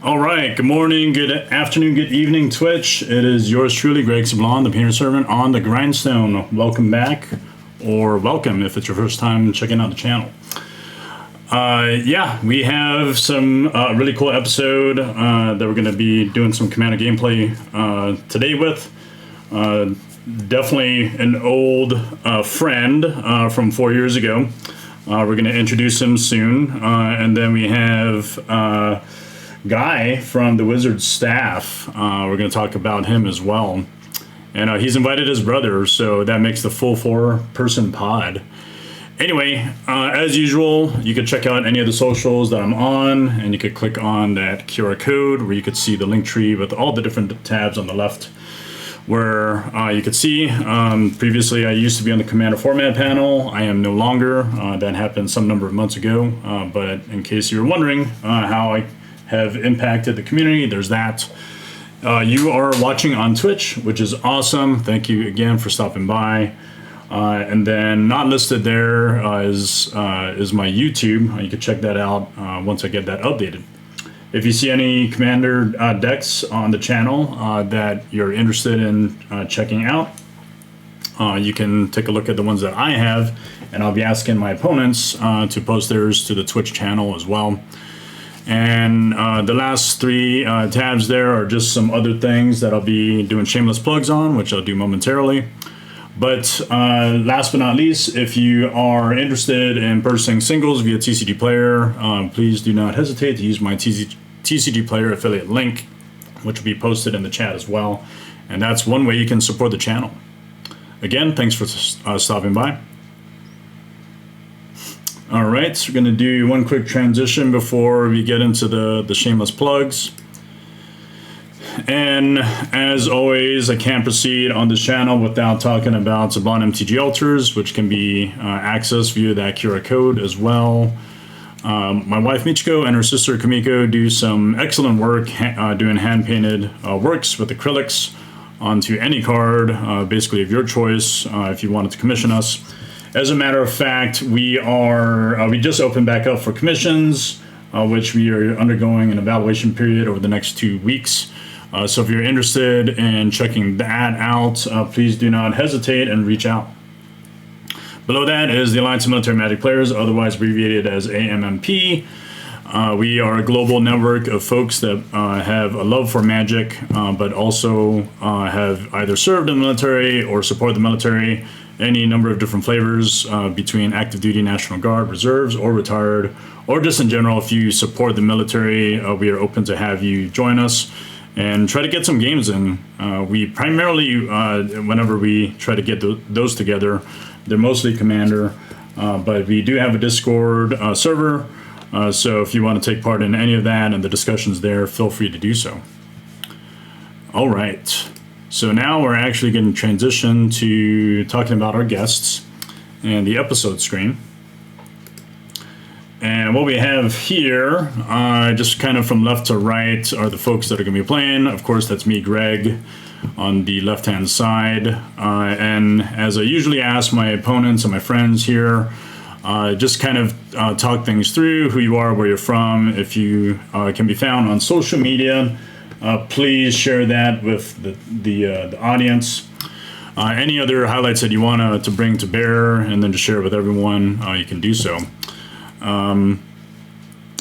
All right, good morning, good afternoon, good evening, Twitch. It is yours truly, Greg Sablon, the painter servant on the grindstone. Welcome back, or welcome if it's your first time checking out the channel. Yeah, we have some really cool episode that we're going to be doing some Commander gameplay today with. Definitely an old friend from 4 years ago. We're going to introduce him soon. And then we have Guy from the Wizard's staff. We're going to talk about him as well. And he's invited his brother, so that makes the full 4-person pod. Anyway, as usual, you could check out any of the socials that I'm on, and you could click on that QR code where you could see the link tree with all the different tabs on the left where you could see. Previously, I used to be on the Commander format panel. I am no longer. That happened some number of months ago. But in case you were wondering how I have impacted the community, there's that. You are watching on Twitch, which is awesome. Thank you again for stopping by. And then not listed there is my YouTube. You can check that out once I get that updated. If you see any Commander decks on the channel that you're interested in checking out, you can take a look at the ones that I have, and I'll be asking my opponents to post theirs to the Twitch channel as well. And the last 3 tabs there are just some other things that I'll be doing shameless plugs on, which I'll do momentarily. But last but not least, if you are interested in purchasing singles via TCG Player, please do not hesitate to use my TCG Player affiliate link, which will be posted in the chat as well. And that's one way you can support the channel. Again, thanks for stopping by. All right, so we're going to do one quick transition before we get into the shameless plugs. And as always, I can't proceed on this channel without talking about Sublime MTG Altars, which can be accessed via that QR code as well. My wife Michiko and her sister Kamiko do some excellent work doing hand-painted works with acrylics onto any card, basically of your choice, if you wanted to commission us. As a matter of fact, we just opened back up for commissions, which we are undergoing an evaluation period over the next 2 weeks. So if you're interested in checking that out, please do not hesitate and reach out. Below that is the Alliance of Military Magic Players, otherwise abbreviated as AMMP. We are a global network of folks that have a love for magic, but also have either served in the military or support the military. Any number of different flavors between active duty, National Guard, reserves, or retired, or just in general, if you support the military, we are open to have you join us and try to get some games in. We primarily, whenever we try to get those together, they're mostly Commander, but we do have a Discord server, so if you want to take part in any of that and the discussions there, feel free to do so. All right. So now we're actually going to transition to talking about our guests and the episode screen. And what we have here, just kind of from left to right, are the folks that are going to be playing. Of course, that's me, Greg, on the left-hand side. And as I usually ask my opponents and my friends here, just kind of talk things through, who you are, where you're from. If you can be found on social media, please share that with the audience. Any other highlights that you want to bring to bear and then to share with everyone, you can do so.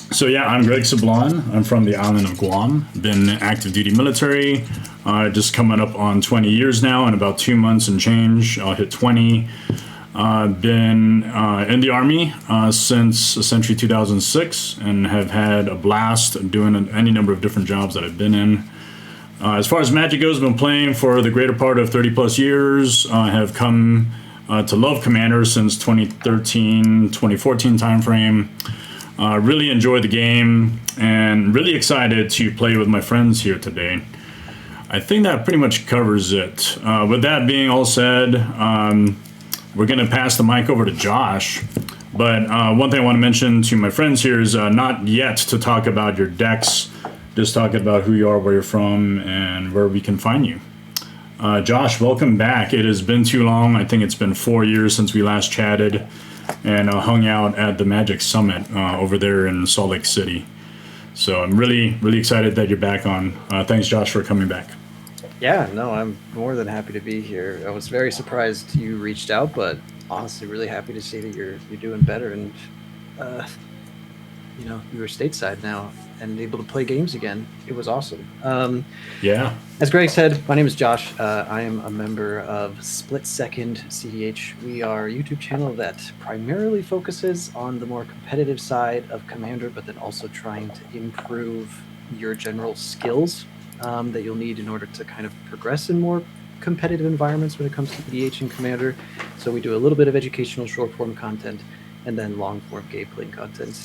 So yeah, I'm Greg Sablon. I'm from the island of Guam. Been active duty military, just coming up on 20 years now. In about 2 months and change, I'll hit 20. Been in the Army since essentially 2006 and have had a blast doing any number of different jobs that I've been in. As far as Magic goes, I've been playing for the greater part of 30 plus years. I have come to love Commander since 2013, 2014 timeframe. Really enjoy the game and really excited to play with my friends here today. I think that pretty much covers it. With that being all said, we're going to pass the mic over to Josh. But one thing I want to mention to my friends here is not yet to talk about your decks, just talking about who you are, where you're from, and where we can find you. Josh, welcome back. It has been too long. I think it's been 4 years since we last chatted and hung out at the Magic Summit over there in Salt Lake City. So I'm really, really excited that you're back on. Thanks, Josh, for coming back. Yeah, no, I'm more than happy to be here. I was very surprised you reached out, but honestly, really happy to see that you're doing better and you were stateside now and able to play games again. It was awesome. Yeah. As Greg said, my name is Josh. I am a member of Split Second CDH. We are a YouTube channel that primarily focuses on the more competitive side of Commander, but then also trying to improve your general skills that you'll need in order to kind of progress in more competitive environments when it comes to CDH and Commander. So we do a little bit of educational short-form content and then long-form gameplay content.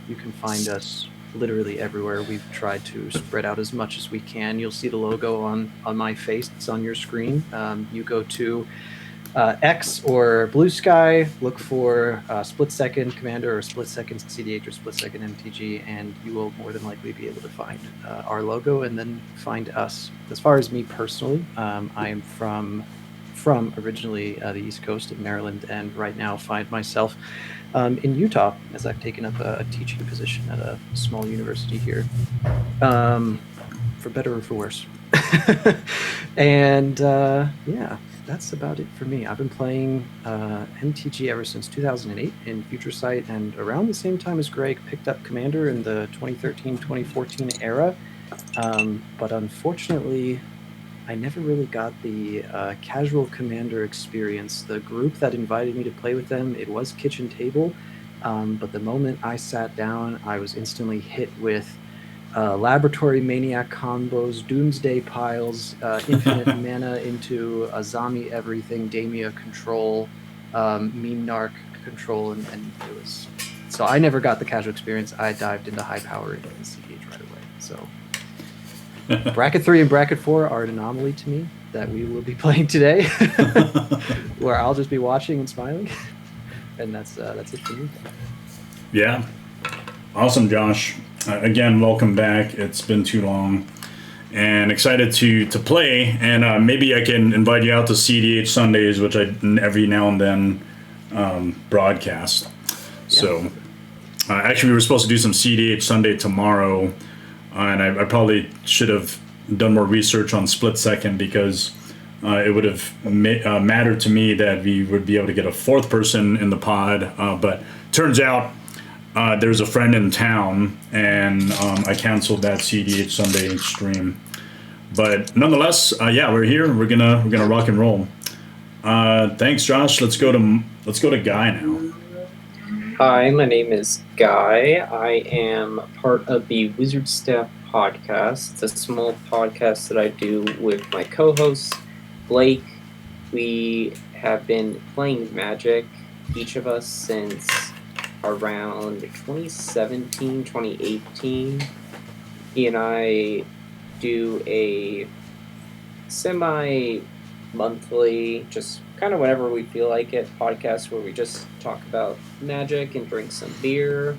You can find us literally everywhere. We've tried to spread out as much as we can. You'll see the logo on my face. It's on your screen. You go to X or Blue Sky, look for Split Second Commander or Split Second CDH or Split Second MTG, and you will more than likely be able to find our logo and then find us. As far as me personally, I am from originally the East Coast of Maryland, and right now find myself in Utah as I've taken up a teaching position at a small university here, for better or for worse. And yeah, that's about it for me. I've been playing MTG ever since 2008 in Future Sight, and around the same time as Greg picked up Commander in the 2013-2014 era. But unfortunately, I never really got the casual Commander experience. The group that invited me to play with them, it was Kitchen Table, but the moment I sat down, I was instantly hit with Laboratory Maniac combos, Doomsday Piles, Infinite Mana into Azami Everything, Damia Control, Meme Narc Control, and it was... So I never got the casual experience. I dived into high power and CDH right away, so... Bracket 3 and Bracket 4 are an anomaly to me that we will be playing today, where I'll just be watching and smiling, and that's it for me. Yeah, awesome, Josh. Again, welcome back. It's been too long, and excited to play. And maybe I can invite you out to CDH Sundays, which I every now and then broadcast. Yeah. So actually, we were supposed to do some CDH Sunday tomorrow. And I probably should have done more research on Split Second, because it would have mattered to me that we would be able to get a fourth person in the pod. But turns out there's a friend in town, and I canceled that CDH Sunday stream. But nonetheless, yeah, we're here. We're gonna rock and roll. Thanks, Josh. Let's go to Guy now. Hi, my name is Guy. I am part of the Wizard Staff podcast. It's a small podcast that I do with my co-host, Blake. We have been playing Magic, each of us, since around 2017, 2018. He and I do a semi-monthly, just kind of whenever we feel like it, podcast where we just talk about Magic and drink some beer.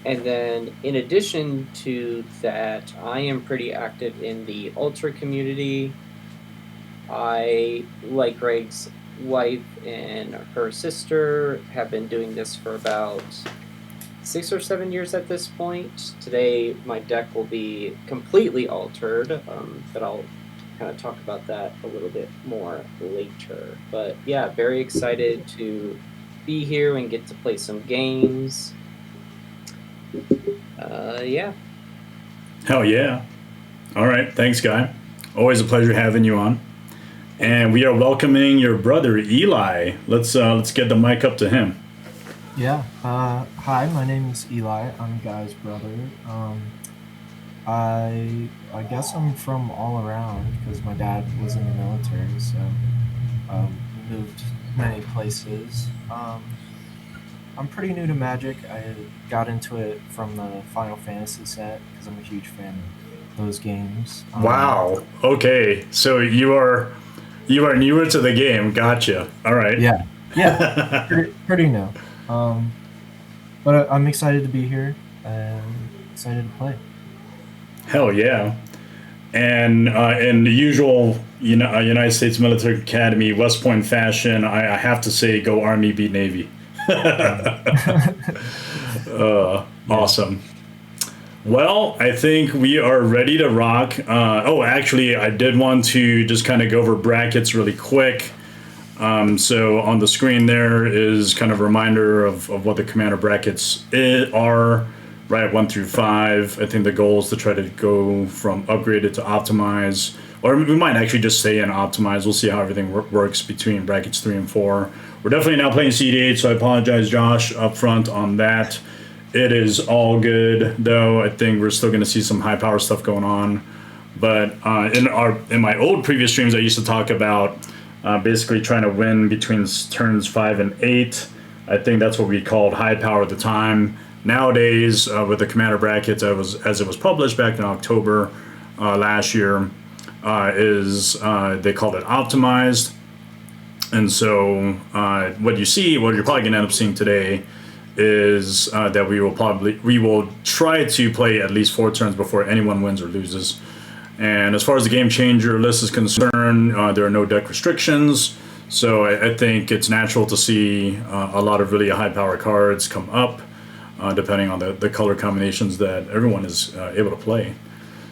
And then in addition to that, I am pretty active in the Ultra community. I, like Greg's wife and her sister, have been doing this for about 6 or 7 years at this point. Today my deck will be completely altered, but I'll kind of talk about that a little bit more later. But yeah, very excited to be here and get to play some games. Yeah. Hell yeah. All right, thanks, Guy. Always a pleasure having you on. And we are welcoming your brother Eli. Let's get the mic up to him. Yeah. Hi, my name is Eli. I'm Guy's brother. I guess I'm from all around because my dad was in the military, so we moved many places. I'm pretty new to Magic. I got into it from the Final Fantasy set because I'm a huge fan of those games. Wow. Okay. So you are newer to the game. Gotcha. All right. Yeah. pretty new. But I'm excited to be here and excited to play. Hell yeah. And in the usual United States Military Academy, West Point fashion, I have to say, go Army, beat Navy. Awesome. Well, I think we are ready to rock. Actually, I did want to just kind of go over brackets really quick. So on the screen there is kind of a reminder of what the commander brackets are, right? 1 through 5. I think the goal is to try to go from upgraded to optimize, or we might actually just stay in optimize. We'll see how everything works between brackets 3 and 4. We're definitely now playing CD8, so I apologize, Josh, up front on that. It is all good, though. I think we're still going to see some high power stuff going on. But in my old previous streams, I used to talk about basically trying to win between turns 5 and 8. I think that's what we called high power at the time. Nowadays, with the commander brackets, as it was published back in October last year, they called it optimized. And so what you're probably going to end up seeing today is that we will try to play at least 4 turns before anyone wins or loses. And as far as the game changer list is concerned, there are no deck restrictions. So I think it's natural to see a lot of really high power cards come up, depending on the color combinations that everyone is able to play.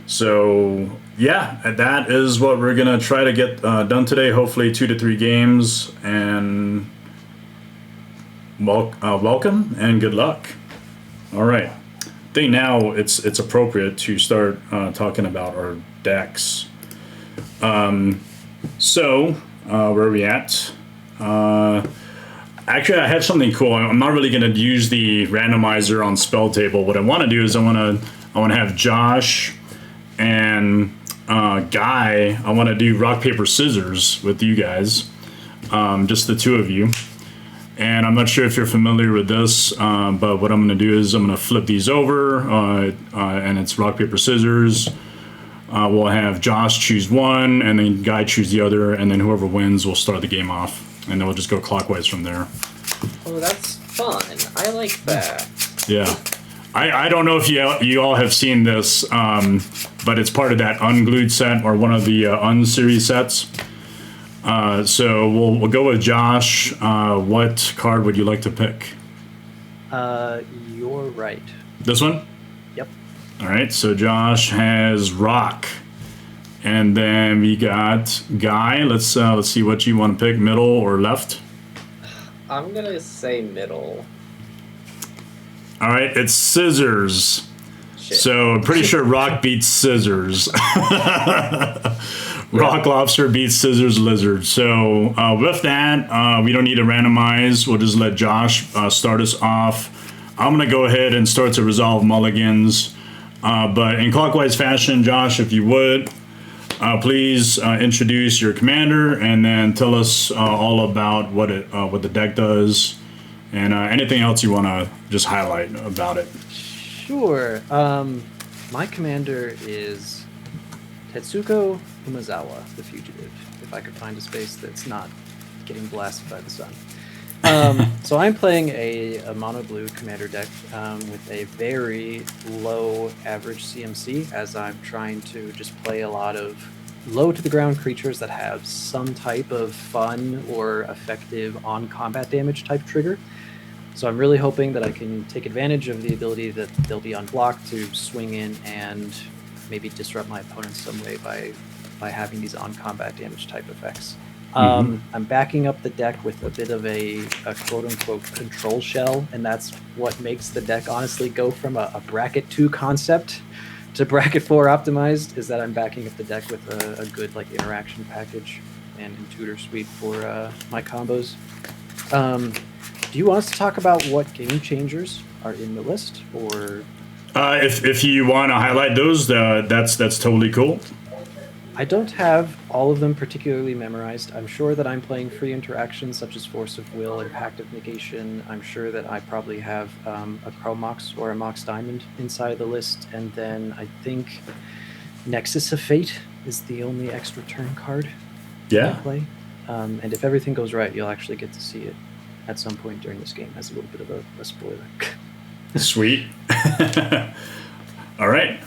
So yeah, that is what we're going to try to get done today. Hopefully 2 to 3 games, and welcome and good luck. All right. I think now it's appropriate to start talking about our decks. So where are we at? Actually, I have something cool. I'm not really going to use the randomizer on spell table. What I want to do is I want to have Josh and Guy. I want to do rock paper scissors with you guys, just the two of you. And I'm not sure if you're familiar with this, but what I'm going to do is I'm going to flip these over, and it's rock, paper, scissors. We'll have Josh choose one, and then Guy choose the other, and then whoever wins will start the game off. And then we'll just go clockwise from there. Oh, that's fun. I like that. Yeah. I don't know if you all have seen this, but it's part of that Unglued set, or one of the Unseries sets. So we'll go with Josh. What card would you like to pick? You're right. This one? Yep. All right. So Josh has rock, and then we got Guy. Let's see what you want to pick: middle or left. I'm gonna say middle. All right. It's scissors. Shit. So I'm pretty sure rock beats scissors. Rock lobster beats scissors lizard. So with that, we don't need to randomize. We'll just let Josh start us off. I'm going to go ahead and start to resolve mulligans. But in clockwise fashion, Josh, if you would, please introduce your commander and then tell us all about what the deck does, and anything else you want to just highlight about it. Sure. My commander is Tetsuko Umezawa, the Fugitive, if I could find a space that's not getting blasted by the sun. So I'm playing a mono blue commander deck with a very low average CMC, as I'm trying to just play a lot of low to the ground creatures that have some type of fun or effective on combat damage type trigger. So I'm really hoping that I can take advantage of the ability that they'll be unblocked to swing in and maybe disrupt my opponent some way by having these on combat damage type effects. I'm backing up the deck with a bit of a quote unquote control shell, and that's what makes the deck honestly go from a bracket 2 concept to bracket 4 optimized, is that I'm backing up the deck with a good like interaction package and tutor suite for my combos. Do you want us to talk about what game changers are in the list, or if you want to highlight those, that's totally cool. I don't have all of them particularly memorized. I'm sure that I'm playing free interactions such as Force of Will and Pact of Negation. I'm sure that I probably have a Pro Mox or a Mox Diamond inside of the list. And then I think Nexus of Fate is the only extra turn card I play. And if everything goes right, you'll actually get to see it at some point during this game as a little bit of a spoiler. Sweet. All right.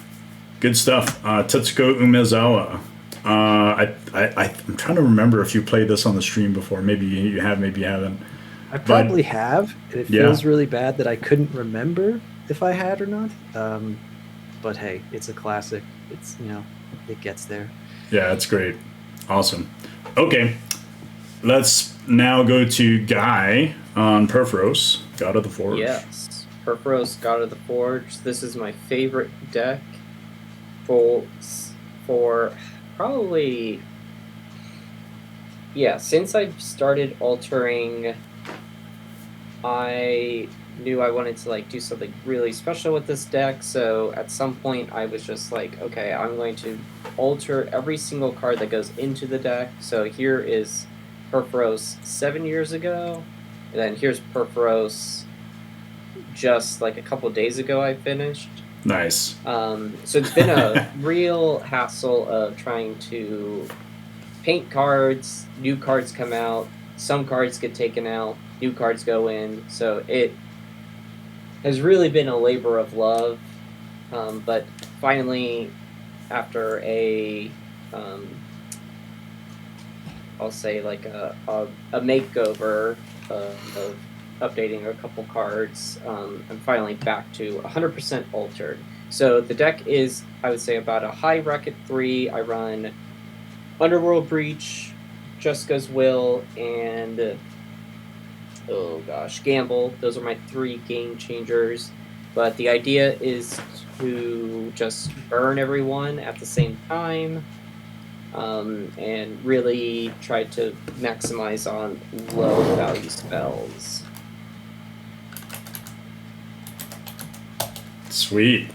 Good stuff. Tetsuko Umezawa. I'm trying to remember if you played this on the stream before. Maybe you have, maybe you haven't. I probably have. And it feels really bad that I couldn't remember if I had or not. but hey, it's a classic. It's, it gets there. Yeah, that's great. Awesome. Okay, let's now go to Guy on Purphoros, God of the Forge. Yes, Purphoros, God of the Forge. This is my favorite deck for probably, since I started altering, I knew I wanted to do something really special with this deck. So at some point I was just like, okay, I'm going to alter every single card that goes into the deck. So here is Purphoros 7 years ago, and then here's Purphoros just a couple days ago I finished. Nice. So it's been a real hassle of trying to paint cards. New cards come out, some cards get taken out, new cards go in. So it has really been a labor of love. But finally, after I'll say a makeover of updating a couple cards, I'm finally back to 100% altered. So the deck is, I would say, about a high racket 3. I run Underworld Breach, Jessica's Will, and Gamble. Those are my 3 game changers. But the idea is to just burn everyone at the same time, and really try to maximize on low value spells. Sweet.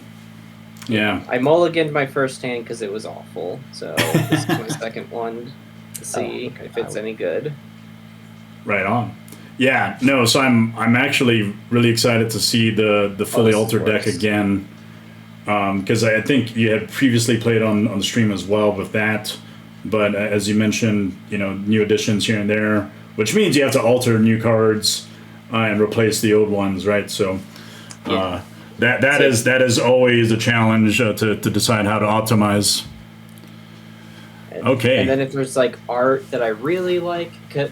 Yeah. I mulliganed my first hand because it was awful. So this is my second one to see if it's any good. Right on. Yeah, no, so I'm actually really excited to see the fully altered deck again, because I think you had previously played on the stream as well with that, but as you mentioned, new additions here and there, which means you have to alter new cards and replace the old ones, right? So that is always a challenge to decide how to optimize. Okay. And then if there's art that I really like, then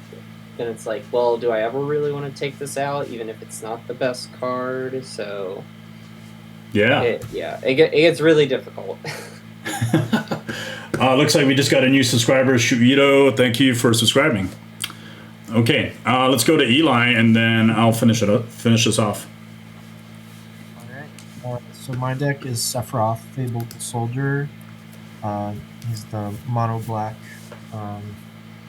it's well, do I ever really want to take this out, even if it's not the best card? So it gets really difficult. Looks like we just got a new subscriber, Shuito. Thank you for subscribing. Okay, let's go to Eli, and then I'll finish this off. All right. So my deck is Sephiroth, Fabled Soldier. He's the mono black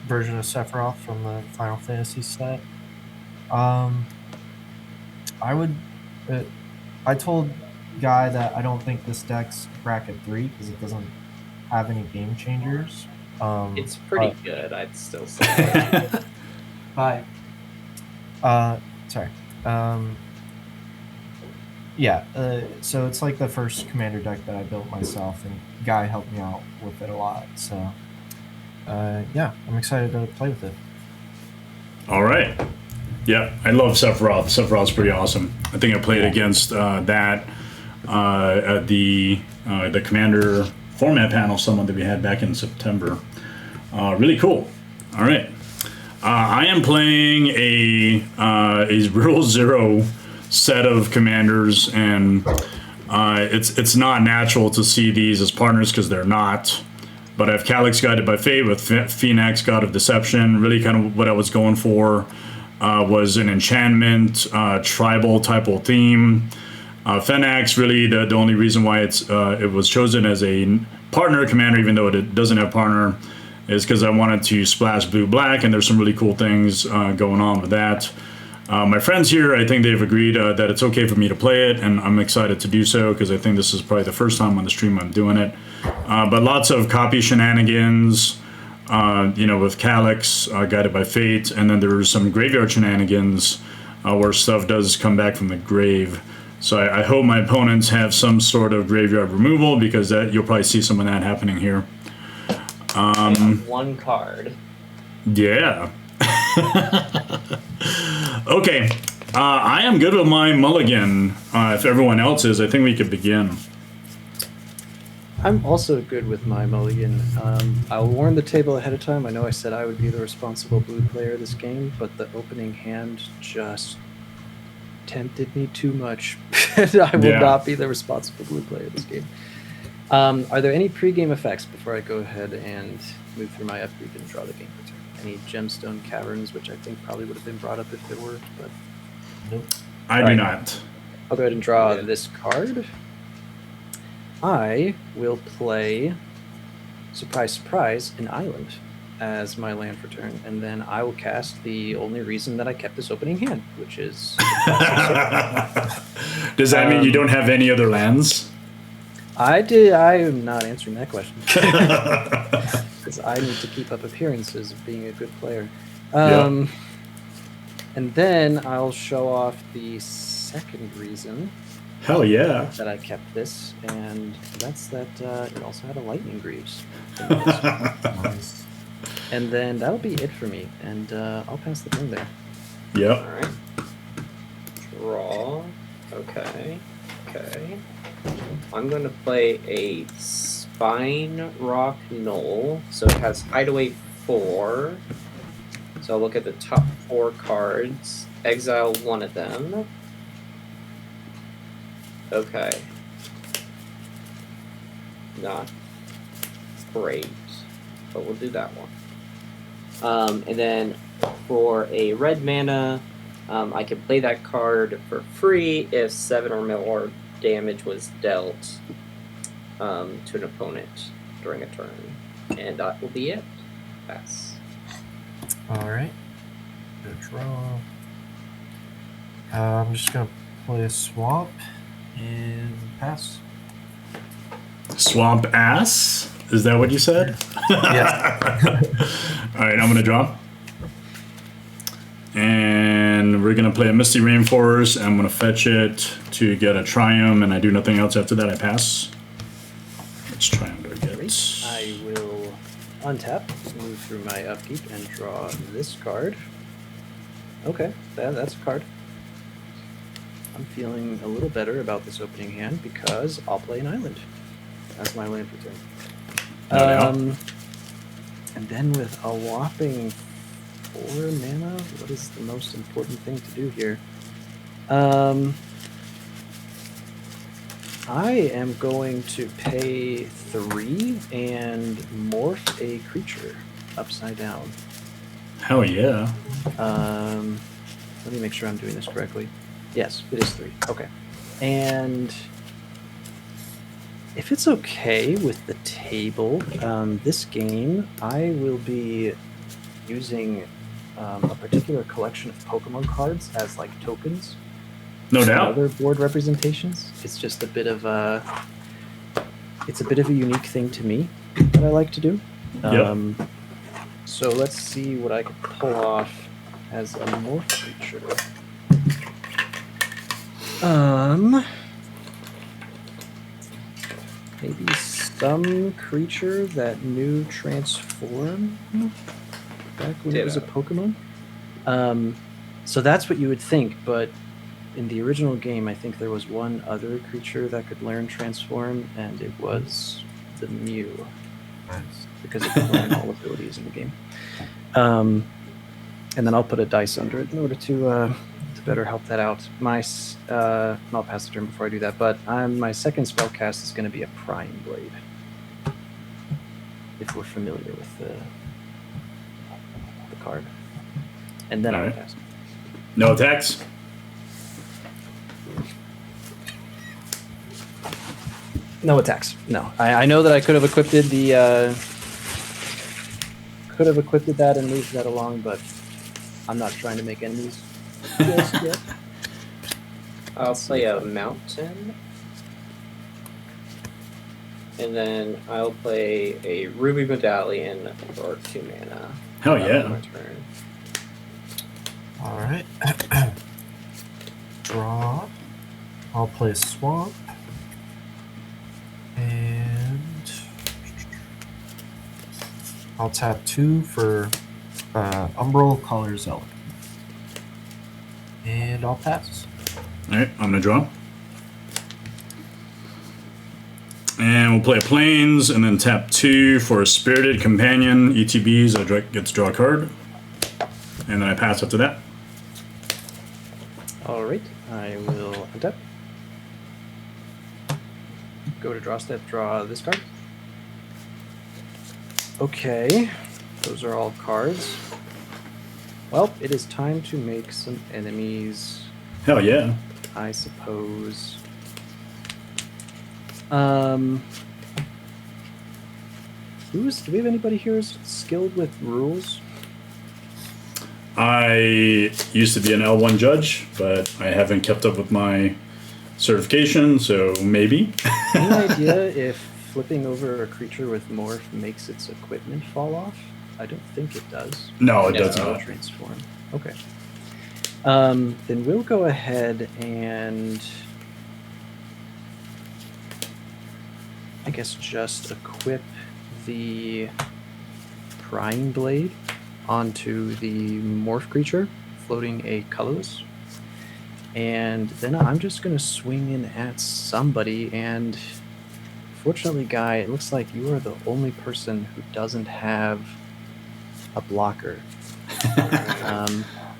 version of Sephiroth from the Final Fantasy set. I told Guy that I don't think this deck's bracket 3 because it doesn't have any game changers. It's pretty good, I'd still say. Bye. Sorry. So it's the first commander deck that I built myself, and Guy helped me out with it a lot. So I'm excited to play with it. All right. Yeah, I love Sephiroth. Sephiroth's pretty awesome. I think I played against that at the Commander format panel, someone that we had back in September. Really cool. All right. I am playing a Rule Zero set of commanders, and it's not natural to see these as partners because they're not. But I have Calix, Guided by Fate, with Phenax, God of Deception. Really kind of what I was going for was an enchantment, tribal type of theme. Phenax, really the only reason why it was chosen as a partner commander, even though it doesn't have partner, is because I wanted to splash blue-black, and there's some really cool things going on with that. My friends here, I think they've agreed that it's okay for me to play it, and I'm excited to do so because I think this is probably the first time on the stream I'm doing it. But lots of copy shenanigans, with Calix, Guided by Fate, and then there's some graveyard shenanigans where stuff does come back from the grave. So I hope my opponents have some sort of graveyard removal, because you'll probably see some of that happening here. One card. Yeah. Okay. I am good with my mulligan. If everyone else is, I think we could begin. I'm also good with my mulligan. I'll warn the table ahead of time. I know I said I would be the responsible blue player of this game, but the opening hand just tempted me too much. and I will Yeah. not be the responsible blue player of this game. Are there any pre-game effects before I go ahead and move through my upkeep and draw the game return? Any gemstone caverns, which I think probably would have been brought up if there were, but Nope. I do Alright. not. I'll go ahead and draw Yeah. this card. I will play, surprise, surprise, an island as my land for turn, and then I will cast the only reason that I kept this opening hand, which is Does that mean you don't have any other lands? I am not answering that question because I need to keep up appearances of being a good player. Yeah. And then I'll show off the second reason Hell yeah. that I kept this, and that's that it also had a lightning greaves. Nice. And then that'll be it for me, and I'll pass the turn there. Yep. Alright. Draw. Okay. I'm going to play a Spine Rock Knoll. So it has Hideaway 4. So I'll look at the top 4 cards. Exile one of them. Okay. Not great, but we'll do that one. And then for a red mana, I can play that card for free if 7 or more damage was dealt to an opponent during a turn. And that will be it. Pass. Alright. Go draw. I'm just going to play a swamp and pass. Swamp ass? Is that what you said? Yes. All right, I'm gonna draw. And we're gonna play a Misty Rainforest. I'm gonna fetch it to get a Triumph, and I do nothing else after that. I pass. Which Triumph do I get? I will untap, move through my upkeep, and draw this card. Okay, that's a card. I'm feeling a little better about this opening hand because I'll play an island as my land for turn. No doubt. And then with a whopping 4 mana, what is the most important thing to do here? I am going to pay 3 and morph a creature upside down. Hell yeah. Let me make sure I'm doing this correctly. Yes, it is 3. Okay. And if it's okay with the table, this game, I will be using a particular collection of Pokemon cards as like tokens. No and doubt. Other board representations. It's just a bit of a unique thing to me that I like to do. Yep. So let's see what I can pull off as a morph creature. Maybe some creature that knew transform back when it was a Pokemon. So that's what you would think, but in the original game, I think there was one other creature that could learn transform, and it was the Mew, Nice. because it could learn all abilities in the game. And then I'll put a dice under it in order to better help that out. I'll pass the turn before I do that, but my second spell cast is going to be a Prying Blade, if we're familiar with the card. And then I'll Alright. pass. No attacks. No attacks. No. I know that I could have equipped that and moved that along, but I'm not trying to make enemies just yet. I'll play a mountain. And then I'll play a ruby medallion for 2 mana. Hell That'll yeah. be my turn. Alright. Draw. I'll play swamp. And I'll tap 2 for Umbral Color Zealot. And I'll pass. All right, I'm gonna draw. And we'll play a Plains, and then tap 2 for a Spirited Companion. ETBs, I get to draw a card. And then I pass after that. All right. I will untap. go to draw step, draw this card. Okay, those are all cards. Well, it is time to make some enemies, Hell yeah. I suppose. Do we have anybody here who's skilled with rules? I used to be an L1 judge, but I haven't kept up with my certification, so maybe. Any idea if flipping over a creature with morph makes its equipment fall off? I don't think it does. No, it No. does not. Transform. Okay. Then we'll go ahead and I guess just equip the prying blade onto the morph creature, floating a colorless. And then I'm just going to swing in at somebody. And fortunately, Guy, it looks like you are the only person who doesn't have a blocker.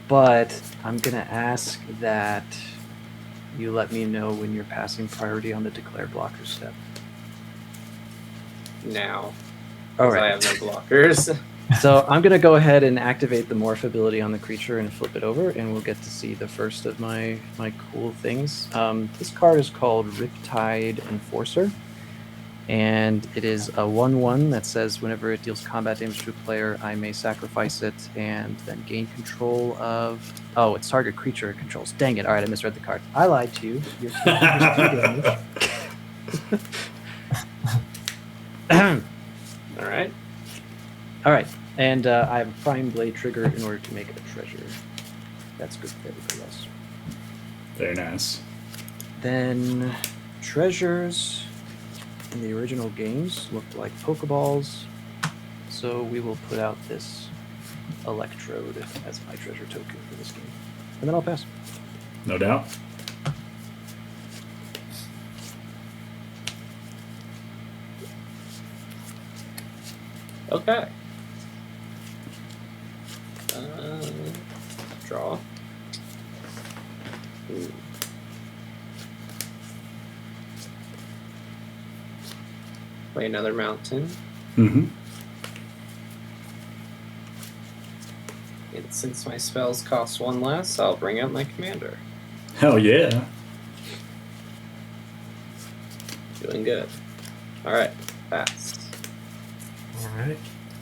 But I'm going to ask that you let me know when you're passing priority on the declare blocker step. Now. All 'Cause right. I have no blockers. So I'm going to go ahead and activate the morph ability on the creature and flip it over, and we'll get to see the first of my cool things. This card is called Riptide Enforcer, and it is a 1/1 that says whenever it deals combat damage to a player, I may sacrifice it and then gain control of... Oh, it's target creature it controls. Dang it. All right, I misread the card. I lied to you. You're taking damage. All right. All right, and I have a prime blade trigger in order to make it a treasure. That's good for everybody else. Very nice. Then treasures in the original games looked like Pokeballs, so we will put out this Electrode as my treasure token for this game. And then I'll pass. No doubt. Okay. Draw. Ooh. Play another mountain. Mm-hmm. And since my spells cost one less, I'll bring out my commander. Hell yeah. Doing good. Alright, fast. Alright,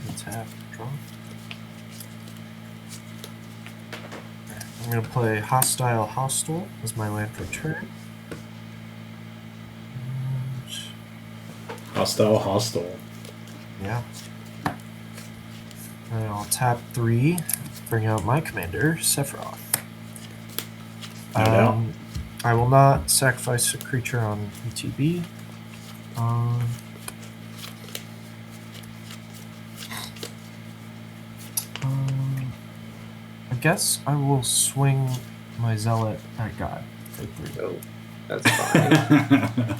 let's have draw. I'm going to play Hostile Hostel as my land for turn. Hostile. Yeah. And I'll tap 3, bring out my commander, Sephiroth. No doubt. I will not sacrifice a creature on ETB. I guess I will swing my Zealot at God for 3. Oh, that's fine.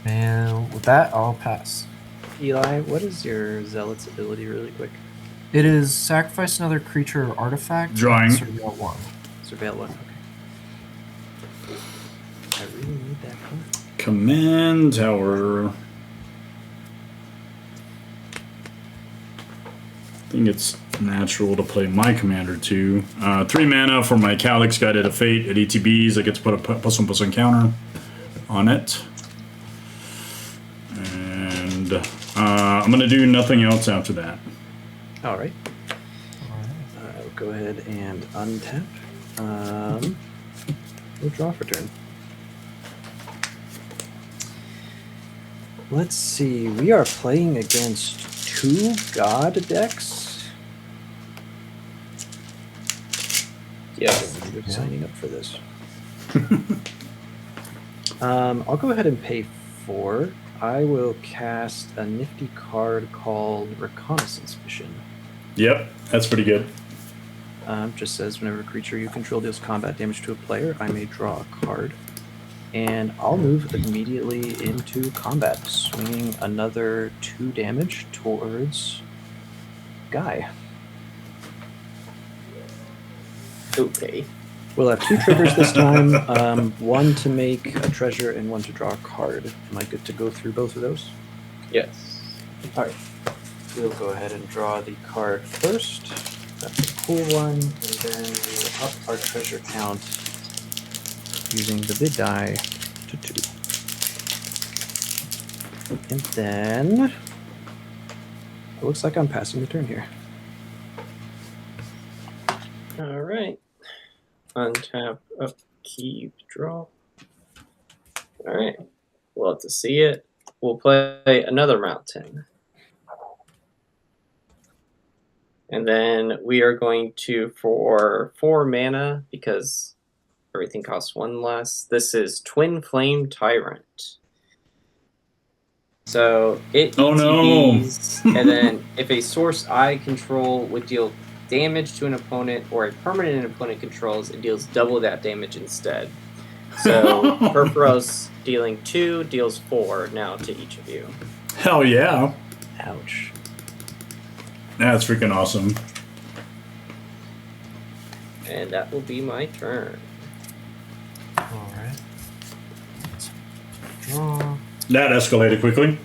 And with that, I'll pass. Eli, what is your Zealot's ability really quick? It is sacrifice another creature or artifact. Drawing. Surveil 1. Surveil 1, okay. I really need that card. Command Tower. I think it's natural to play my commander too. 3 mana for my Calix, Guided of Fate. At ETBs, I get to put a +1/+1 counter on it. And I'm going to do nothing else after that. All right. Alright. I'll go ahead and untap. We'll draw for turn. Let's see. We are playing against 2 God decks. Yes. I'm signing up for this. I'll go ahead and pay 4. I will cast a nifty card called Reconnaissance Mission. Yep, that's pretty good. Just says whenever a creature you control deals combat damage to a player, I may draw a card. And I'll move immediately into combat, swinging another 2 damage towards Guy. Okay. We'll have 2 triggers this time. One to make a treasure and one to draw a card. Am I good to go through both of those? Yes. All right. We'll go ahead and draw the card first. That's a cool one. And then we'll up our treasure count using the big die to 2. And then it looks like I'm passing the turn here. All right. Untap, upkeep, draw. All right. We'll have to see it. We'll play another mountain. And then we are going to, for 4 mana, because everything costs 1 less, this is Twin Flame Tyrant. So it ETBs, and then if a source I control would deal damage to an opponent or a permanent an opponent controls, it deals double that damage instead. So Purphoros dealing 2 deals 4 now to each of you. Hell yeah. Ouch. That's freaking awesome. And that will be my turn. All right. Draw. That escalated quickly.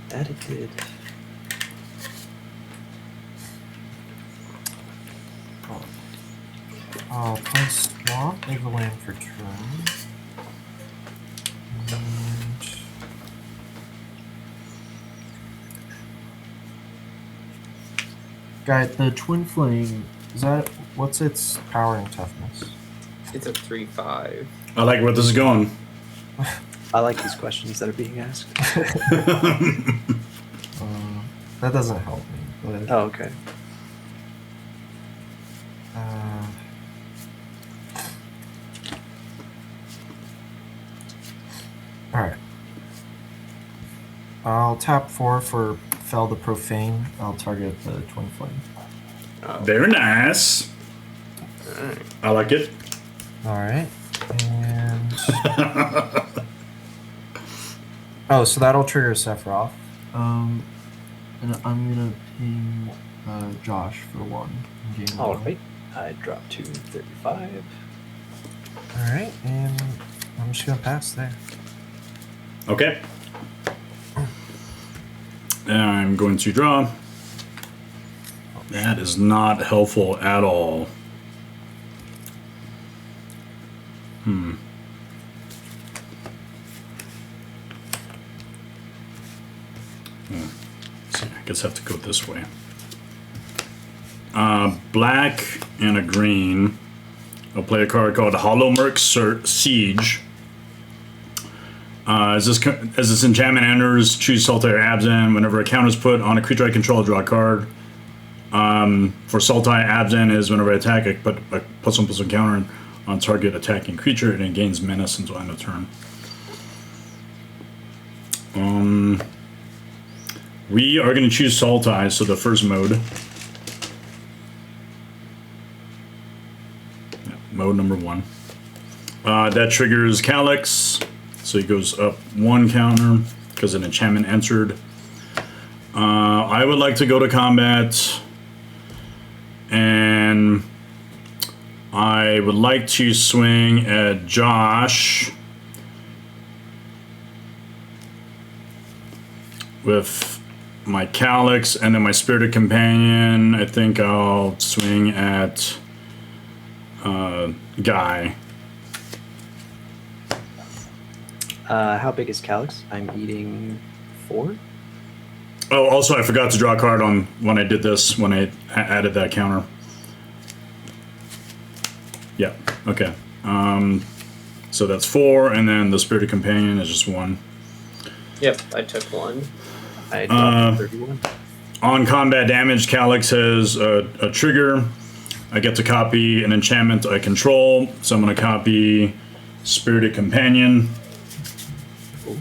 That it did. I'll play swamp, leave the land for turn. And guy, the twin flame, is that what's its power and toughness? It's a 3/5. I like where this is going. I like these questions that are being asked. That doesn't help me. But, Oh, okay. Alright. I'll tap 4 for Fell the Profane. I'll target the Twin Flame. Oh. Very nice. All right. I like it. Alright. And oh, so that'll trigger Sephiroth. And I'm gonna ping Josh for 1 in game All 1. right. I dropped to 35. Alright, and I'm just gonna pass there. Okay. And I'm going to draw. That is not helpful at all. See, I guess I have to go this way. Black and a green. I'll play a card called Hollow Merc Siege. As this enchantment enters, choose Sultai or Abzan. Whenever a counter is put on a creature I control, draw a card. For Sultai, Abzan is whenever I attack, I put a +1/+1 counter on target attacking creature, and it gains menace until end of turn. We are going to choose Sultai, so the first mode. Yeah, mode number 1. That triggers Calix, so he goes up 1 counter because an enchantment entered. I would like to go to combat, and I would like to swing at Josh with my Calix, and then my Spirited Companion. I think I'll swing at Guy. How big is Calix? I'm eating 4. Oh, also I forgot to draw a card on when I did this, when I added that counter. Yeah, okay. So that's 4, and then the Spirited Companion is just 1. Yep, I took 1. I dropped to 31. On combat damage, Calix has a trigger. I get to copy an enchantment I control, so I'm going to copy Spirited Companion. Ooh.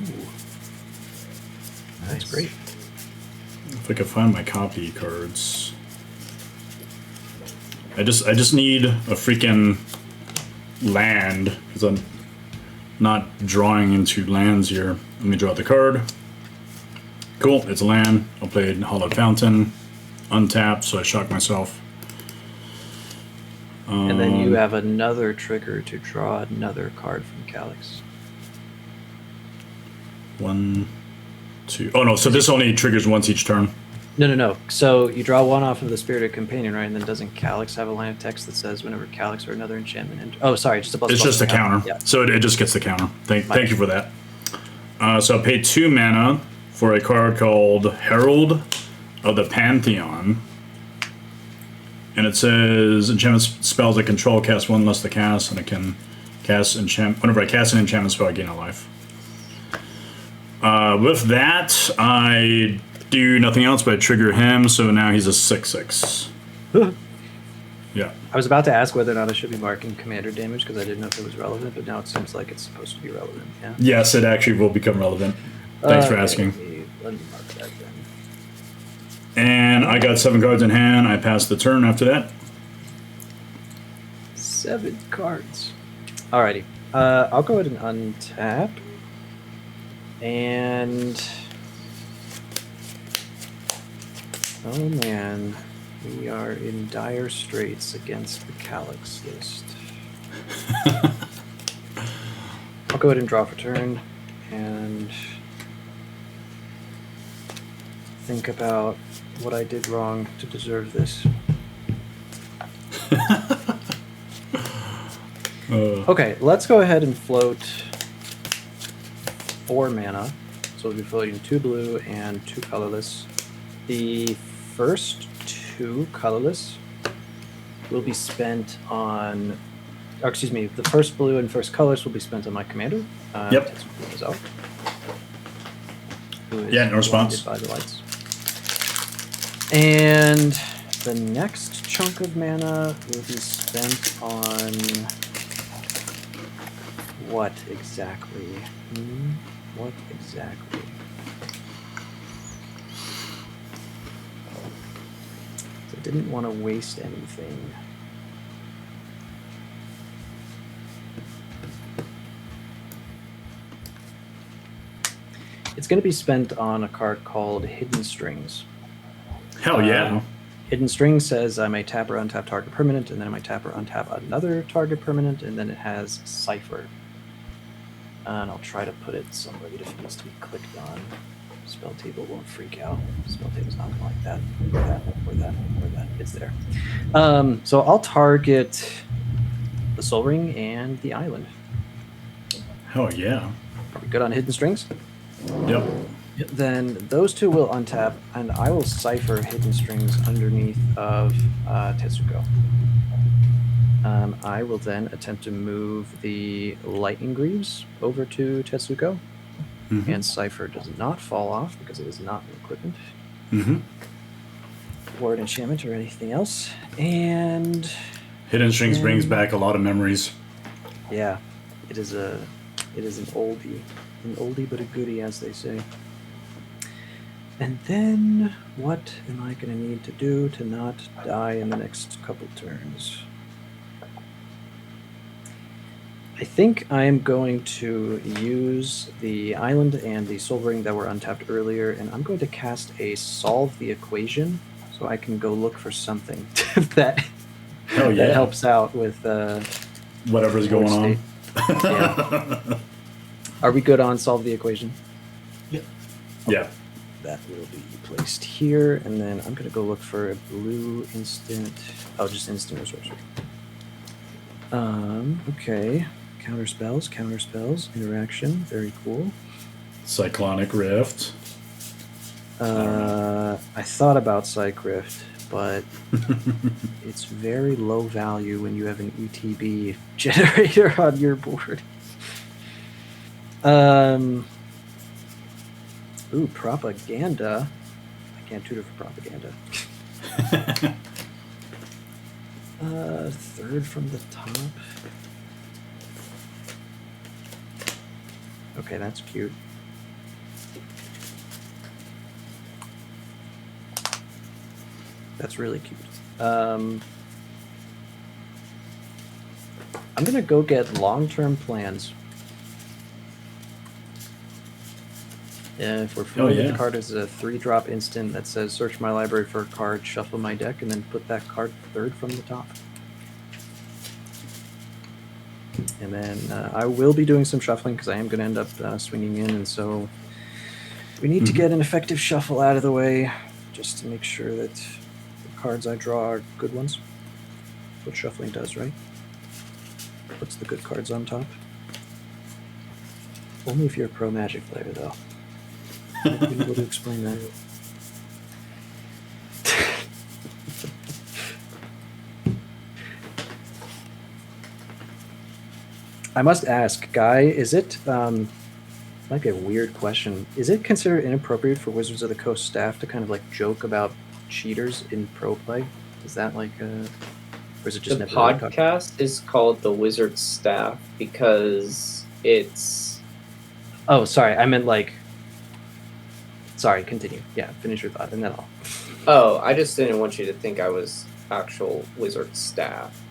That's great. If I can find my copy cards. I just need a freaking land, because I'm not drawing into lands here. Let me draw the card. Cool, it's a land. I'll play Hollowed Fountain. Untap, so I shock myself. And then you have another trigger to draw another card from Calix. 1, 2. Oh no! So this only triggers once each turn. No. So you draw one off of the Spirited Companion, right? And then doesn't Calix have a line of text that says whenever Calix or another enchantment... Oh, sorry, just a plus. It's just a counter. Yeah. So it just gets the counter. Thank you for that. So I pay 2 mana for a card called Herald of the Pantheon. And it says enchantment spells I control cast 1 less the cast, and it can cast enchant. Whenever I cast an enchantment spell, I gain a life. With that, I do nothing else but trigger him, so now he's a 6/6. Yeah. I was about to ask whether or not I should be marking commander damage because I didn't know if it was relevant, but now it seems like it's supposed to be relevant. Yeah. Yes, it actually will become relevant. Thanks for asking. Let me mark that then. And I got 7 cards in hand. I pass the turn after that. 7 cards. Alrighty. I'll go ahead and untap. And... oh man, we are in dire straits against the Calix list. I'll go ahead and draw for turn and think about what I did wrong to deserve this. Okay, let's go ahead and float 4 mana. So we'll be floating 2 blue and 2 colorless. The first 2 colorless will be spent on... or excuse me, the first blue and first colors will be spent on my commander. Yep. Tetsuko Umezawa, who is Yeah, no response. blinded by the lights. And the next chunk of mana will be spent on what exactly? What exactly? I didn't want to waste anything. It's going to be spent on a card called Hidden Strings. Hell yeah. Hidden Strings says I may tap or untap target permanent, and then I might tap or untap another target permanent, and then it has Cipher. And I'll try to put it somewhere that if it needs to be clicked on, spell table won't freak out. Spell table's not going to like that, or that, or that, or that. It's there. So I'll target the Soul Ring and the Island. Hell yeah. Are we good on Hidden Strings? Yep. Then those 2 will untap, and I will Cipher Hidden Strings underneath of Tetsuko. I will then attempt to move the Lightning Greaves over to Tetsuko, and Cipher does not fall off because it is not an equipment, or an enchantment or anything else. And Hidden Strings brings back a lot of memories. yeah, it is an oldie but a goodie, as they say. And then, what am I going to need to do to not die in the next couple turns? I think I am going to use the Island and the Soul Ring that were untapped earlier, and I'm going to cast a Solve the Equation, so I can go look for something that, that helps out with whatever's going on. Yeah. Are we good on Solve the Equation? Yep. Okay. Yeah. That will be placed here, and then I'm going to go look for a blue instant. Oh, just instant or sorcery. Okay. Counter spells, interaction. Very cool. Cyclonic Rift. I thought about Psych Rift, but it's very low value when you have an ETB generator on your board. Ooh, propaganda. I can't tutor for propaganda. Third from the top. Okay, that's cute. That's really cute. I'm gonna go get long-term plans. If we're familiar with the card, is a 3-drop instant that says search my library for a card, shuffle my deck, and then put that card third from the top. And then I will be doing some shuffling because I am going to end up swinging in, and so we need to get an effective shuffle out of the way just to make sure that the cards I draw are good ones. That's what shuffling does, right? Puts the good cards on top. Only if you're a pro Magic player, though. I've been able to explain that. I must ask, Guy, is it, might be a weird question, is it considered inappropriate for Wizards of the Coast staff to kind of like joke about cheaters in pro play? Is that like or is it just The never really talked about? podcast is called The Wizard Staff because it's... Oh, sorry, I meant like, sorry, continue. Yeah, finish your thought and then I'll... Oh, I just didn't want you to think I was actual Wizard Staff.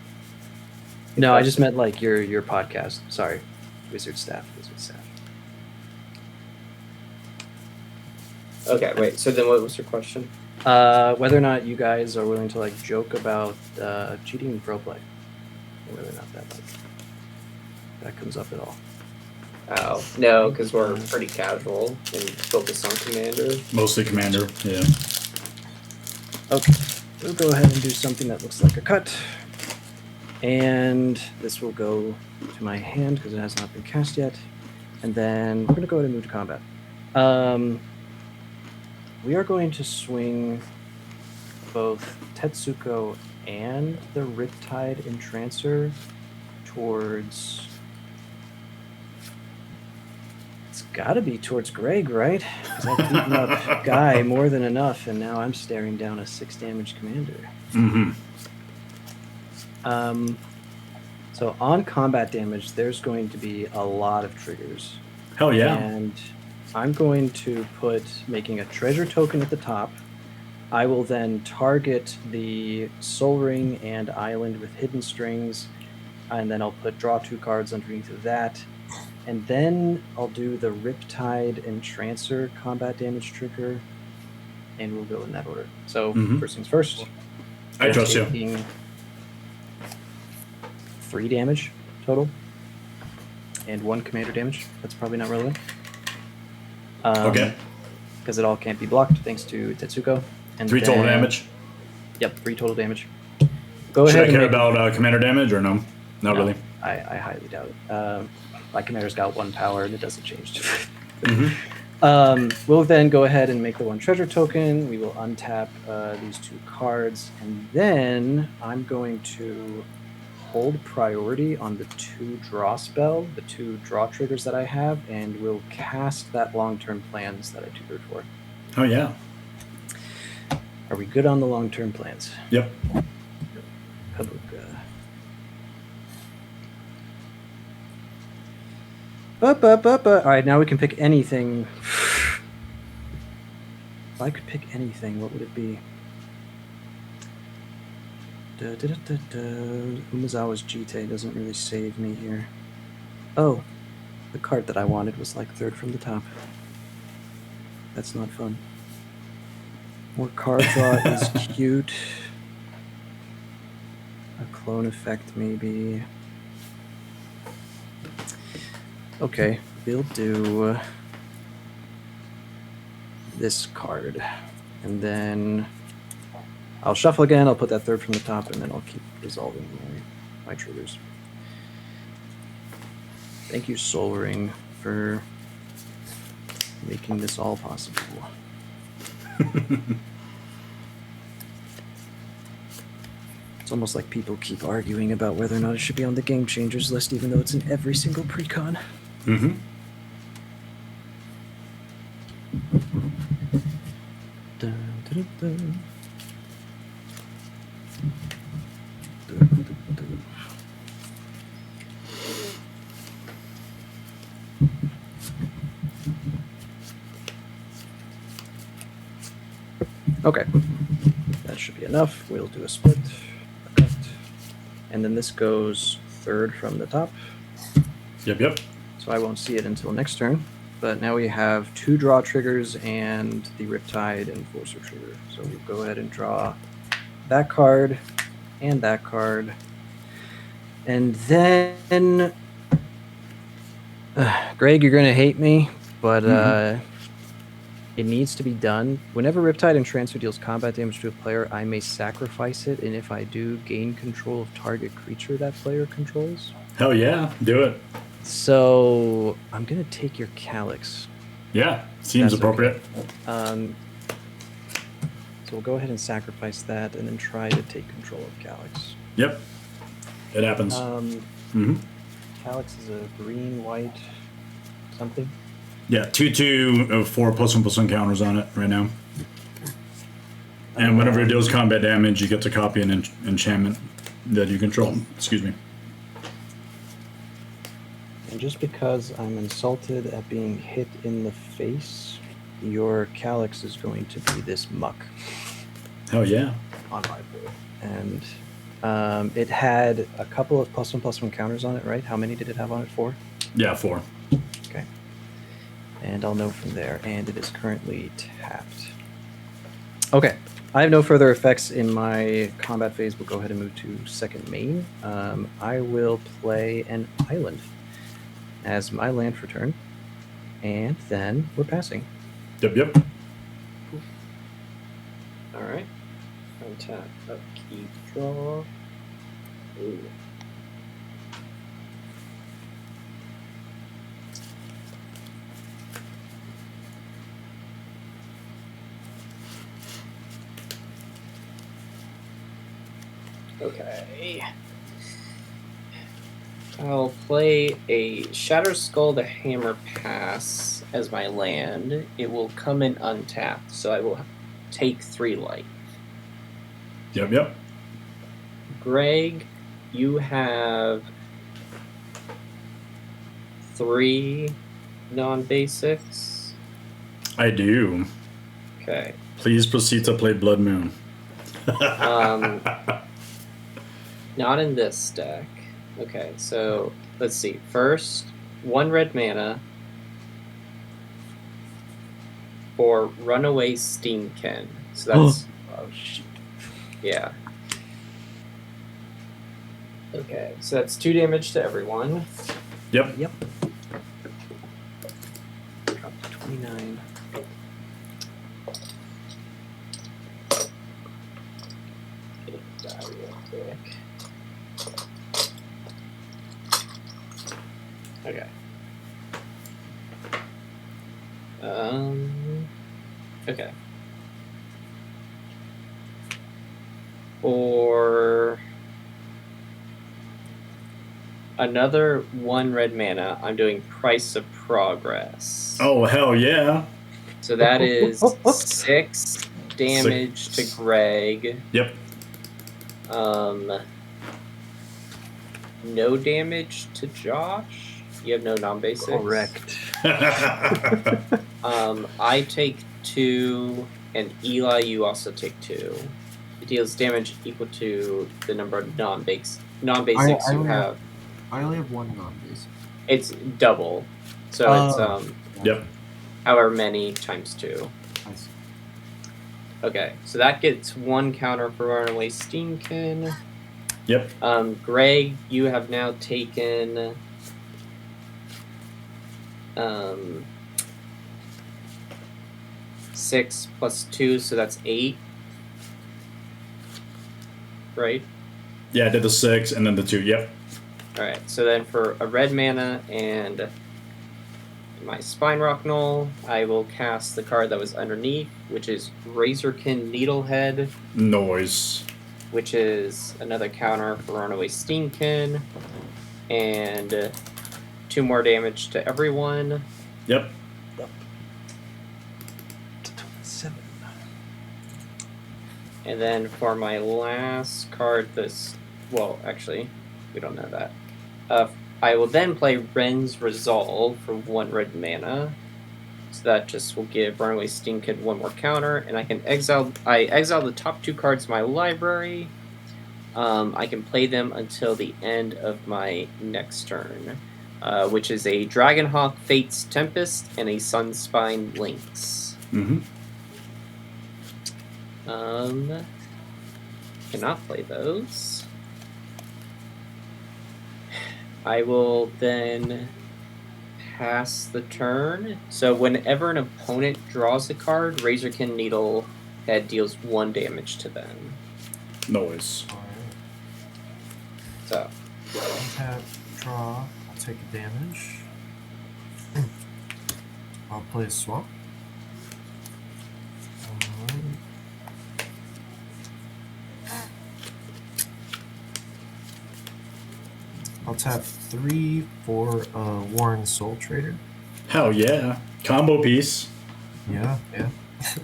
No, I just meant like your podcast. Sorry. Wizard staff. Okay, wait, so then what was your question? Whether or not you guys are willing to like joke about cheating in pro play. Or whether or not that comes up at all. Oh, no, because we're pretty casual and focused on Commander. Mostly Commander, yeah. Okay. We'll go ahead and do something that looks like a cut. And this will go to my hand because it has not been cast yet. And then we're going to go ahead and move to combat. We are going to swing both Tetsuko and the Riptide Entrancer towards... It's got to be towards Greg, right? Because I've beaten up Guy more than enough, and now I'm staring down a 6 damage commander. Mm-hmm. So on combat damage, there's going to be a lot of triggers. Hell yeah. And I'm going to put making a treasure token at the top. I will then target the Soul Ring and Island with hidden strings, and then I'll put draw 2 cards underneath of that. And then I'll do the Riptide Entrancer combat damage trigger, and we'll go in that order. So first things first. I trust you. 3 damage total, and 1 commander damage. That's probably not relevant. Okay. Because it all can't be blocked thanks to Tetsuko. And 3 total damage. Yep, 3 total damage. Go Should ahead. I care about commander damage or no? Not really. I highly doubt it. My commander's got 1 power and it doesn't change. We'll then go ahead and make the 1 treasure token. We will untap these 2 cards, and then I'm going to hold priority on the 2 draw spell, the 2 draw triggers that I have, and we'll cast that long-term plans that I tutored for. Oh yeah. Are we good on the long-term plans? Yep. All right, now we can pick anything. If I could pick anything, what would it be? Umezawa's Jite doesn't really save me here. Oh, the card that I wanted was like 3rd from the top. That's not fun. More card draw is cute. A clone effect, maybe. Okay, we'll do this card. And then I'll shuffle again, I'll put that 3rd from the top, and then I'll keep resolving my triggers. Thank you, Soul Ring, for making this all possible. It's almost like people keep arguing about whether or not it should be on the Game Changers list, even though it's in every single precon. Mm-hmm. Dun, dun, dun. Okay, that should be enough. We'll do a split, a cut, and then this goes 3rd from the top. Yep. So I won't see it until next turn. But now we have 2 draw triggers and the Riptide Enforcer trigger. So we'll go ahead and draw that card and that card. And then, Greg, you're gonna hate me, but it needs to be done. Whenever Riptide and Transfer deals combat damage to a player, I may sacrifice it, and if I do, gain control of target creature that player controls. Hell yeah, do it. So I'm gonna take your Calix. Yeah, seems That's appropriate. Okay. So we'll go ahead and sacrifice that, and then try to take control of Calix. Yep, it happens. Calix is a green, white, something. Yeah, 2/2 4 +1/+1 counters on it right now. And whenever it deals combat damage, you get to copy an enchantment that you control. Excuse me. And just because I'm insulted at being hit in the face, your Calix is going to be this muck. Hell yeah. On my board. And it had a couple of +1/+1 counters on it, right? How many did it have on it? 4? Yeah, 4. Okay. And I'll know from there. And it is currently tapped. Okay. I have no further effects in my combat phase. We'll go ahead and move to second main. I will play an island as my land for turn. And then we're passing. Yep. All right. Untap, upkeep, draw. Ooh. Okay. I'll play a Shatter Skull the Hammer Pass as my land. It will come in untapped, so I will take 3 life. Yep. Greg, you have 3 non-basics. I do. Okay. Please proceed to play Blood Moon. Not in this deck. Okay, so let's see. First, 1 red mana for Runaway Steamkin. So that's Oh shit. yeah. Okay, so that's 2 damage to everyone. Yep. Drop to 29. Die real quick. Okay. Okay. For another 1 red mana, I'm doing Price of Progress. Oh, hell yeah. So that is 6 damage to Greg. Yep. No damage to Josh. You have no non-basics. Correct. I take 2, and Eli, you also take 2. It deals damage equal to the number of non-basics you have. I only have 1 non-basic. It's double, so it's Yep. however many times 2. I see. Okay, so that gets 1 counter for Runaway Steamkin. Yep. Greg, you have now taken 6 plus 2, so that's 8. Right? Yeah, I did the 6 and then the 2. Yep. Alright, so then for a red mana and my Spine Rock Knoll, I will cast the card that was underneath, which is Razorkin Needlehead. Noise. Which is another counter for Runaway Steamkin. And 2 more damage to everyone. Yep. 7. And then for my last card, actually, we don't know that. I will then play Ren's Resolve for 1 red mana. So that just will give Runaway Steamkin 1 more counter, and I can exile the top 2 cards of my library. I can play them until the end of my next turn, which is a Dragonhawk Fate's Tempest and a Sunspine Lynx. Mm-hmm. Cannot play those. I will then pass the turn. So whenever an opponent draws a card, Razorkin Needlehead deals 1 damage to them. Noise. Alright. So Tap, draw. I'll take a damage. I'll play a swamp. I'll tap 3 for Warren Soul Trader. Hell yeah. Combo piece. Yeah. Let's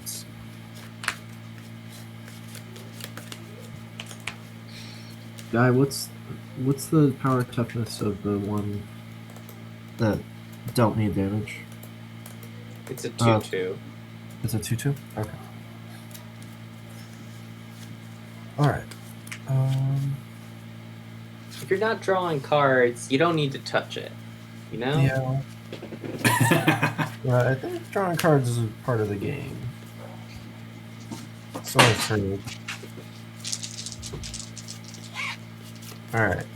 see. Guy, what's the power toughness of the one that dealt me damage? it's a 2/2. It's a 2/2? Okay. Alright. If you're not drawing cards, you don't need to touch it. You know? Yeah. I think drawing cards is a part of the game. So I've heard. Alright.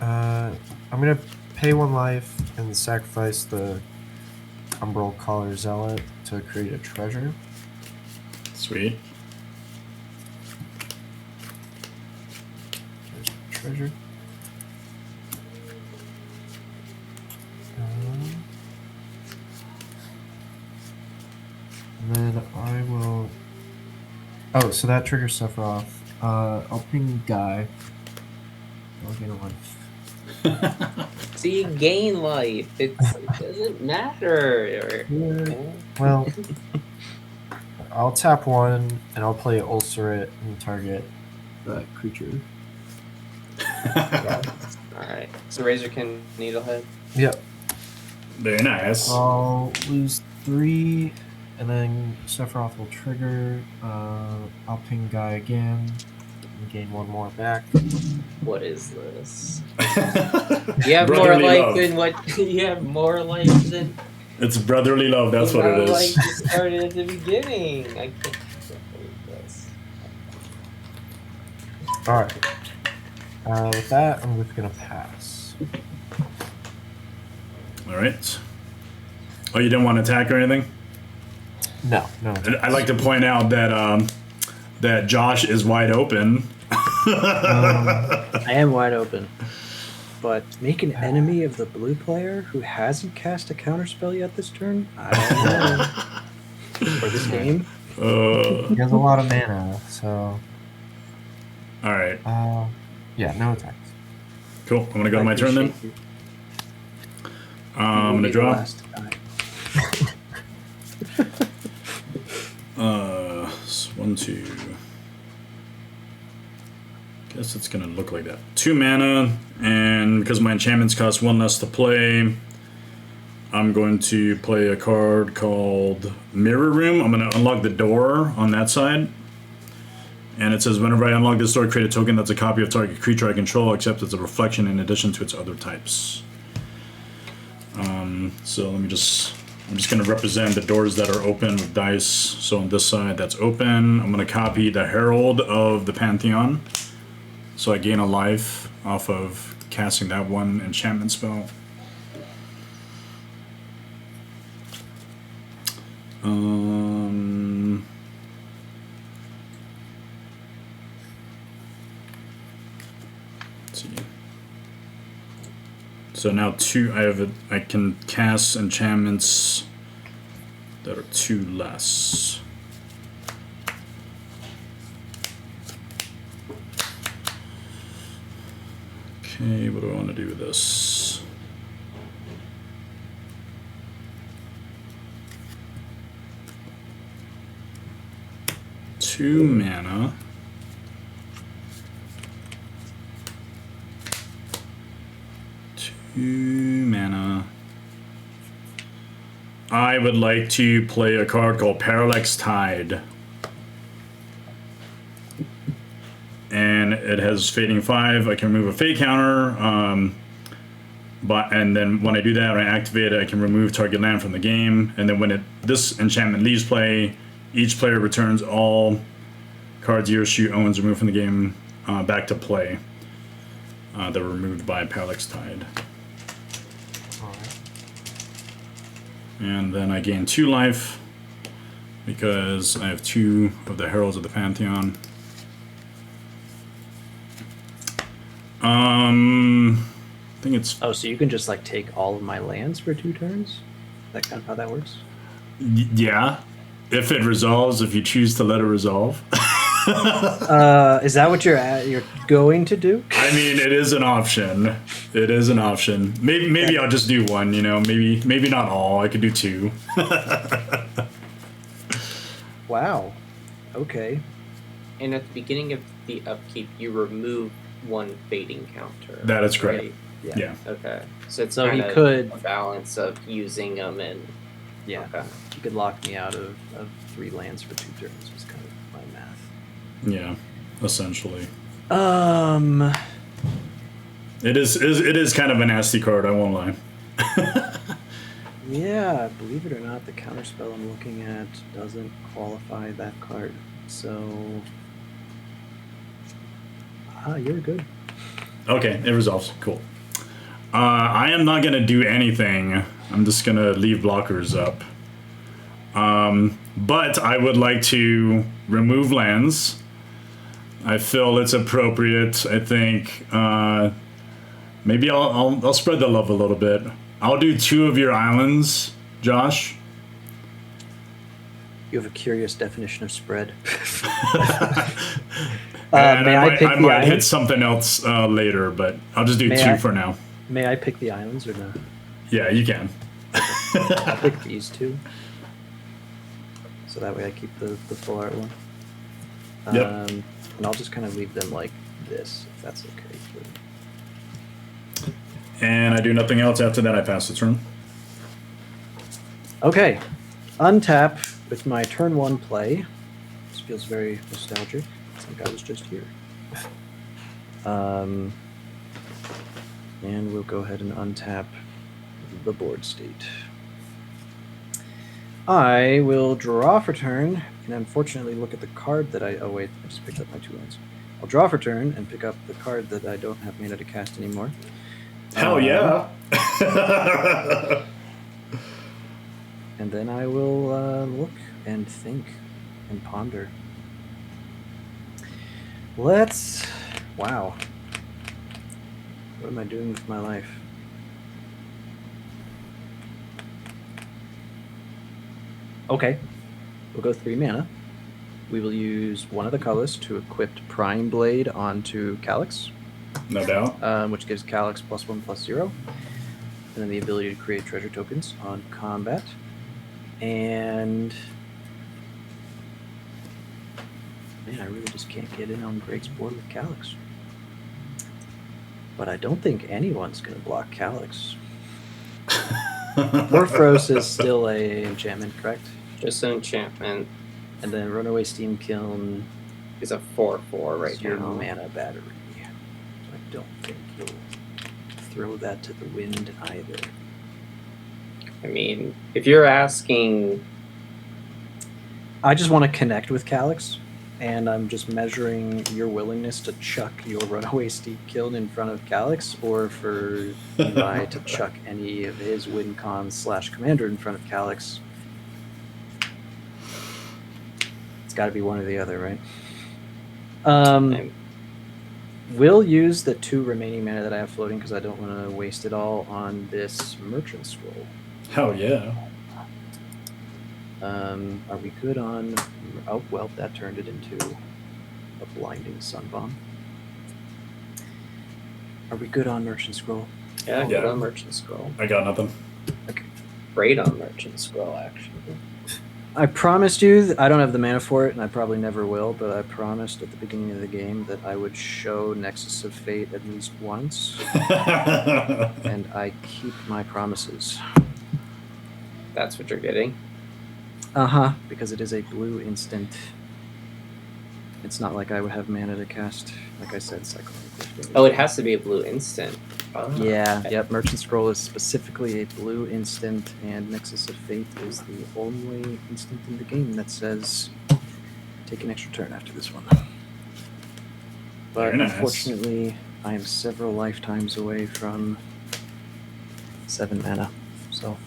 I'm gonna pay 1 life and sacrifice the Umbral Collar Zealot to create a treasure. Sweet. There's the treasure. And then I will. Oh, so that triggers Sephiroth. I'll ping Guy. I'll gain a life. So you gain life. It doesn't matter. Well, I'll tap 1 and I'll play Ulcerate and target that creature. Alright. So Razorkin Needlehead. Yep. Very nice. I'll lose 3, and then Sephiroth will trigger. I'll ping Guy again and gain 1 more back. What is this? You have more Brotherly life love. than what? You have more life than. It's brotherly love, that's what it Like is. you started at the beginning. I can't believe this. Alright. With that, I'm just gonna pass. Alright. Oh, you didn't want to attack or anything? No. I'd like to point out that that Josh is wide open. I am wide open. But make an enemy of the blue player who hasn't cast a counterspell yet this turn? I don't know. For this game? He has a lot of mana, so. Alright. Yeah, no attacks. Cool. I'm going to go to my turn then. appreciate you. I'm going to Maybe draw. last time. 1, 2. Guess it's gonna look like that. 2 mana, and because my enchantments cost 1 less to play, I'm going to play a card called Mirror Room. I'm gonna unlock the door on that side. And it says, whenever I unlock this door, create a token that's a copy of target creature I control, except it's a reflection in addition to its other types. So I'm just gonna represent the doors that are open with dice. So on this side, that's open. I'm gonna copy the Herald of the Pantheon. So I gain a life off of casting that 1 enchantment spell. Let's see. So now I can cast enchantments that are 2 less. Okay, what do I want to do with this? Two mana. I would like to play a card called Parallax Tide. And it has Fading 5. I can remove a Fate counter. and then when I do that, when I activate it, I can remove target land from the game. And then when this enchantment leaves play, each player returns all cards he or she owns removed from the game back to play. That were removed by Calix Tide. Alright. And then I gain 2 life because I have 2 of the Heralds of the Pantheon. I think it's Oh, so you can just like take all of my lands for 2 turns? That kind of how that works? yeah. If it resolves, if you choose to let it resolve. Is that what you're going to do? I mean, it is an option. It is an option. Maybe I'll just do 1. You know, maybe not all. I could do 2. Wow. Okay. And at the beginning of the upkeep, you remove 1 fading counter. That is correct. right? Yeah. Okay. So it's So he kind of could- a balance of using them and Yeah. okay. You could lock me out of 3 lands for 2 turns. Was kind of my math. Yeah. Essentially, it is kind of a nasty card. I won't lie. Yeah, believe it or not, the counterspell I'm looking at doesn't qualify that card. So, you're good. Okay, it resolves. Cool. I am not gonna do anything. I'm just gonna leave blockers up. But I would like to remove lands. I feel it's appropriate. I think maybe I'll spread the love a little bit. I'll do 2 of your islands, Josh. You have a curious definition of spread. And may I pick I the might hit islands? something else later, but I'll just do May 2 I? for now. May I pick the islands or no? Yeah, you can. I'll pick these 2. So that way I keep the full art one. Yep. And I'll just kind of leave them like this, if that's okay. And I do nothing else after that. I pass the turn. Okay. Untap with my turn 1 play. This feels very nostalgic. It's like I was just here. And we'll go ahead and untap the board state. I will draw for turn, and unfortunately look at the card that oh wait, I just picked up my 2 lands. I'll draw for turn and pick up the card that I don't have mana to cast anymore. Hell yeah. And then I will look and think and ponder. Wow. What am I doing with my life? Okay. We'll go 3 mana. We will use one of the colors to equip Prime Blade onto Calix, No doubt. which gives Calix +1/+0. And then the ability to create treasure tokens on combat. And man, I really just can't get in on Greg's board with Calix. But I don't think anyone's going to block Calix. Purphoros is still a enchantment, correct? Just an enchantment And then Runaway Steam Kiln is a 4/4 right is your now. mana battery. So I don't think you'll throw that to the wind either. I mean, if you're asking, I just want to connect with Calix, and I'm just measuring your willingness to chuck your Runaway Steam Kiln in front of Calix, or for Eli to chuck any of his WinCon/Commander in front of Calix. It's got to be one or the other, right? I'm- We'll use the 2 remaining mana that I have floating because I don't want to waste it all on this Merchant Scroll. Hell yeah. Are we good on... Oh, well, that turned it into a blinding sun bomb. Are we good on Merchant Scroll? yeah, Yeah. good on Merchant Scroll. I got nothing. Great on Merchant Scroll, actually. I promised you, I don't have the mana for it, and I probably never will, but I promised at the beginning of the game that I would show Nexus of Fate at least once, and I keep my promises. That's what you're getting. Uh-huh, because it is a blue instant. It's not like I would have mana to cast, like I said, Cyclonic Rift. Oh, it has to be a blue instant. Oh. Yeah, yep. Merchant Scroll is specifically a blue instant, and Nexus of Fate is the only instant in the game that says take an extra turn after this one. But Very nice. unfortunately, I am several lifetimes away from 7 mana, so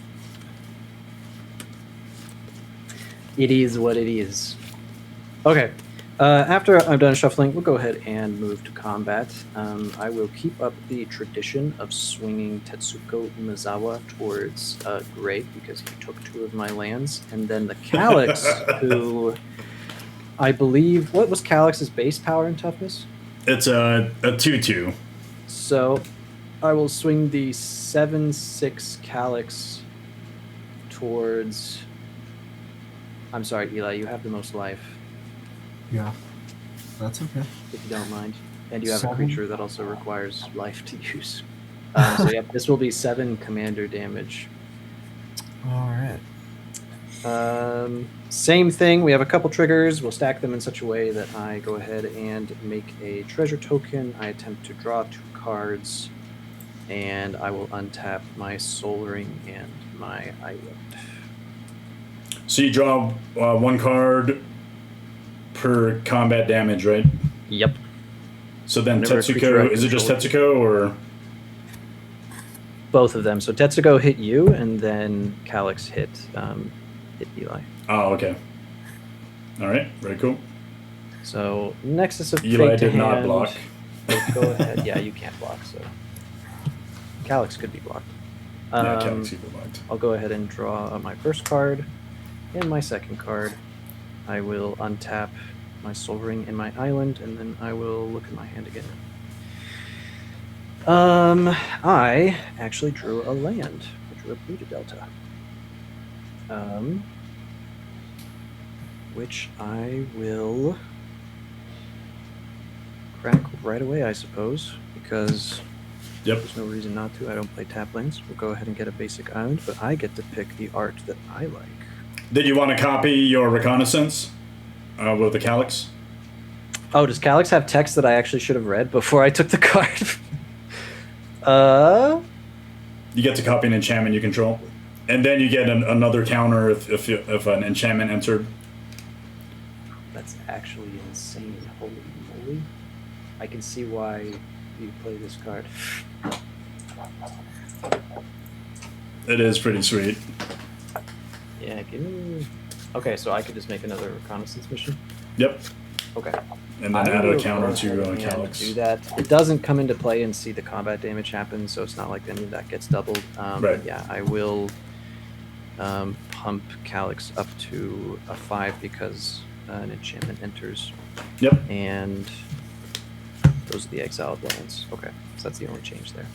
it is what it is. Okay. After I'm done shuffling, we'll go ahead and move to combat. I will keep up the tradition of swinging Tetsuko Umezawa towards Greg because he took 2 of my lands. And then the Calix, who I believe... What was Calix's base power and toughness? It's a 2/2. So I will swing the 7/6 Calix towards... I'm sorry, Eli, you have the most life. Yeah, that's okay. If you don't mind. And you have 7? a creature that also requires life to use. So yeah, this will be 7 commander damage. All right. Same thing. We have a couple triggers. We'll stack them in such a way that I go ahead and make a treasure token. I attempt to draw 2 cards, and I will untap my Soul Ring and my Island. So you draw 1 card per combat damage, right? Yep. So then Whenever a creature I Tetsuko, is it just control- Tetsuko or? Both of them. So Tetsuko hit you, and then Calix hit Eli. Oh, okay. All right, very cool. So Nexus of Eli Fate to did not hand. block. Go ahead. Yeah, you can't block, so Calix could be blocked. Yeah, Calix either blocked. I'll go ahead and draw my first card and my second card. I will untap my Soul Ring and my Island, and then I will look at my hand again. I actually drew a land. I drew a Buddha Delta. Which I will crack right away, I suppose, because Yep. there's no reason not to. I don't play tap lands. We'll go ahead and get a basic island, but I get to pick the art that I like. Did you want to copy your reconnaissance with the Calix? Oh, does Calix have text that I actually should have read before I took the card? You get to copy an enchantment you control, and then you get another counter if an enchantment entered. That's actually insane. Holy moly. I can see why you play this card. It is pretty sweet. Yeah, give me... Okay, so I could just make another reconnaissance mission? Yep. Okay. And then I add a will counter go to ahead and Calix. do that. It doesn't come into play and see the combat damage happen, so it's not like any of that gets doubled. Right. Yeah, I will pump Calix up to a 5 because an enchantment enters. Yep. And those are the exiled lands. Okay, so that's the only change there.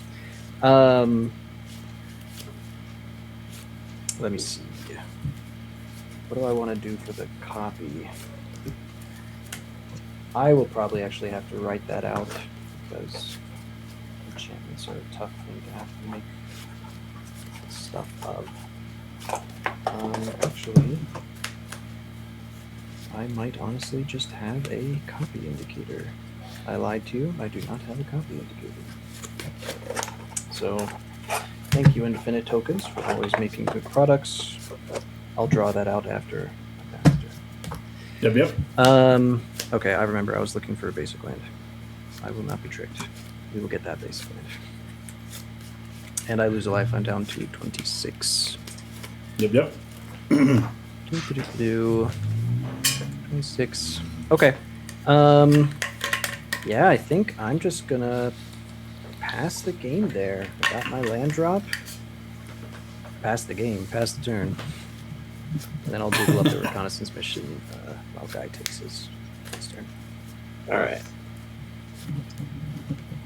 Let me see. What do I want to do for the copy? I will probably actually have to write that out because enchantments are a tough thing to have to make stuff of. Actually, I might honestly just have a copy indicator. I lied to you. I do not have a copy indicator. So, thank you, Infinite Tokens, for always making good products. I'll draw that out after. Yep. Okay, I remember I was looking for a basic land. I will not be tricked. We will get that basic land. And I lose a life. I'm down to 26. Yep. 26. Okay. Yeah, I think I'm just gonna pass the game there. I got my land drop. Pass the game. Pass the turn. And then I'll doodle up the reconnaissance mission while Guy takes his turn. Alright.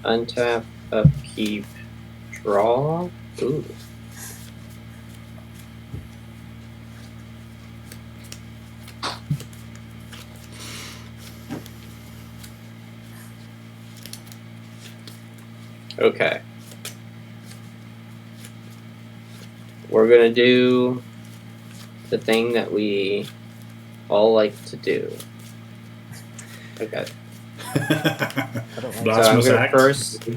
Untap, upkeep, draw. Ooh. Okay. We're gonna do the thing that we all like to do. Okay. I don't like So I'm Blasphemous gonna act. first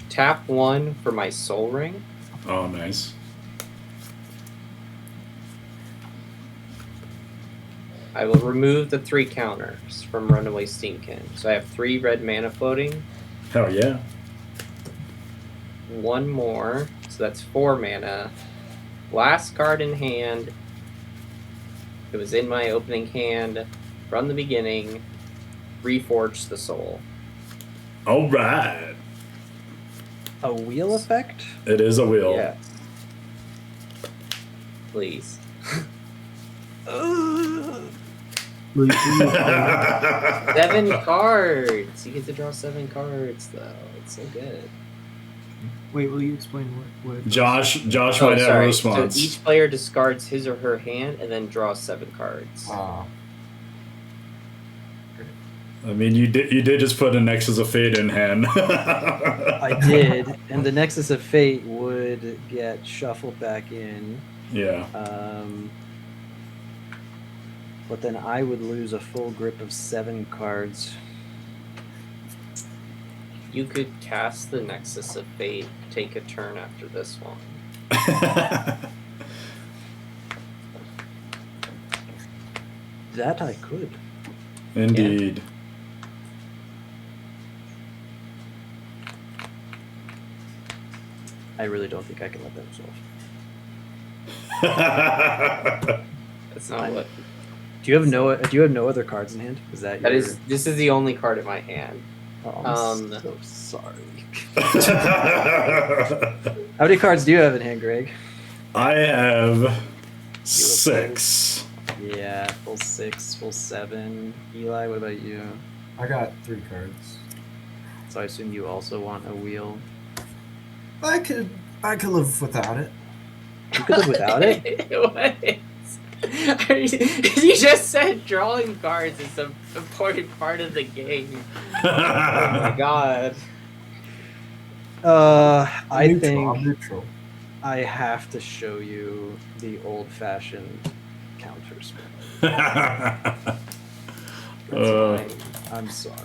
tap 1 for my soul ring. Oh, nice. I will remove the 3 counters from Runaway Steamkin. So I have 3 red mana floating. Hell yeah. 1 more, so that's 4 mana. Last card in hand. It was in my opening hand from the beginning. Reforge the soul. All right. A wheel effect? It is a wheel. Yeah. Please. Will you- 7 cards. You get to draw 7 cards, though. It's so good. Wait, will you explain what Josh might have a sorry. response. So each player discards his or her hand and then draws 7 cards. Ah, I mean, you did just put a Nexus of Fate in hand. I did, and the Nexus of Fate would get shuffled back in. Yeah. But then I would lose a full grip of 7 cards. You could cast the Nexus of Fate, take a turn after this one. That I could. Indeed. I really don't think I can let that resolve. That's not what. Do you have no other cards in hand? Is that That your... is. This is the only card in my hand. Oh, I'm Um, so sorry. How many cards do you have in hand, Greg? I have 6. Yeah, full 6, full 7. Eli, what about you? I got 3 cards. So I assume you also want a wheel. I could live without it. You could live without it? What? You just said drawing cards is an important part of the game. Oh my god. I Neutral, think I'm neutral. I have to show you the old-fashioned counter spell. I'm sorry.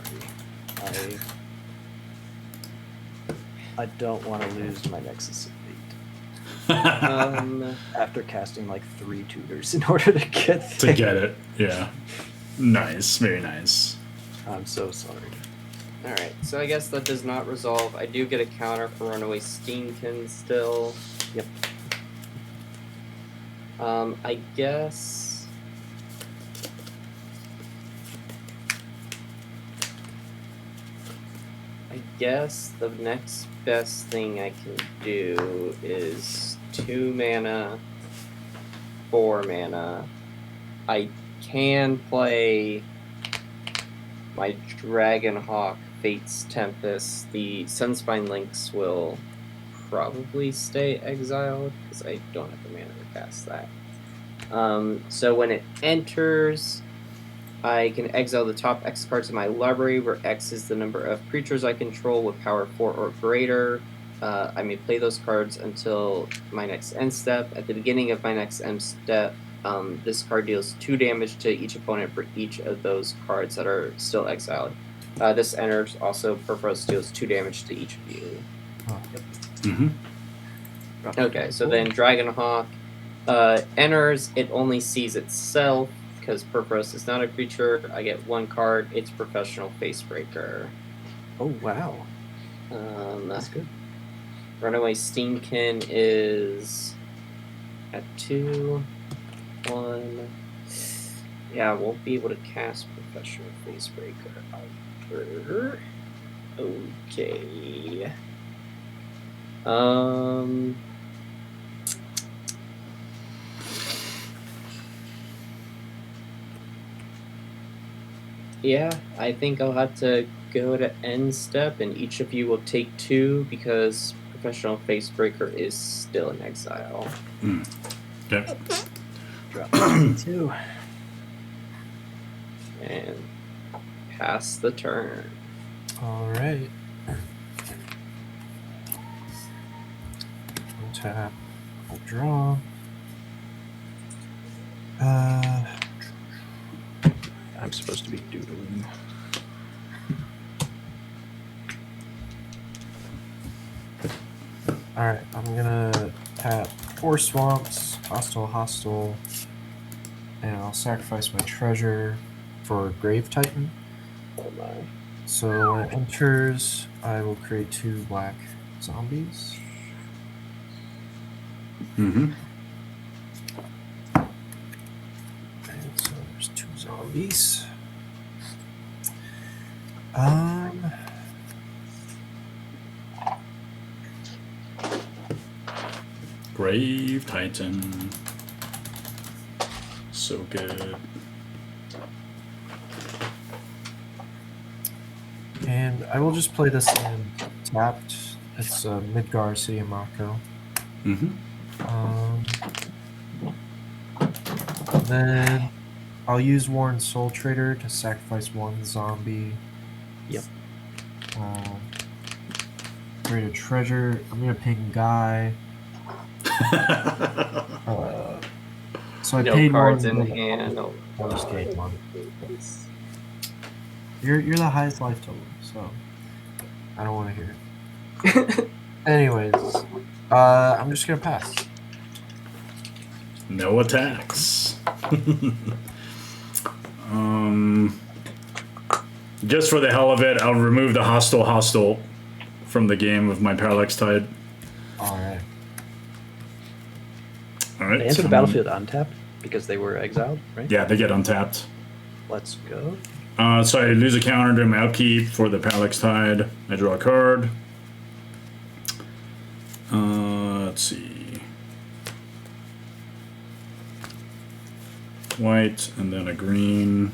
I don't want to lose my Nexus of Fate. After casting like 3 tutors in order to get To get it. Yeah. Nice. Very nice. I'm so sorry. Alright, so I guess that does not resolve. I do get a counter for Runaway Steamkin still. Yep. I guess. The next best thing I can do is 2 mana, 4 mana. I can play my Dragonhawk Fate's Tempest. The Sunspine Links will probably stay exiled because I don't have the mana to cast that. So when it enters, I can exile the top X cards in my library, where X is the number of creatures I control with power 4 or greater. I may play those cards until my next end step. At the beginning of my next end step, this card deals 2 damage to each opponent for each of those cards that are still exiled. This enters also, Purphoros deals 2 damage to each of you. Oh, yep. Mm-hmm. Okay, so then Dragonhawk enters, it only sees itself. Because Purphoros is not a creature, I get 1 card. It's Professional Facebreaker. Oh, wow. That's good. Runaway Steamkin is at 2, 1. Yeah, I won't be able to cast Professional Facebreaker either. Okay. Yeah, I think I'll have to go to end step, and each of you will take 2 because Professional Facebreaker is still in exile. Okay. Drop 2. And pass the turn. All right. I'll tap. I'll draw. I'm supposed to be doodling. Alright, I'm gonna tap 4 swamps, hostile, and I'll sacrifice my treasure for Grave Titan. Oh my. So when it enters, I will create 2 black zombies. Mm-hmm. And so there's 2 zombies. Grave Titan. So good. And I will just play this in tapped. It's Midgar City of Mako. Mm-hmm. Then I'll use Warren Soul Trader to sacrifice 1 zombie. Yep. Create a treasure. I'm gonna ping Guy. So I No paid cards 1. in hand. No. I'll just take 1. You're the highest life total, so I don't want to hear it. Anyways, I'm just gonna pass. No attacks. Just for the hell of it, I'll remove the hostile from the game with my Parallax Tide. Alright. Alright. They enter the battlefield untapped because they were exiled, right? Yeah, they get untapped. Let's go. So I lose a counter during my upkeep for the Parallax Tide. I draw a card. Let's see. White and then a green.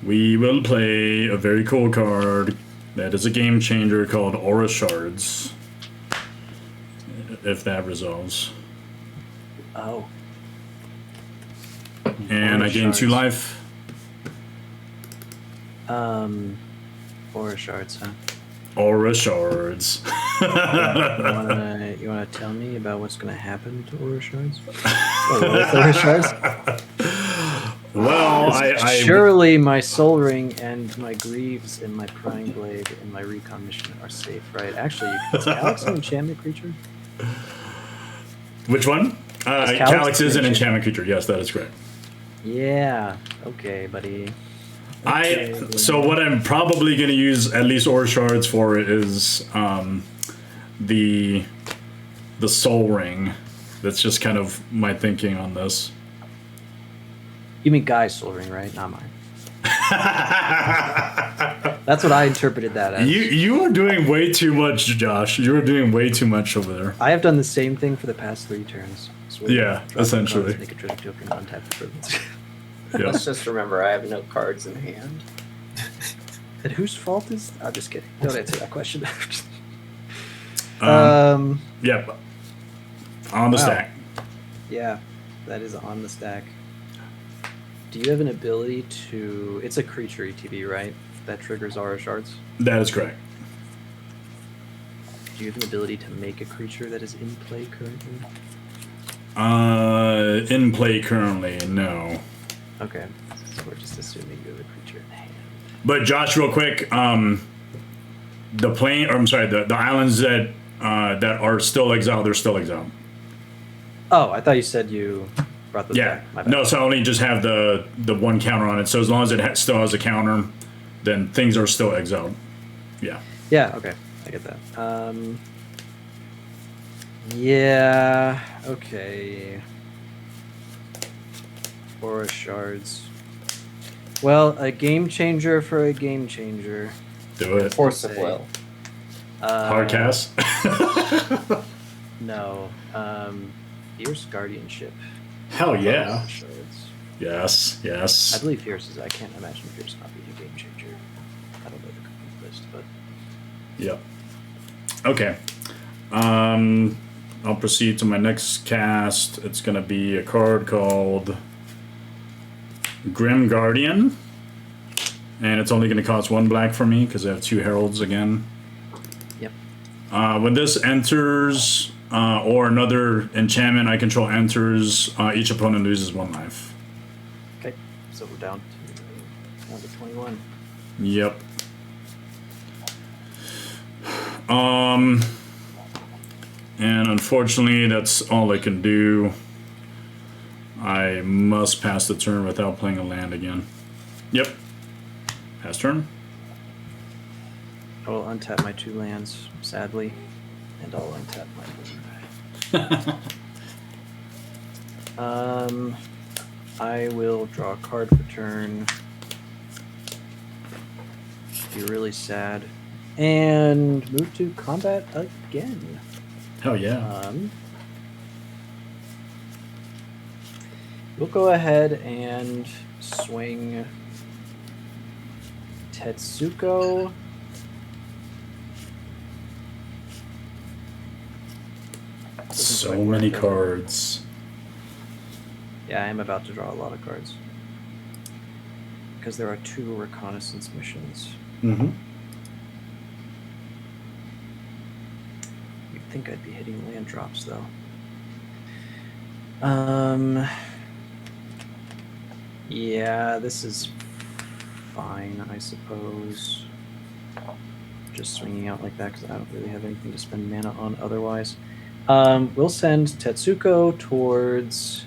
We will play a very cool card that is a game changer called Aura Shards. If that resolves. Oh. And Aura I gain 2 Shards. life. Aura shards, huh? Aura Shards. You wanna tell me about what's gonna happen to Aura shards? What is Aura shards? Well, I surely my Soul Ring and my Greaves and my Prying Blade and my Recon Mission are safe, right? Actually, is Calix an enchantment creature? Which one? Calix Calix is an an enchantment creature. Yes, that is correct. Yeah. Okay, buddy. So what I'm probably going to use at least Aura Shards for is the Soul Ring. That's just kind of my thinking on this. You mean Guy's Soul Ring, right? Not mine. That's what I interpreted that as. You are doing way too much, Josh. You are doing way too much over there. I have done the same thing for the past 3 turns. Yeah, Drop essentially. cards, make a treasure token, untap the privilege. Yeah. Let's just remember I have no cards in hand. And whose fault is? I'm just kidding. Don't answer that question. Yep. On the Wow. stack. Yeah, that is on the stack. Do you have an ability to? It's a creature ETB, right? That triggers Aura Shards. That is correct. Do you have an ability to make a creature that is in play currently? In play currently, no. Okay, so we're just assuming you have a creature in hand. But Josh, real quick, the plane, or I'm sorry, the islands that are still exiled, they're still exiled. Oh, I thought you said you brought those Yeah. back. My bad. No, so I only just have the 1 counter on it. So as long as it still has a counter, then things are still exiled. Yeah. Yeah, okay. I get that. Yeah, okay. Aura Shards. Well, a game changer for a game changer. Do it. Force of will. Hard cast. No. Fierce Guardianship. Hell yeah. Aura Shards. Yes. I Yes. believe Fierce is. I can't imagine Fierce not being a game changer. I don't know the complete list, but. Yep. Okay. I'll proceed to my next cast. It's going to be a card called Grim Guardian. And it's only going to cost 1 black for me because I have 2 heralds again. Yep. When this enters, or another enchantment I control enters, each opponent loses 1 life. Okay, so we're down to 21. Yep. And unfortunately, that's all I can do. I must pass the turn without playing a land again. Yep. Pass turn. I will untap my 2 lands, sadly, and I'll untap my board. I will draw a card for turn. Be really sad. And move to combat again. Hell yeah. We'll go ahead and swing Tetsuko. So many cards. Yeah, I am about to draw a lot of cards. Because there are 2 reconnaissance missions. Mm-hmm. You'd think I'd be hitting land drops, though. Yeah, this is fine, I suppose. Just swinging out like that because I don't really have anything to spend mana on otherwise. We'll send Tetsuko towards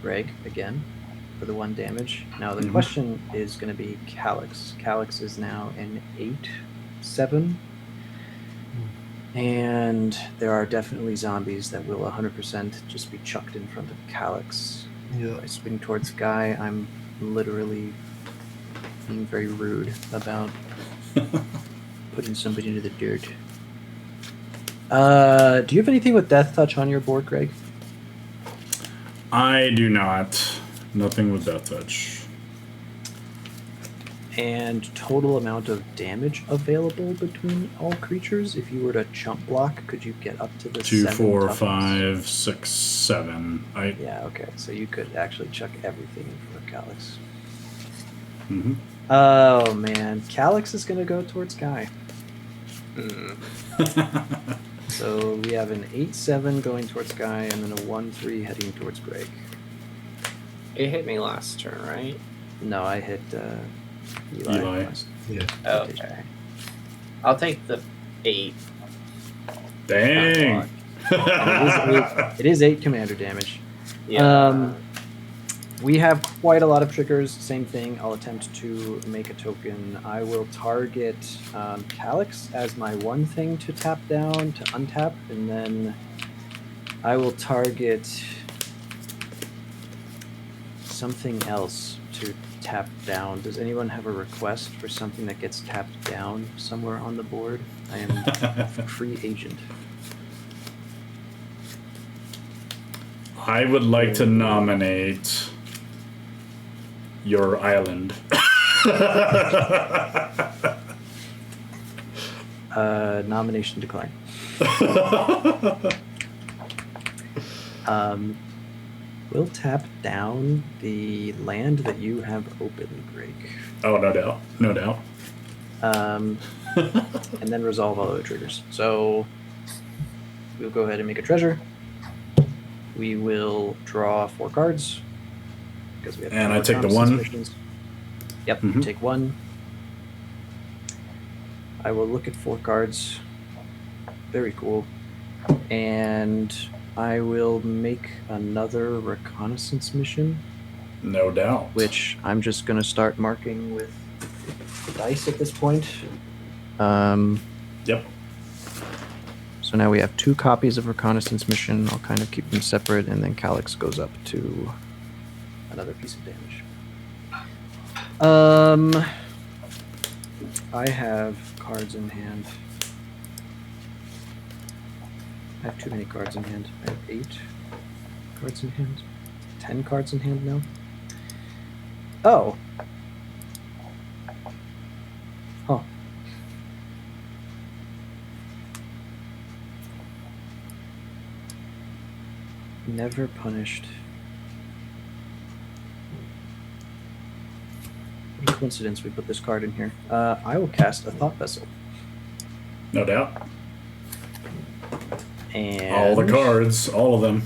Greg again for the 1 damage. Now the question is going to be Calix. Calix is now an 8/7. And there are definitely zombies that will 100% just be chucked in front of Calix. Yeah. If I swing towards Guy, I'm literally being very rude about putting somebody into the dirt. Do you have anything with Death Touch on your board, Greg? I do not. Nothing with Death Touch. And total amount of damage available between all creatures. If you were to chump block, could you get up to the 2, 7 4, toughness? 5, 6, 7. Yeah, okay. So you could actually chuck everything in front of Calix. Mm-hmm. Oh, man. Calix is going to go towards Guy. So we have an 8/7 going towards Guy, and then a 1/3 heading towards Greg. It hit me last turn, right? No, I hit Eli. last. Yeah. Okay. I'll take the 8. Dang. It is 8 commander damage. Yeah. We have quite a lot of triggers. Same thing. I'll attempt to make a token. I will target Calix as my 1 thing to tap down, to untap, and then I will target something else to tap down. Does anyone have a request for something that gets tapped down somewhere on the board? I am a free agent. I would like to nominate your island. Nomination declined. We'll tap down the land that you have open, Greg. Oh, no doubt. No doubt. And then resolve all other triggers. So we'll go ahead and make a treasure. We will draw 4 cards. Because we have And 4 I take the reconnaissance 1. missions. Yep, Mhm. take 1. I will look at 4 cards. Very cool. And I will make another reconnaissance mission, No doubt. which I'm just going to start marking with dice at this point. Yep. So now we have 2 copies of reconnaissance mission. I'll kind of keep them separate, and then Calix goes up to another piece of damage. I have cards in hand. I have too many cards in hand. I have 8 cards in hand. 10 cards in hand now. Oh. Huh. Never punished. What a coincidence we put this card in here. I will cast a Thought Vessel. No doubt. And All the cards. All of them.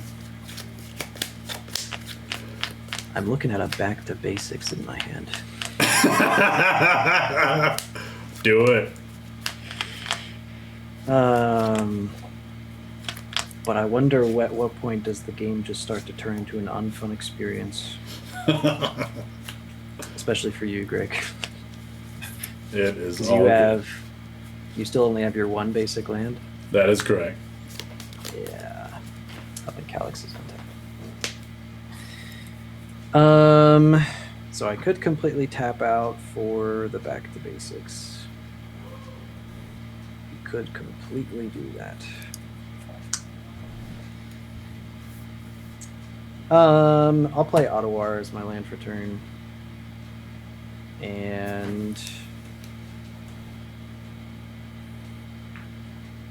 I'm looking at a back to basics in my hand. Do it. But I wonder at what point does the game just start to turn into an unfun experience, especially for you, Greg. It is Because all good. you still only have your one basic land. That is correct. Yeah, I think Calix is untapped. So I could completely tap out for the back to basics. You could completely do that. I'll play Ottawa as my land for turn. And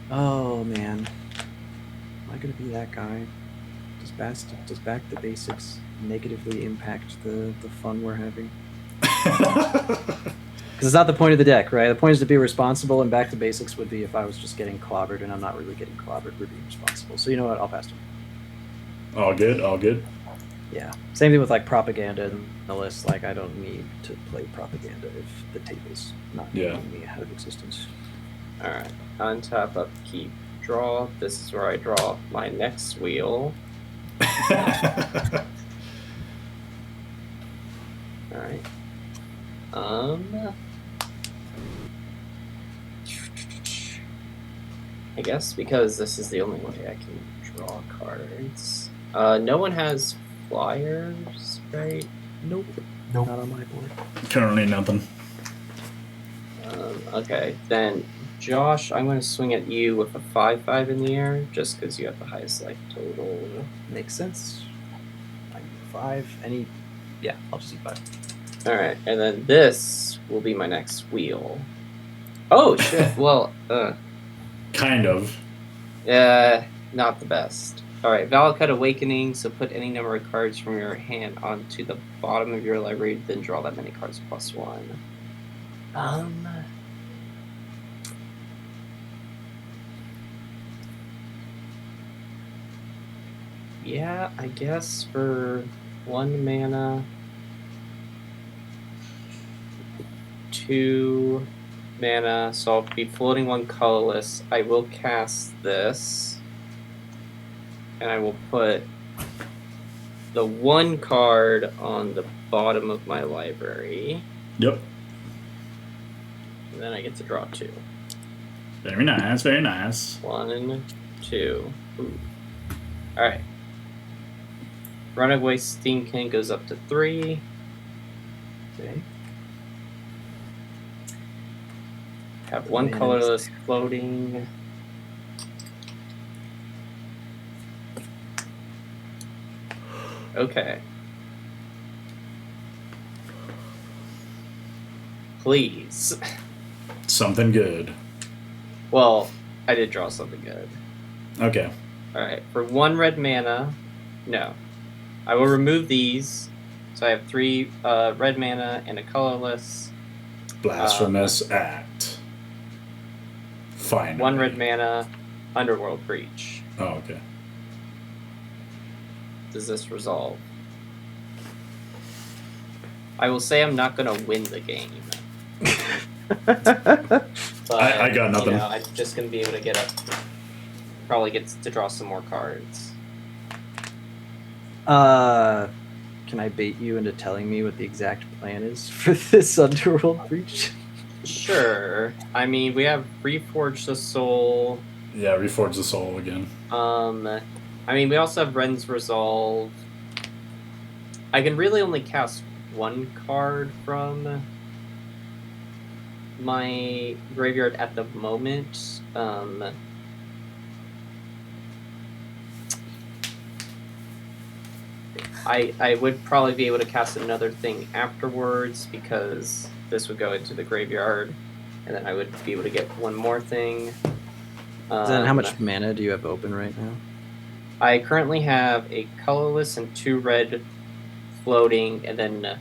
oh man, am I gonna be that guy? Does back to basics negatively impact the fun we're having? Because it's not the point of the deck, right? The point is to be responsible, and back to basics would be if I was just getting clobbered, and I'm not really getting clobbered. We're being responsible. So you know what? I'll pass him. All good, all good. Yeah. Same thing with like propaganda and the list. Like I don't need to play propaganda if the table's not making me out of existence. Alright. Untap, upkeep, draw. This is where I draw my next wheel. Alright. I guess because this is the only way I can draw cards. No one has flyers, right? Nope. Nope. Not on my board. Currently nothing. Okay, then Josh, I'm going to swing at you with a 5/5 in the air, just because you have the highest life total. Makes sense. I need 5. Yeah, I'll just eat 5. Alright, and then this will be my next wheel. Oh, shit. Well, Kind of. not the best. Alright, Valakut Awakening, so put any number of cards from your hand onto the bottom of your library, then draw that many cards +1. Yeah, I guess for 1 mana, 2 mana, so I'll be floating 1 colorless. I will cast this, and I will put the 1 card on the bottom of my library. Yep. And then I get to draw 2. Very nice, very nice. 1, 2. Ooh. Alright. Runaway Steamkin goes up to 3. Okay. Have 1 colorless floating. Okay. Please. Something good. Well, I did draw something good. Okay. Alright, for 1 red mana, no. I will remove these. So I have 3 red mana and a colorless. Blasphemous act. Fine. 1 red mana, Underworld Breach. Oh, okay. Does this resolve? I will say I'm not going to win the game. But, I got nothing. You know, I'm just going to be able to get up. Probably get to draw some more cards. Can I bait you into telling me what the exact plan is for this Underworld Breach? Sure. I mean, we have Reforge the Soul. Yeah, Reforge the Soul again. I mean, we also have Ren's Resolve. I can really only cast 1 card from my graveyard at the moment. I would probably be able to cast another thing afterwards because this would go into the graveyard, and then I would be able to get 1 more thing. Then how much mana do you have open right now? I currently have a colorless and 2 red floating, and then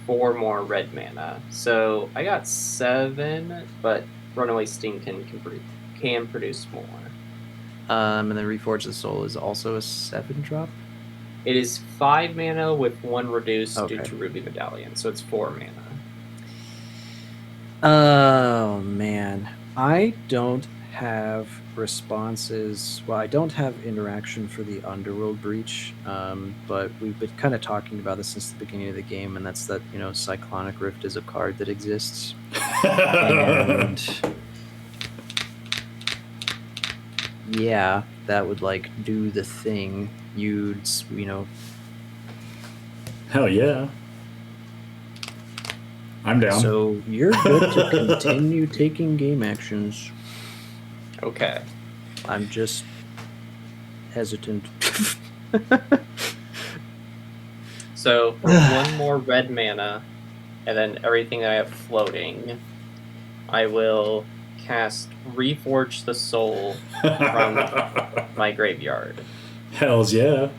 4 more red mana. So I got 7, but Runaway Steam can produce more. And then Reforge the Soul is also a 7-drop? It is 5 mana with 1 reduced due Okay. to Ruby Medallion, so it's 4 mana. Oh man, I don't have responses. Well, I don't have interaction for the Underworld Breach, but we've been kind of talking about this since the beginning of the game, and that's that, Cyclonic Rift is a card that exists. And yeah, that would do the thing. You'd, Hell yeah. I'm down. So you're good to continue taking game actions. Okay. I'm just hesitant. So for one more red mana, and then everything that I have floating, I will cast Reforge the Soul from my graveyard. Hells yeah.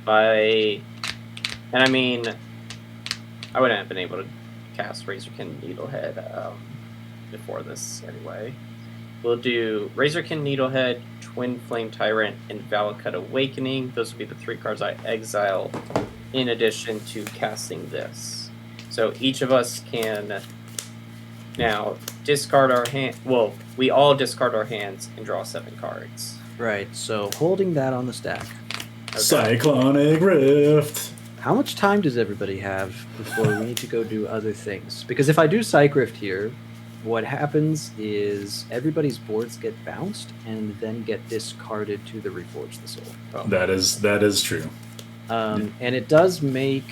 I wouldn't have been able to cast Razorkin Needlehead before this anyway. We'll do Razorkin Needlehead, Twin Flame Tyrant, and Valakut Awakening. Those would be the 3 cards I exile in addition to casting this. So each of us can now discard our hand. Well, we all discard our hands and draw 7 cards. Right, so holding that on the stack. Okay. Cyclonic Rift. How much time does everybody have before we need to go do other things? Because if I do Psych Rift here, what happens is everybody's boards get bounced and then get discarded to the Reforge the Soul. Oh. That is true. And it does make...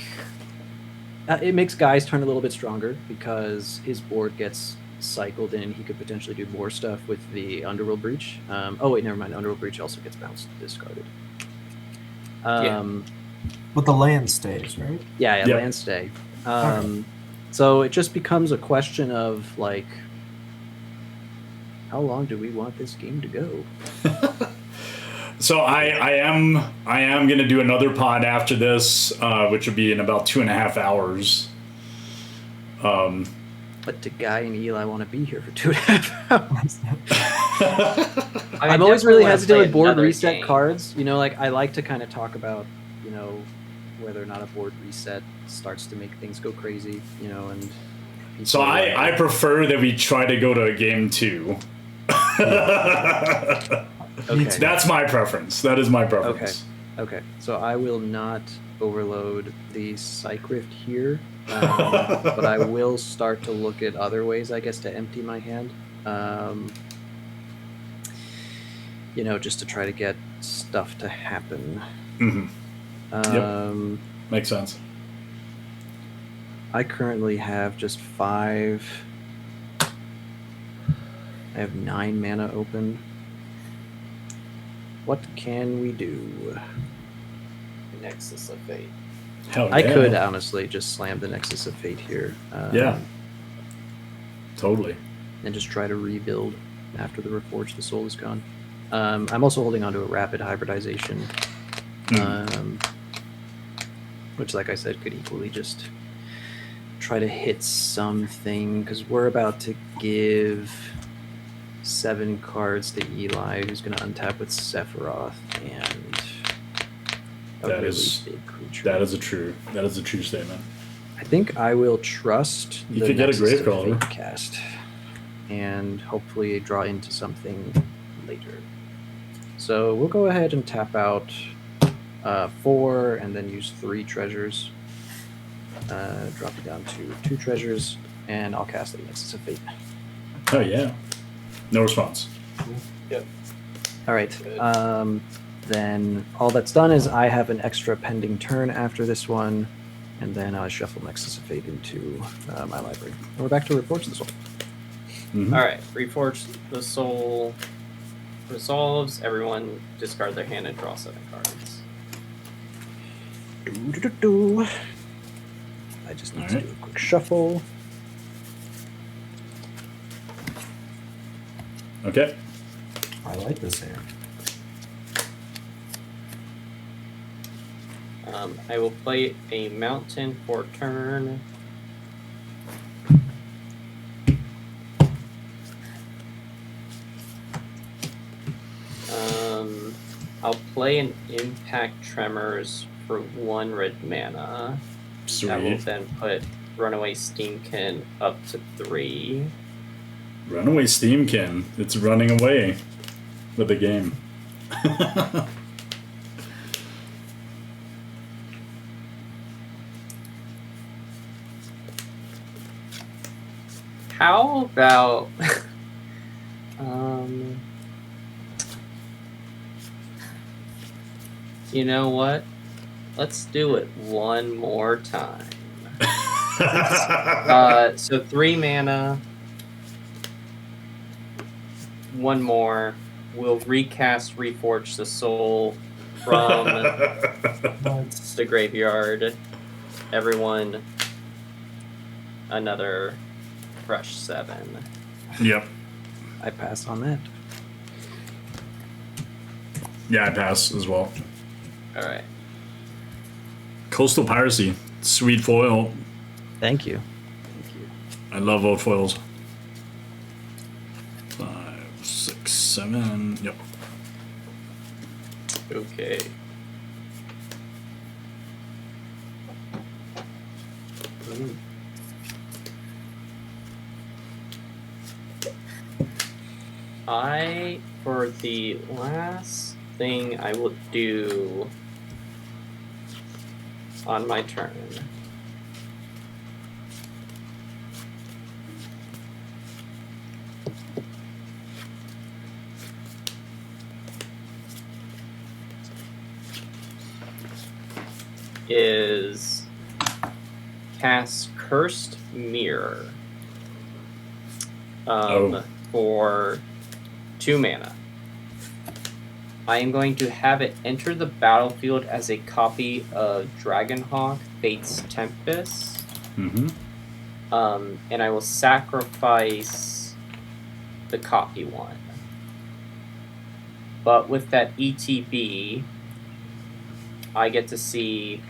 it makes Guy's turn a little bit stronger because his board gets cycled in and he could potentially do more stuff with the Underworld Breach. Oh wait, never mind. Underworld Breach also gets bounced, discarded. But the land stays, right? Yeah, Yep. land stay. So it just becomes a question of how long do we want this game to go? So I am gonna do another pod after this, which will be in about 2.5 hours. But to Guy and Eli want to be here for 2.5 hours. I I'm always definitely really wanna hesitant play with board another reset game. cards. I like to kind of talk about, whether or not a board reset starts to make things go crazy, and... So I prefer that we try to go to game 2. Okay. That's my preference. That is my preference. Okay, so I will not overload the Psych Rift here, but I will start to look at other ways, I guess, to empty my hand. Just to try to get stuff to happen. Mm-hmm. Makes sense. I currently have just 5. I have 9 mana open. What can we do? Nexus of Fate. Hell yeah. I could honestly just slam the Nexus of Fate here. Yeah. Totally. And just try to rebuild after the Reforge the Soul is gone. I'm also holding on to a Rapid Hybridization, which, like I said, could equally just try to hit something, because we're about to give 7 cards to Eli, who's going to untap with Sephiroth and a That really is- big creature. That is a true statement. I think I will trust You the could get a Nexus of Gravecrawler. Fate cast and hopefully draw into something later. So we'll go ahead and tap out 4 and then use 3 treasures. Drop it down to 2 treasures, and I'll cast the Nexus of Fate. Oh yeah. No response. All right. Then all that's done is I have an extra pending turn after this one, and then I shuffle Nexus of Fate into my library. And we're back to Reforge the Soul. Mhm. All right, Reforge the Soul resolves. Everyone discard their hand and draw 7 cards. Do-do-do-do. I just need to Alright. do a quick shuffle. Okay. I like this hand. I will play a mountain for turn. I'll play an Impact Tremors for 1 red mana. That will Sweet. then put Runaway Steamkin up to 3. Runaway Steamkin. It's running away with the game. How about you know what? Let's do it one more time. So 3 mana. One more. We'll recast Reforge the Soul from the graveyard. Everyone, another fresh 7. Yep. I pass on that. Yeah, I pass as well. All right. Coastal Piracy. Sweet foil. Thank you. Thank you. I love old foils. 5, 6, 7. Yep. Okay. For the last thing I will do on my turn is cast Cursed Mirror for 2 mana. I am going to have it enter the battlefield as a copy of Dragonhawk Fate's Tempest. Mm-hmm. And I will sacrifice the copy one. But with that ETB, I get to see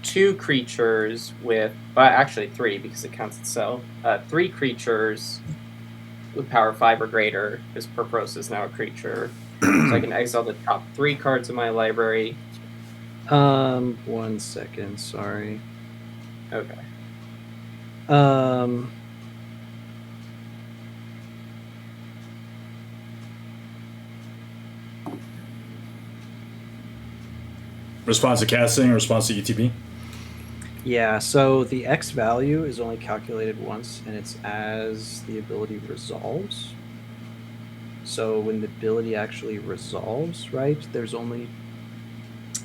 2 creatures with, but actually 3 because it counts itself. 3 creatures with power 5 or greater, because Purphoros is now a creature. So I can exile the top 3 cards of my library. 1 second, sorry. Okay. Response to casting, response to ETB. Yeah, so the X value is only calculated once, and it's as the ability resolves. So when the ability actually resolves, right, there's only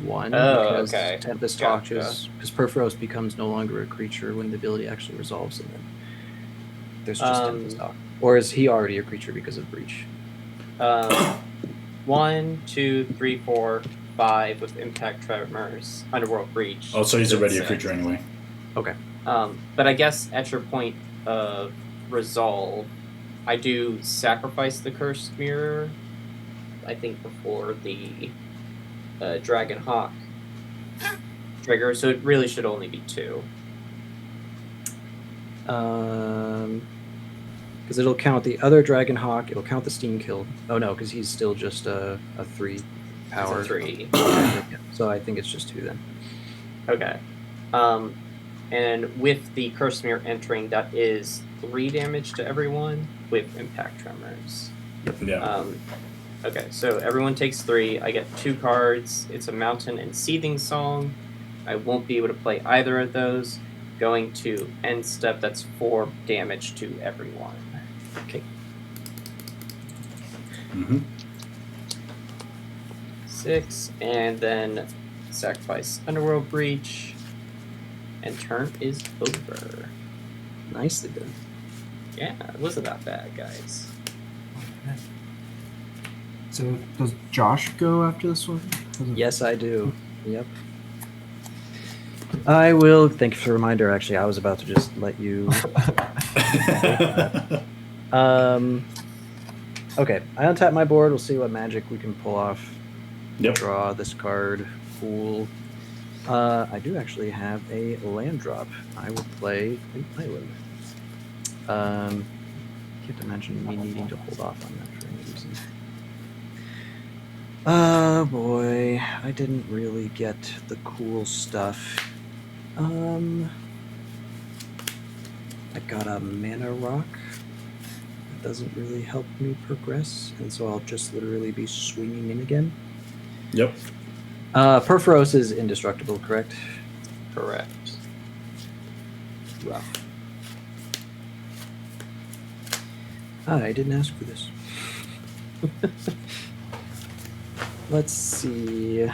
1. Oh, because okay. Tempest Gotcha. Talk is... Because Purphoros becomes no longer a creature when the ability actually resolves, and then there's just Tempest Talk. Or is he already a creature because of Breach? 1, 2, 3, 4, 5 with Impact Tremors, Underworld Breach. Oh, so he's already a 6. creature anyway. Okay. But I guess at your point of resolve, I do sacrifice the Cursed Mirror, I think, before the Dragonhawk trigger, so it really should only be 2. Because it'll count the other Dragonhawk, it'll count the Steam Kill. Oh no, because he's still just a 3 power. 3. So I think it's just 2 then. Okay. And with the Cursed Mirror entering, that is 3 damage to everyone with Impact Tremors. Yeah. Okay, so everyone takes 3. I get 2 cards. It's a Mountain and Seething Song. I won't be able to play either of those. Going to end step, that's 4 damage to everyone. Okay. Mm-hmm. 6, and then sacrifice Underworld Breach, and turn is over. Nicely done. Yeah, it wasn't that bad, guys. So does Josh go after this one? Yes, I do. Yep. I will. Thank you for the reminder. Actually, I was about to just let you. Okay, I untap my board. We'll see what magic we can pull off. Yep. Draw this card. Cool. I do actually have a land drop. I will play an island. Can't imagine me needing to hold off on that for any reason. Oh boy, I didn't really get the cool stuff. I got a mana rock. doesn't really help me progress, and so I'll just literally be swinging in again. Yep. Purphoros is indestructible, correct? Correct. Rough. I didn't ask for this. Let's see.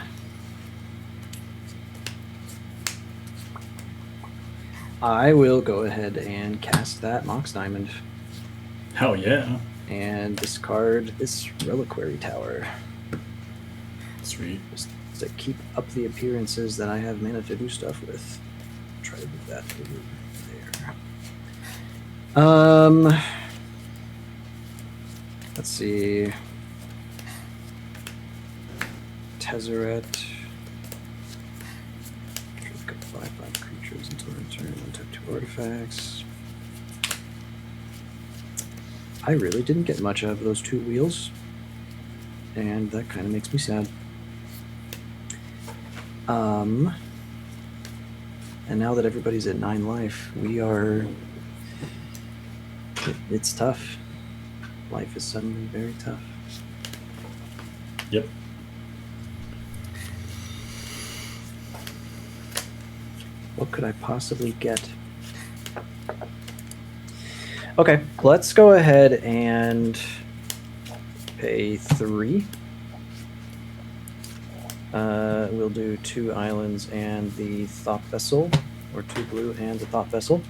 I will go ahead and cast that Mox Diamond Hell yeah. and discard this Reliquary Tower. Sweet. Just to keep up the appearances that I have mana to do stuff with. Try to move that over there. Let's see. Tezzeret. We've got 5/5 creatures until return. Untap 2 artifacts. I really didn't get much out of those 2 wheels, and that kind of makes me sad. And now that everybody's at 9 life, we are. It's tough. Life is suddenly very tough. Yep. What could I possibly get? Okay, let's go ahead and pay 3. We'll do 2 islands and the Thought Vessel, or 2 blue and the Thought Vessel.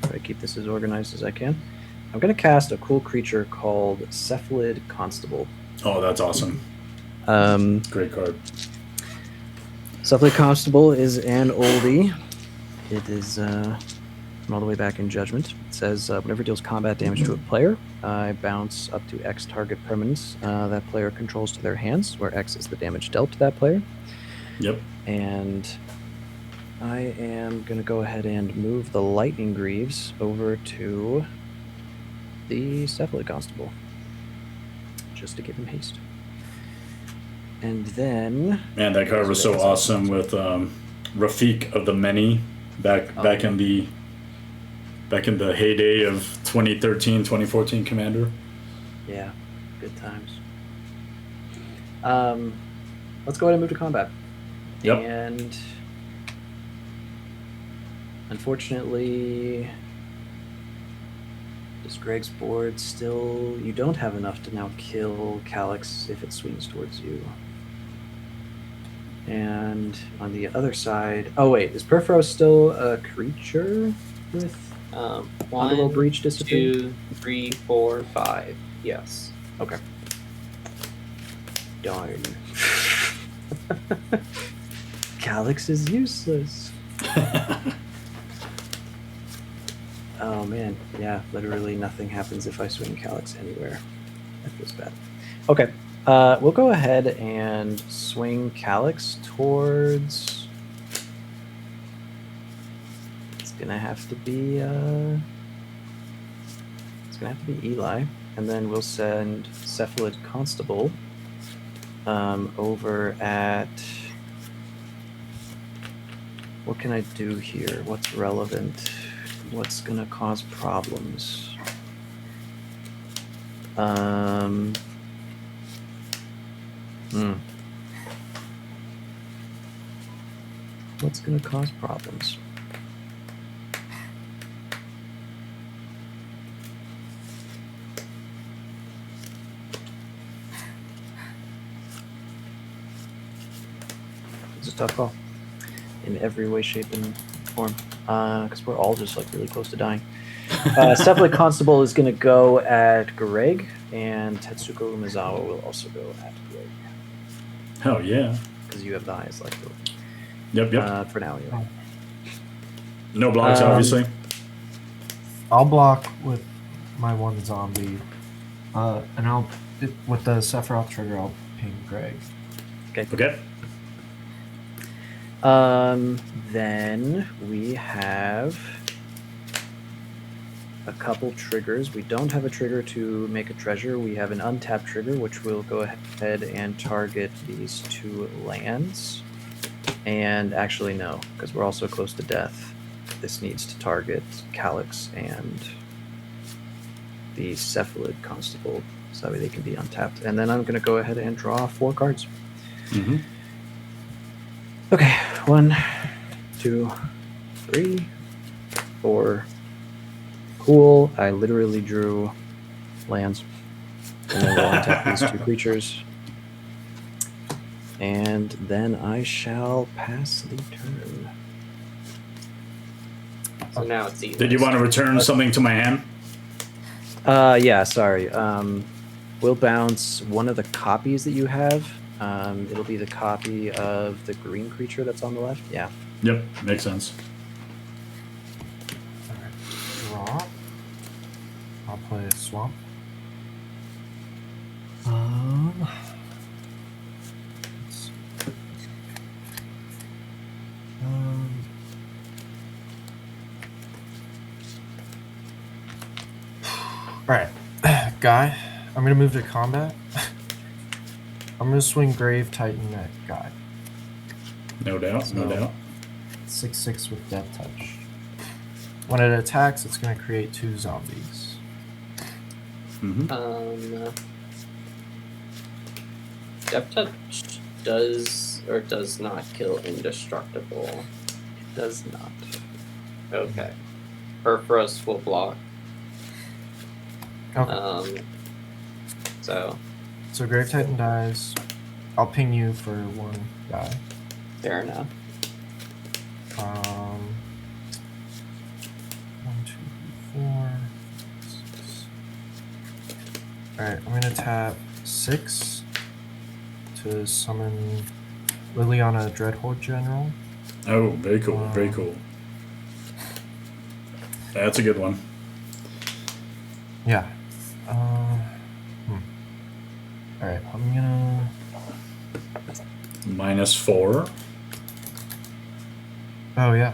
Try to keep this as organized as I can. I'm going to cast a cool creature called Sephiroth Constable. Oh, that's awesome. Great card. Sephiroth Constable is an oldie. It is from all the way back in Judgment. It says, whenever it deals combat damage to a player, I bounce up to X target permanents that player controls to their hands, where X is the damage dealt to that player. Yep. And I am going to go ahead and move the Lightning Greaves over to the Sephiroth Constable, just to give him haste. And then... Man, that card was so awesome with Rafiq of the Many back in the heyday of 2013, 2014 Commander. Yeah, good times. Let's go ahead and move to combat. Yep. And unfortunately, does Greg's board still... You don't have enough to now kill Calix if it swings towards you. And on the other side... Oh, wait. Is Purphoros still a creature with Underworld Breach disappear? 2, 3, 4, 5. Yes. Okay. Darn. Calix is useless. Oh man, yeah, literally nothing happens if I swing Calix anywhere. That feels bad. Okay, we'll go ahead and swing Calix towards... It's gonna have to be Eli, and then we'll send Sephiroth Constable over at... What can I do here? What's relevant? What's gonna cause problems? What's gonna cause problems? It's a tough call in every way, shape, and form. Because we're all just like really close to dying. Sephiroth Constable is going to go at Greg, and Tetsuko Umezawa will also go at Greg. Hell yeah. Because you have the highest life total. Yep. For now, anyway. No blocks, obviously. I'll block with my 1 zombie, and with the Sephiroth trigger, I'll ping Greg. Okay. Then we have a couple triggers. We don't have a trigger to make a treasure. We have an untapped trigger, which will go ahead and target these 2 lands. And actually, no, because we're also close to death. This needs to target Calix and the Cephalid Constable, so that way they can be untapped. And then I'm going to go ahead and draw 4 cards. Mm-hmm. Okay, 1, 2, 3, 4. Cool. I literally drew lands. And then we'll untap these 2 creatures. And then I shall pass the turn. So now it's easy. Did you want to return something to my hand? Yeah, sorry. We'll bounce one of the copies that you have. It'll be the copy of the green creature that's on the left. Yeah. Yep, makes sense. Alright, draw. I'll play a swamp. Let's see. Alright, Guy, I'm gonna move to combat. I'm gonna swing Grave Titan at Guy. No doubt, no So- doubt. 6/6 with Death Touch. When it attacks, it's gonna create 2 zombies. Mm-hmm. Death Touch does or does not kill indestructible. It does not. Okay. Purphoros will block. Okay. So So Grave Titan dies. I'll ping you for 1 guy. fair enough. 1, 2, 3, 4, 6. Alright, I'm gonna tap 6 to summon Liliana Dreadhorde General. Oh, very cool, very cool. That's a good one. Yeah. Alright, I'm gonna. -4. Oh, yeah.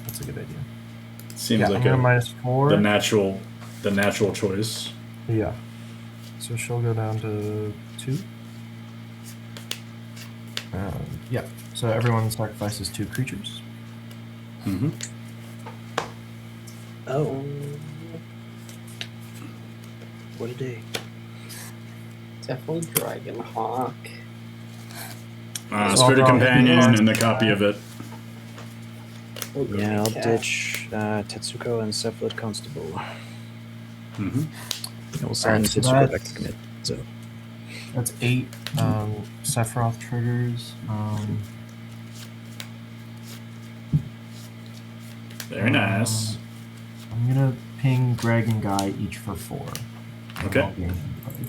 That's a good idea. Seems Yeah, like I'm gonna -4. the natural choice. Yeah. So she'll go down to 2. Yeah. So everyone sacrifices 2 creatures. Mm-hmm. Oh, what a day. Definitely Dragon Hawk. So Spirit I'll draw Companion 1. and a copy of it. Yeah, I'll Cat. ditch Tetsuko and Cephalid Constable. Mm-hmm. And we'll send so Tetsuko back that's- to commit. So That's 8 Sephiroth triggers. Very nice. I'm gonna ping Greg and Guy each for 4. Okay. I'll gain everybody.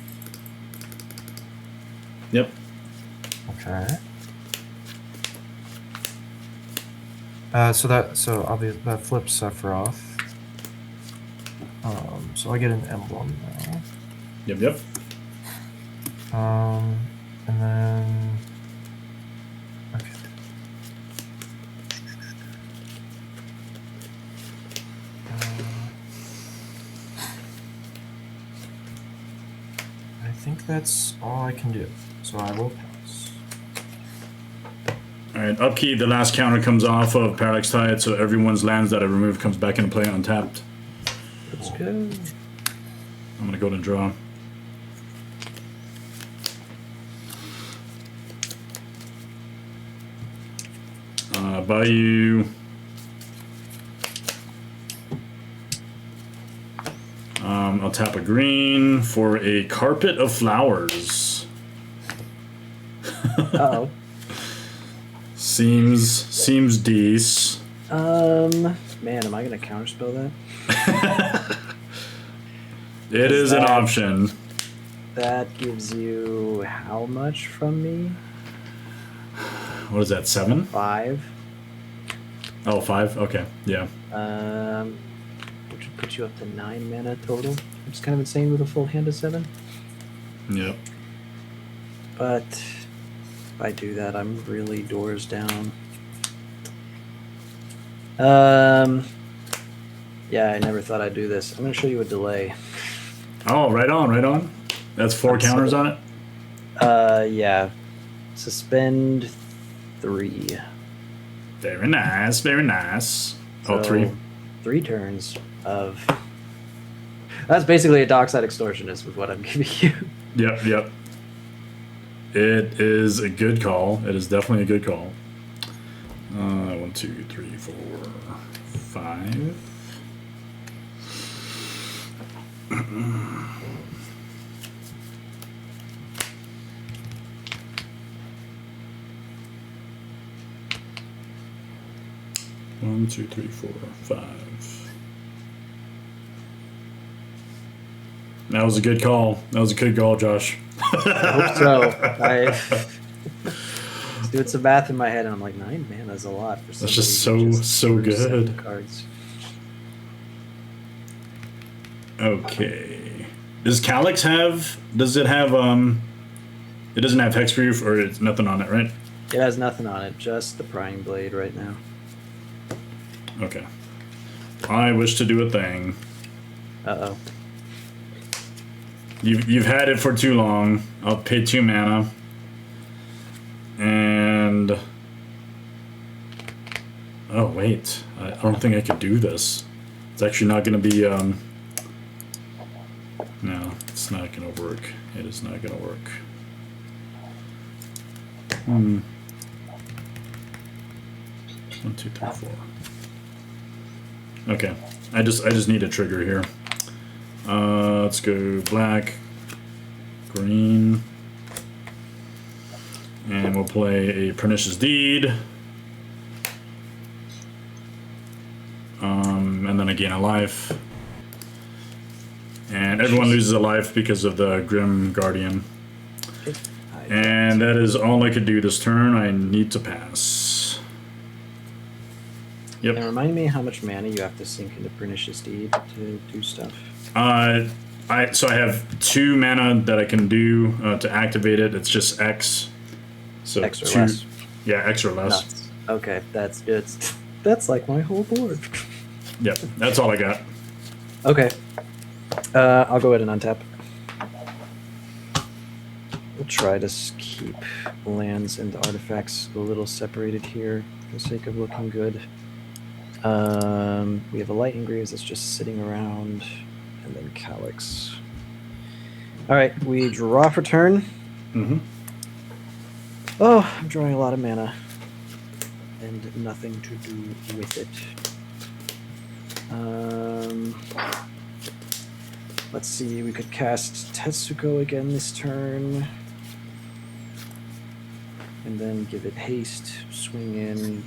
Yep. Okay. So that flips Sephiroth. So I get an emblem now. Yep. And then okay. I think that's all I can do. So I will pass. All right. Upkeep. The last counter comes off of Parallax Tide, so everyone's lands that I remove comes back into play untapped. let's go. I'm gonna go to draw. Bayou. I'll tap a green for a Carpet of Flowers. Uh-oh. Seems decent. Man, am I gonna counterspell that? It is an option. That gives you how much from me? What is that? 7? 5. Oh, 5. Okay, yeah. Which would put you up to 9 mana total. Which is kind of insane with a full hand of 7. Yep. But if I do that, I'm really doors down. Yeah, I never thought I'd do this. I'm gonna show you a delay. Oh, right on. That's 4 counters on it. Yeah. Suspend 3. Very nice. Oh, So, 3. 3 turns of That's basically a dockside extortionist with what I'm giving you. Yep. It is a good call. It is definitely a good call. 1, 2, 3, 4, 5. One, two, three, 4, 5. That was a good call. That was a good call, Josh. I hope so. I was doing some math in my head, and I'm like, 9 mana is a lot for somebody. That's just who so drew 7 good. cards. Okay. Does Calix have? Does it have? It doesn't have hexproof, or it's nothing on it, right? It has nothing on it, just the prying blade right now. Okay. I wish to do a thing. Uh-oh. You've had it for too long. I'll pay 2 mana. And oh wait, I don't think I could do this. It's actually not going to be. No, it's not going to work. It is not going to work. 1, 2, 3, 4. Okay, I just need a trigger here. Let's go black, green, and we'll play a Pernicious Deed. And then I gain a life. And everyone loses a life because of the Grim Guardian. And that is all I could do this turn. I need to pass. Yep. And remind me how much mana you have to sink into Pernicious Deed to do stuff. I have 2 mana that I can do to activate it. It's just X. So X or 2, less. Yeah, X or less. Nuts. Okay, that's good. That's like my whole board. Yep, that's all I got. Okay. I'll go ahead and untap. We'll try to keep lands and artifacts a little separated here for the sake of looking good. We have a Lightning Greaves that's just sitting around, and then Calix. Alright, we draw for turn. Mm-hmm. Oh, I'm drawing a lot of mana. And nothing to do with it. Let's see, we could cast Tetsuko again this turn. And then give it haste, swing in,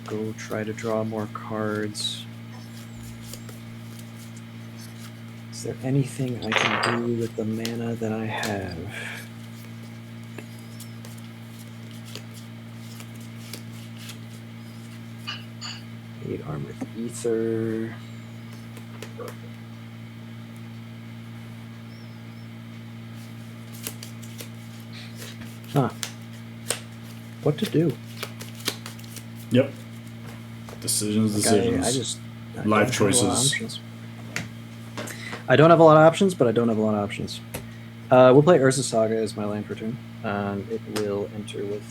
go try to draw more cards. Is there anything I can do with the mana that I have? Need Arm with Ether. Huh. What to do? Yep. Decisions. I just Life don't have a lot of choices. options. I don't have a lot of options, but I don't have a lot of options. We'll play Urza Saga as my land for turn. It will enter with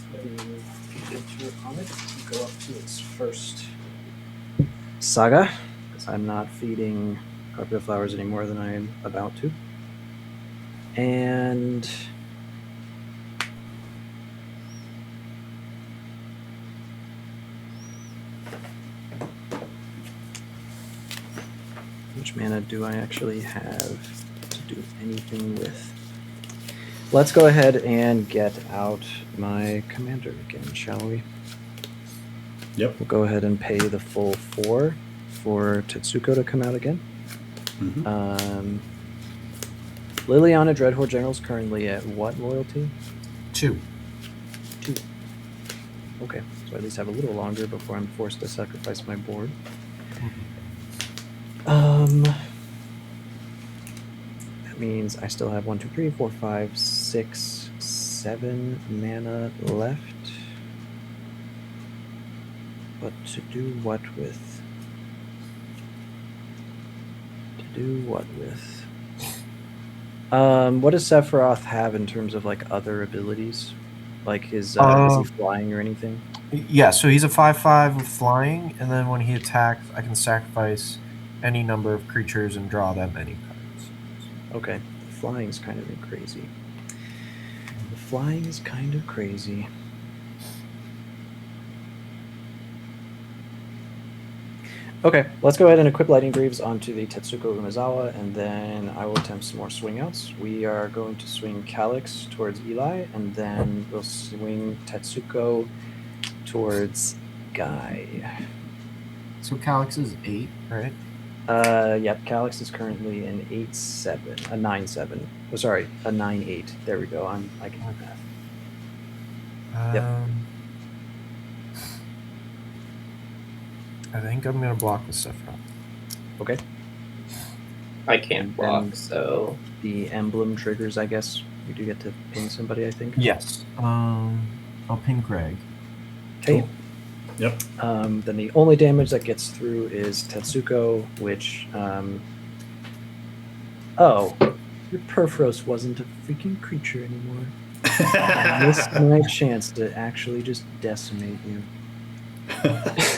Fugitive on it and go up to its first Saga, because I'm not feeding Carpet of Flowers any more than I am about to. And which mana do I actually have to do anything with? Let's go ahead and get out my commander again, shall we? Yep. We'll go ahead and pay the full 4 for Tetsuko to come out again. Mm-hmm. Liliana Dreadhorde General's currently at what loyalty? 2. 2. Okay, so I at least have a little longer before I'm forced to sacrifice my board. That means I still have 1, 2, 3, 4, 5, 6, 7 mana left. But to do what with? What does Sephiroth have in terms of like other abilities? Like his is he flying or anything? Yeah, so he's a 5/5 with flying, and then when he attacks, I can sacrifice any number of creatures and draw that many cards. Okay. The flying's kind of crazy. The flying is kind of crazy. Okay, let's go ahead and equip Lightning Greaves onto the Tetsuko Umezawa, and then I will attempt some more swing outs. We are going to swing Calix towards Eli, and then we'll swing Tetsuko towards Guy. So Calix is 8, right? Yep, Calix is currently an 8-7, a 9-7. Oh, sorry, a 9-8. There we go. I can do that. Yep. I think I'm gonna block with Sephiroth. Okay. I can't And block, then so the emblem triggers, I guess. We do get to ping somebody, I think. Yes. I'll ping Greg. Okay. Cool. Yep. Then the only damage that gets through is Tetsuko, which oh, your Purphoros wasn't a freaking creature anymore. I missed my chance to actually just decimate you.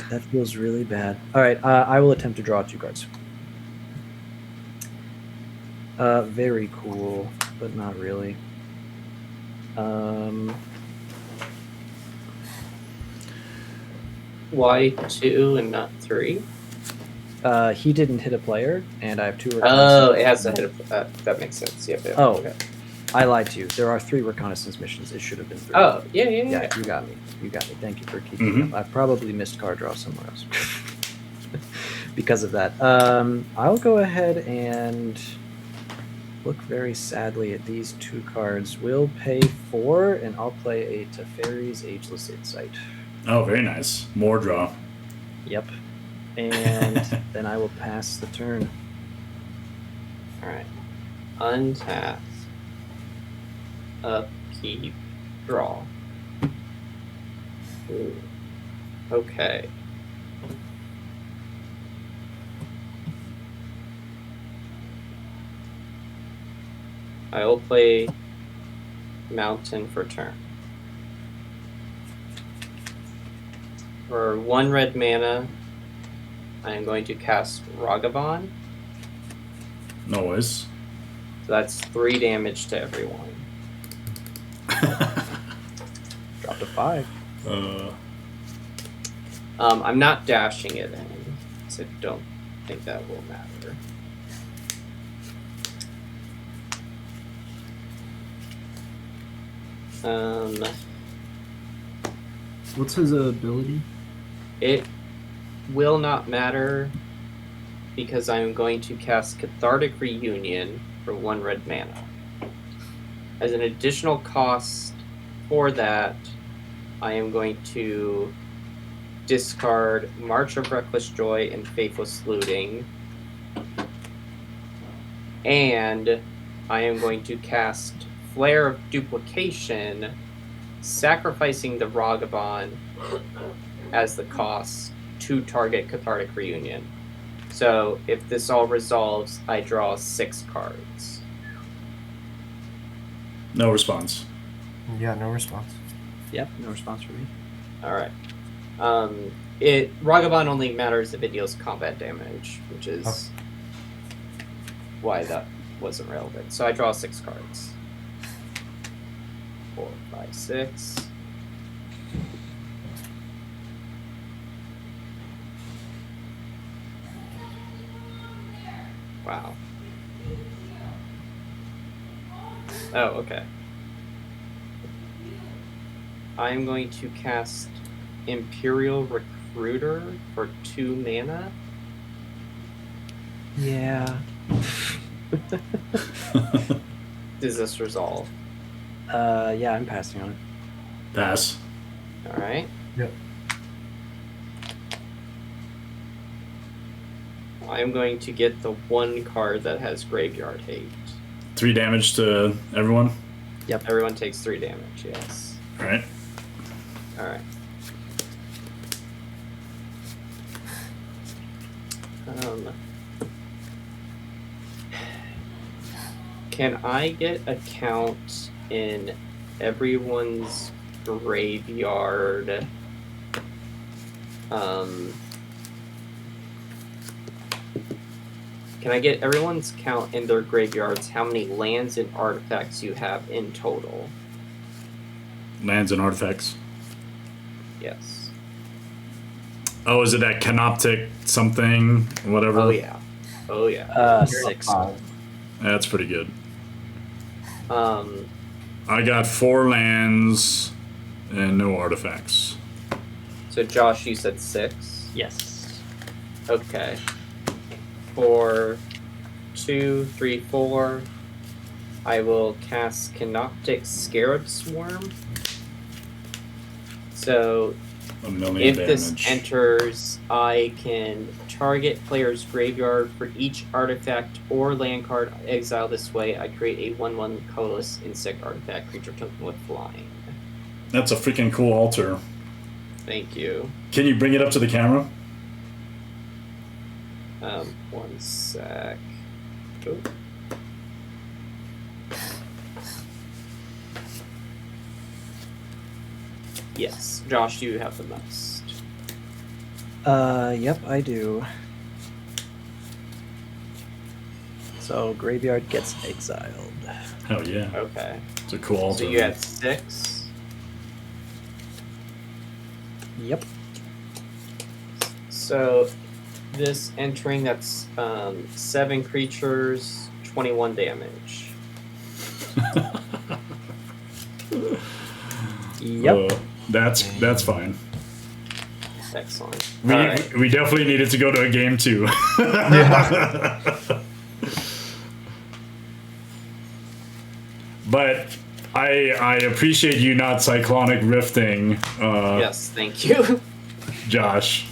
That feels really bad. All right, I will attempt to draw 2 cards. Very cool, but not really. why 2 and not 3? He didn't hit a player, and I have 2 Oh, reconnaissance. it has to hit that makes sense. Yep. Oh. Okay. I lied to you. There are 3 reconnaissance missions. It should have been 3. Oh, yeah. Yeah, you got me. You got me. Thank you for keeping me up. I've probably missed card draw somewhere else because of that. I'll go ahead and look very sadly at these 2 cards. We'll pay 4, and I'll play a Teferi's Ageless Insight. Oh, very nice. More draw. Yep. And then I will pass the turn. All right. Untap. Upkeep. Draw. Ooh. Okay. I will play Mountain for turn. For 1 red mana, I am going to cast Ragavan. Noise. So that's 3 damage to everyone. Drop to 5. I'm not dashing it in, so I don't think that will matter. What's his ability? It will not matter because I'm going to cast Cathartic Reunion for 1 red mana. As an additional cost for that, I am going to discard March of Reckless Joy and Faithless Looting. And I am going to cast Flare of Duplication, sacrificing the Ragavan as the cost to target Cathartic Reunion. So if this all resolves, I draw 6 cards. No response. Yeah, no response. Yep, no response from me. Alright. Ragavan only matters if it deals combat damage, which is why that wasn't relevant. So I draw 6 cards. 4, 5, 6. Wow. Oh, okay. I'm going to cast Imperial Recruiter for 2 mana. Yeah. Does this resolve? Yeah, I'm passing on it. Pass. Alright. Yep. I'm going to get the 1 card that has Graveyard Hate. 3 damage to everyone. Yep. Everyone takes 3 damage, yes. All right. Alright. Can I get a count in everyone's graveyard? Can can I get everyone's count in their graveyards? How many lands and artifacts you have in total? Lands and artifacts. Yes. Oh, is it that canoptic something? Whatever. Oh yeah. 6. That's pretty good. Um, I got 4 lands and no artifacts. so Josh, you said 6. Yes. Okay. 4, 2, 3, 4. I will cast Canoptic Scarab Swarm. So A million if damage. this enters, I can target player's graveyard for each artifact or land card exiled this way. I create a 1/1 colorless insect artifact creature token with flying. That's a freaking cool altar. Thank you. Can you bring it up to the camera? One sec. Oh. Yes, Josh, you have the most. Yep, I do. So graveyard gets exiled. Hell yeah. Okay. It's a cool altar. So you had 6. Yep. So this entering, that's 7 creatures, 21 damage. Yep. That's fine. Excellent. We definitely needed to go to a game 2. But I appreciate you not cyclonic rifting, Yes, thank you. Josh.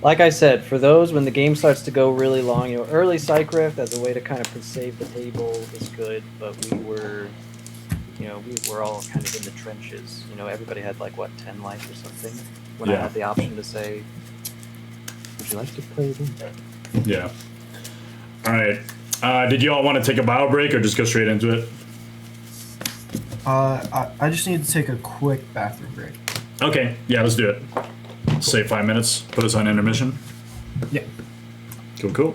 Like I said, for those when the game starts to go really long, early Psych Rift as a way to kind of save the table is good, but we were all kind of in the trenches. Everybody had 10 life or something. When I Yeah. had the option to say, would you like to play a game? Yeah. All right. Did you all want to take a bio break or just go straight into it? I just need to take a quick bathroom break. Okay. Yeah, let's do it. Save 5 minutes. Put us on intermission. Yeah. Cool.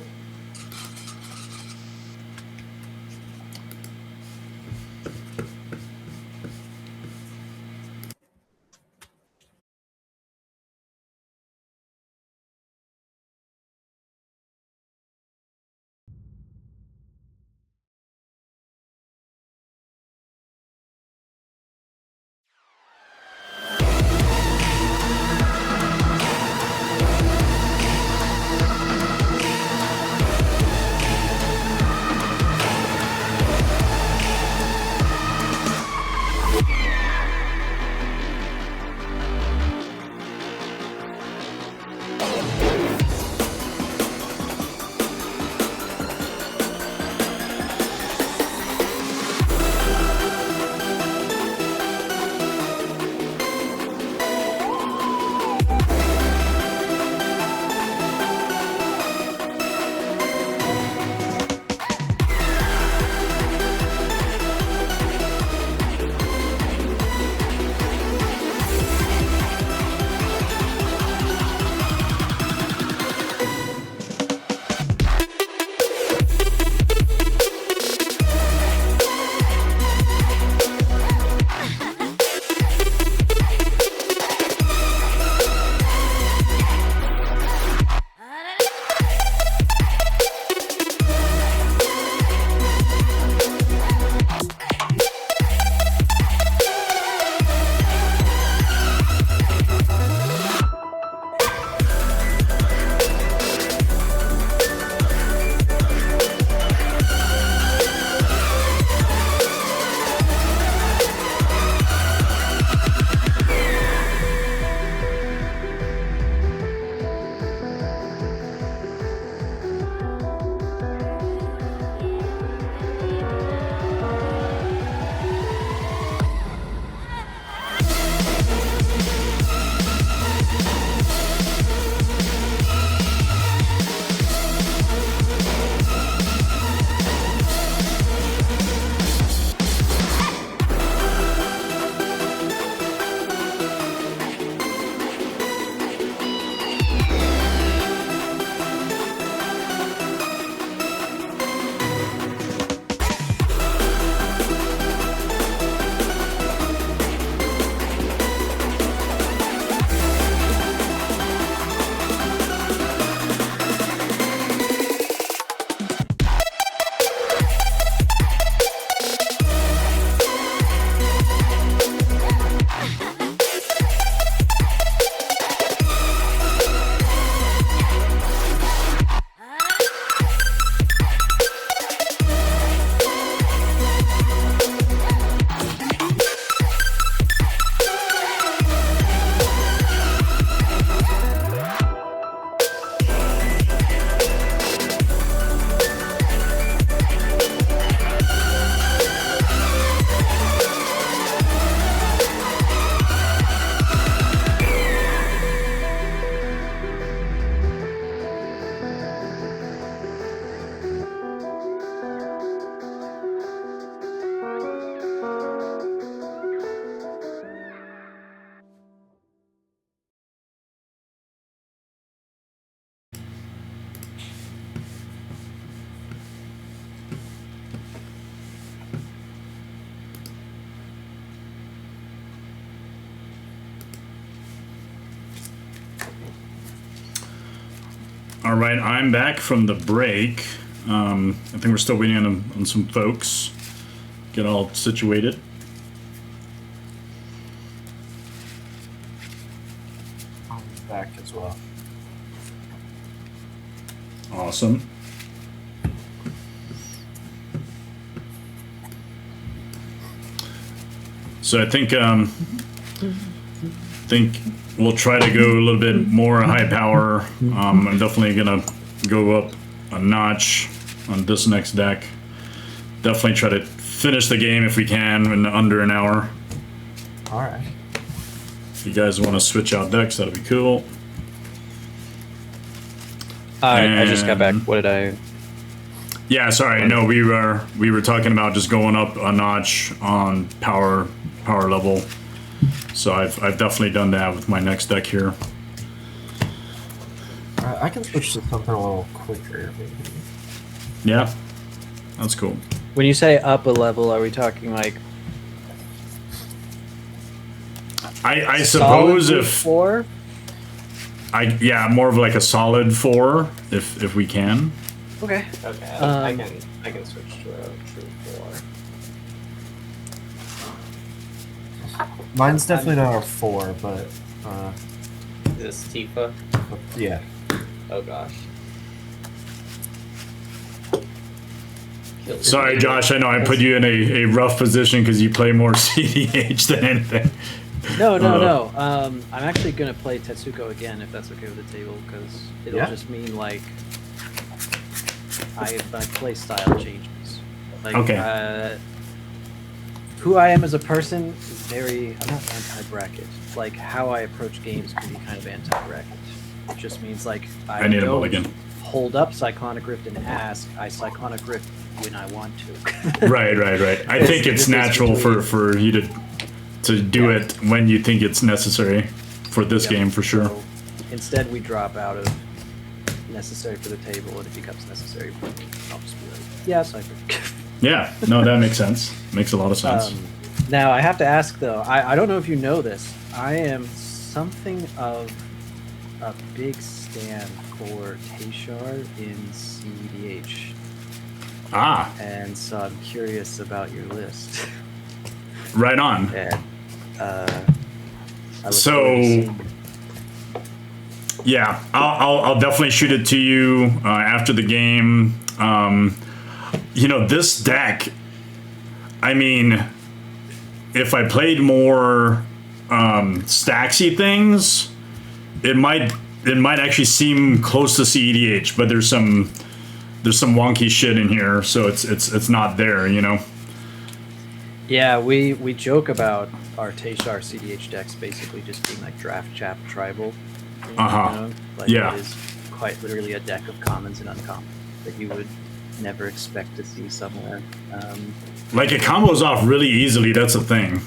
All right, I'm back from the break. I think we're still waiting on some folks. Get all situated. I'm back as well. Awesome. So I think we'll try to go a little bit more high power. I'm definitely gonna go up a notch on this next deck. Definitely try to finish the game if we can in under an hour. All right. If you guys want to switch out decks, that'll be cool. I just got back. And- What did I? Yeah, sorry. No, we were talking about just going up a notch on power level. So I've definitely done that with my next deck here. I can switch to something a little quicker, maybe. Yeah, that's cool. When you say up a level, are we talking like I suppose solid if 4? more of like a solid 4 if we can. Okay. Okay, I can switch to a true 4. Mine's definitely not a 4, but Is this Tifa? yeah. Oh gosh. Killed Sorry, me. Josh. I know I put you in a rough position because you play more CDH than anything. No. I'm actually gonna play Tetsuko again if that's okay with the table, because it'll Yeah. just mean like my play style changes. Like, Okay. who I am as a person is very. I'm not anti-bracket. Like how I approach games can be kind of anti-bracket. It just means like I need a don't mulligan. hold up Cyclonic Rift and ask. I Cyclonic Rift when I want to. Right. I think it's natural for you to do it when you think it's necessary for this Yep. game for sure. So instead, we drop out of necessary for the table, and it becomes necessary for me. I'll just be like, yes, I think. Yeah, no, that makes sense. Makes a lot of sense. Now, I have to ask, though, I don't know if you know this. I am something of a big stan for Teshar in CDH. Ah, And so I'm curious about your list. right on. And I look So- forward to seeing- Yeah, I'll definitely shoot it to you after the game. This deck, I mean, if I played more stacksy things, it might actually seem close to CEDH, but there's some wonky shit in here, so it's not there, Yeah, we joke about our Teshar CDH decks basically just being like draft chap tribal. Uh-huh. Like Yeah. it is quite literally a deck of commons and uncommons that you would never expect to see somewhere. Like it combos off really easily. That's a thing.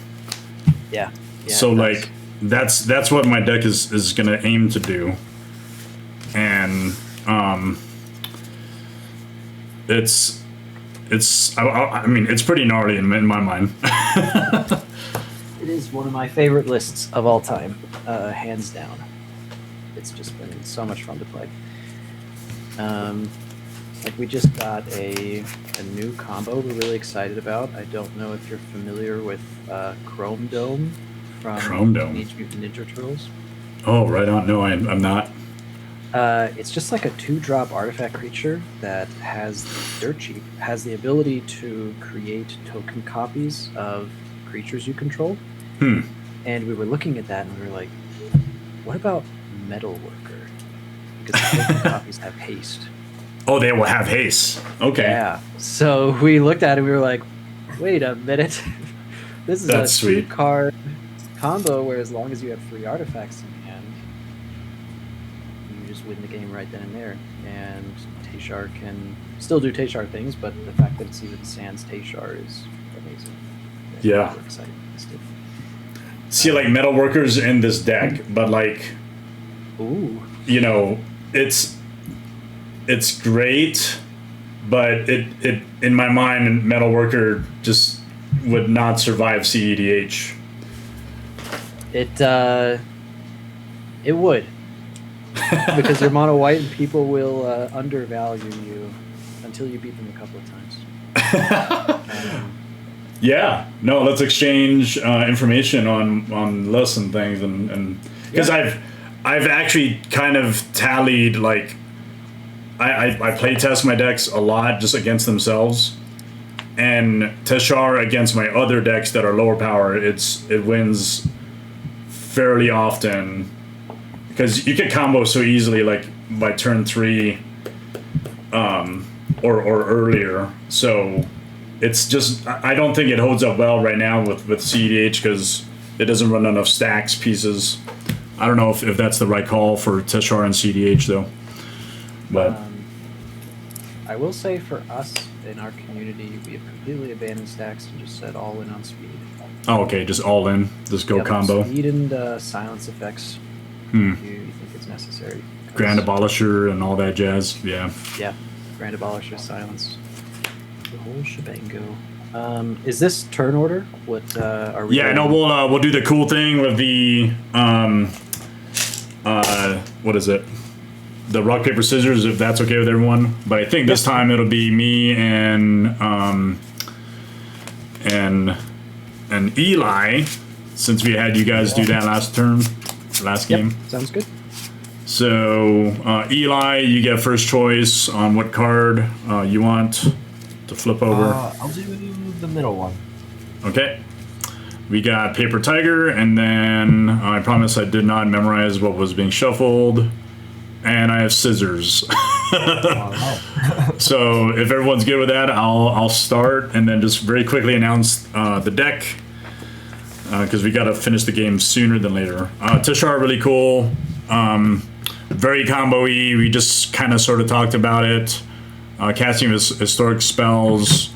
Yeah. So it like that's what my deck is gonna aim to do, and it's I mean it's pretty gnarly in my mind. it is one of my favorite lists of all time, hands down. It's just been so much fun to play. Like we just got a new combo we're really excited about. I don't know if you're familiar with Chrome Dome from Chrome Dome. Teenage Mutant Ninja Turtles. Oh, right on. No, I'm not. It's just like a 2-drop artifact creature that has dirt cheap, has the ability to create token copies of creatures you control. And we were looking at that and we were like, what about Metal Worker? Because the token copies have haste. Oh, they will have haste. Okay. Yeah. So we looked at it and we were like, wait a minute. This is That's a sweet. 2-card combo where as long as you have 3 artifacts in hand, you just win the game right then and there. And Teshar can still do Teshar things, but the fact that it's even sans Teshar is amazing. Yeah. We're excited for this game. See, like Metal Workers in this deck, but like, Ooh. it's great, but it in my mind, Metal Worker just would not survive CEDH. It would. Because you're mono white and people will undervalue you until you beat them a couple of times. Yeah, no, let's exchange information on lists and things, and because I've actually kind of tallied, like, I play test my decks a lot just against themselves, and Teshar against my other decks that are lower power, it wins fairly often because you can combo so easily, like by turn 3, or earlier. So it's just, I don't think it holds up well right now with CDH because it doesn't run enough stacks pieces. I don't know if that's the right call for Teshar and CDH though. But I will say for us in our community, we have completely abandoned stacks and just said all in on speed. oh, okay, just all in, just go combo. Speed and silence effects. You think it's necessary. Grand Abolisher and all that jazz. Yeah. Yeah, Grand Abolisher, silence, the whole shebango. Is this turn order? What are we? Yeah, doing? no, we'll do the cool thing with the what is it? The rock paper scissors, if that's okay with everyone. But I think this time it'll be me and Eli, since we had you guys do that last game. Sounds good. So Eli, you get first choice on what card you want to flip over. I'll do the middle one. Okay. We got Paper Tiger, and then I promise I did not memorize what was being shuffled. And I have scissors. So if everyone's good with that, I'll start and then just very quickly announce the deck because we got to finish the game sooner than later. Teshar, really cool. Very combo-y. We just kind of sort of talked about it. Casting historic spells.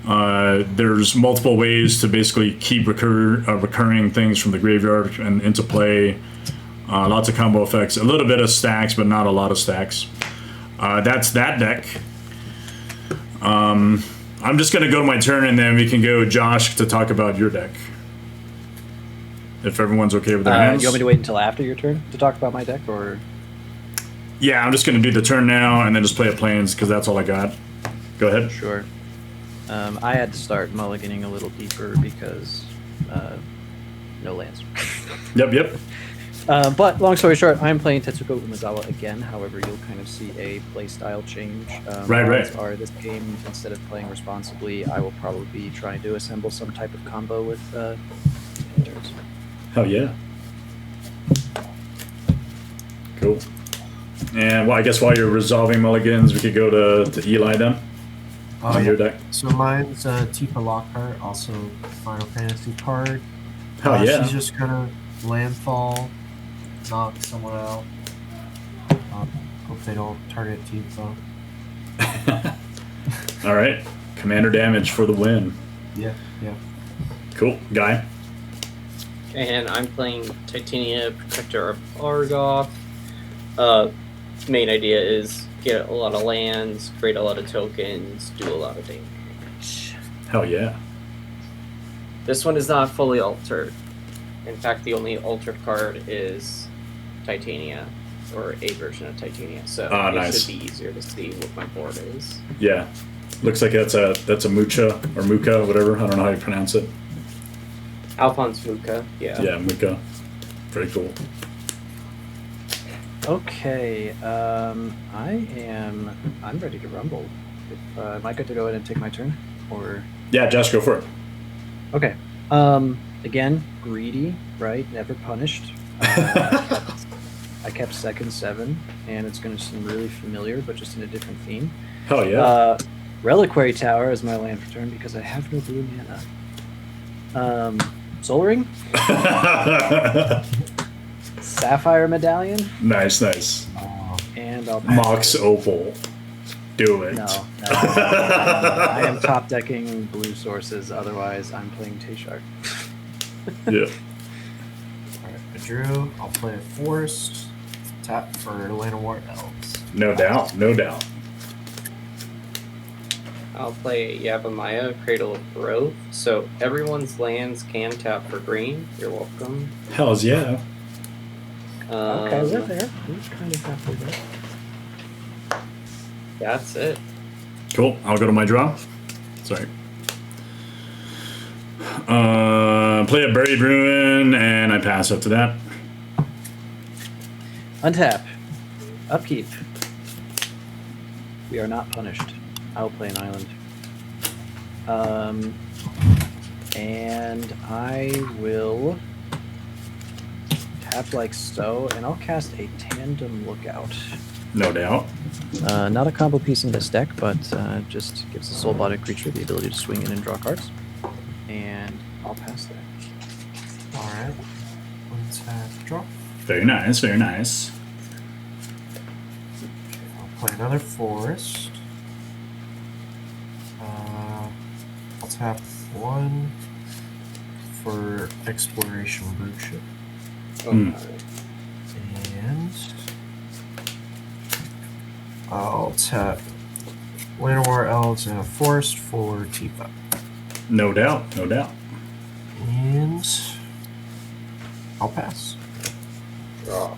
There's multiple ways to basically keep recurring things from the graveyard and into play. Lots of combo effects, a little bit of stacks, but not a lot of stacks. That's that deck. I'm just going to go to my turn, and then we can go Josh to talk about your deck. If everyone's okay with their hands. You want me to wait until after your turn to talk about my deck, or? Yeah, I'm just going to do the turn now, and then just play a plains, because that's all I got. Go ahead. Sure. I had to start mulliganing a little deeper because no lands. Yep. But long story short, I'm playing Tetsuko Umezawa again. However, you'll kind of see a playstyle change. Right. Are this game, instead of playing responsibly, I will probably be trying to assemble some type of combo with turns. Hell yeah. Cool. And well, I guess while you're resolving mulligans, we could go to Eli then. On your deck. So mine's Tifa Lockhart, also Final Fantasy card. Hell yeah. She's just gonna landfall, knock someone out. Hope they don't target Tifa. All right. Commander damage for the win. Yeah. Cool. Guy. And I'm playing Titania, Protector of Argoth. Main idea is get a lot of lands, create a lot of tokens, do a lot of damage. Hell yeah. This one is not fully altered. In fact, the only altered card is Titania, or a version of Titania. So it nice. should be easier to see what my board is. Yeah. Looks like that's a Mucha or Muka, whatever. I don't know how you pronounce it. Alphonse Muka, yeah. Yeah, Muka. Pretty cool. Okay, I'm ready to rumble. Am I good to go ahead and take my turn, or? Yeah, Josh, go for it. Okay. Again, greedy, right? Never punished. I kept second 7, and it's going to seem really familiar, but just in a different theme. Hell yeah. Reliquary Tower is my land for turn because I have no blue mana. Soul Ring. Sapphire Medallion. Nice. And I'll Mox Opal. Do it. No. I am top decking blue sources. Otherwise, I'm playing Teshar. Yeah. Alright, I drew. I'll play a Forest. Tap for Llanowar Elves. No doubt. I'll play Yavimaya, Cradle of Growth. So everyone's lands can tap for green. You're welcome. Hells yeah. Okay, we're there. We're kind of halfway there. That's it. Cool. I'll go to my draw. Sorry. Play a Buried Ruin, and I pass up to that. Untap. Upkeep. We are not punished. I'll play an island. And I will tap like so, and I'll cast a Tandem Lookout. No doubt. Not a combo piece in this deck, but just gives the soul-bodied creature the ability to swing in and draw cards. And I'll pass that. Alright. Untap, draw. Very nice, very nice. I'll play another forest. I'll tap 1 for Exploration Broodship. Oh, And I'll tap Llanowar Elves and a forest for Tifa. No doubt, no doubt. And I'll pass. Draw.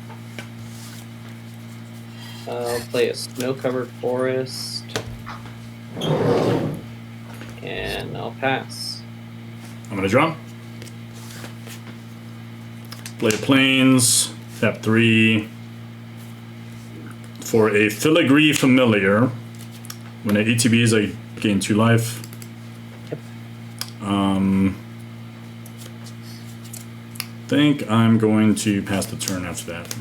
I'll play a snow-covered forest. And I'll pass. I'm gonna draw. Play Plains, tap 3 for a Filigree Familiar. When it ETBs, I gain 2 life. Yep. Think I'm going to pass the turn after that.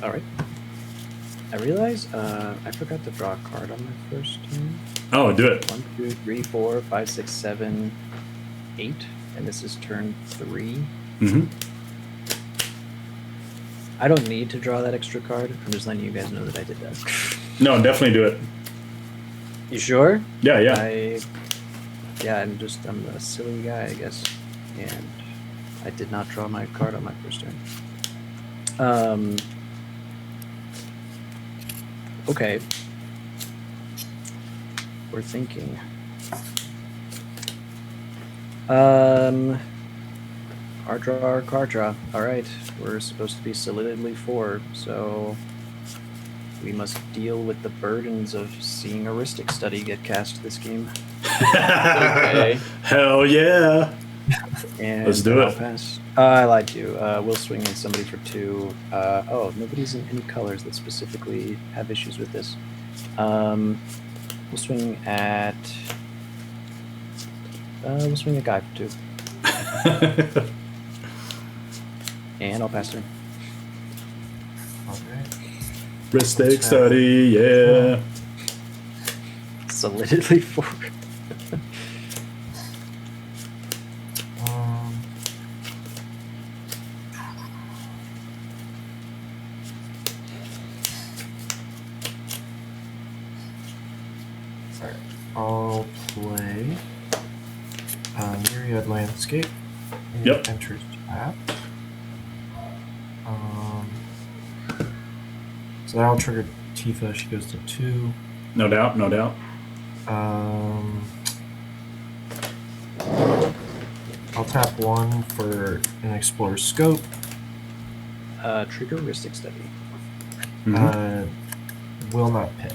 All right. I realize I forgot to draw a card on my first turn. Oh, do it. 1, 2, 3, 4, 5, 6, 7, 8, and this is turn 3. Mm-hmm. I don't need to draw that extra card. I'm just letting you guys know that I did that. No, definitely do it. You sure? Yeah, yeah. I'm a silly guy, I guess. And I did not draw my card on my first turn. Okay. We're thinking. Our draw, our card draw. Alright. We're supposed to be solidly 4, so we must deal with the burdens of seeing a Ristic Study get cast this game. Okay. Hell yeah. And Let's do I'll it. pass. I lied to you. We'll swing in somebody for 2. Nobody's in any colors that specifically have issues with this. We'll swing at. We'll swing a guy for 2. And I'll pass turn. Okay. Ristic Study, yeah. Solidly 4. Alright. I'll play Myriad Landscape. It Yep. enters tap. So that'll trigger Tifa. She goes to 2. No doubt, no doubt. I'll tap 1 for an Explorer Scope. Trigger Ristic Study. Mhm. Will not pay.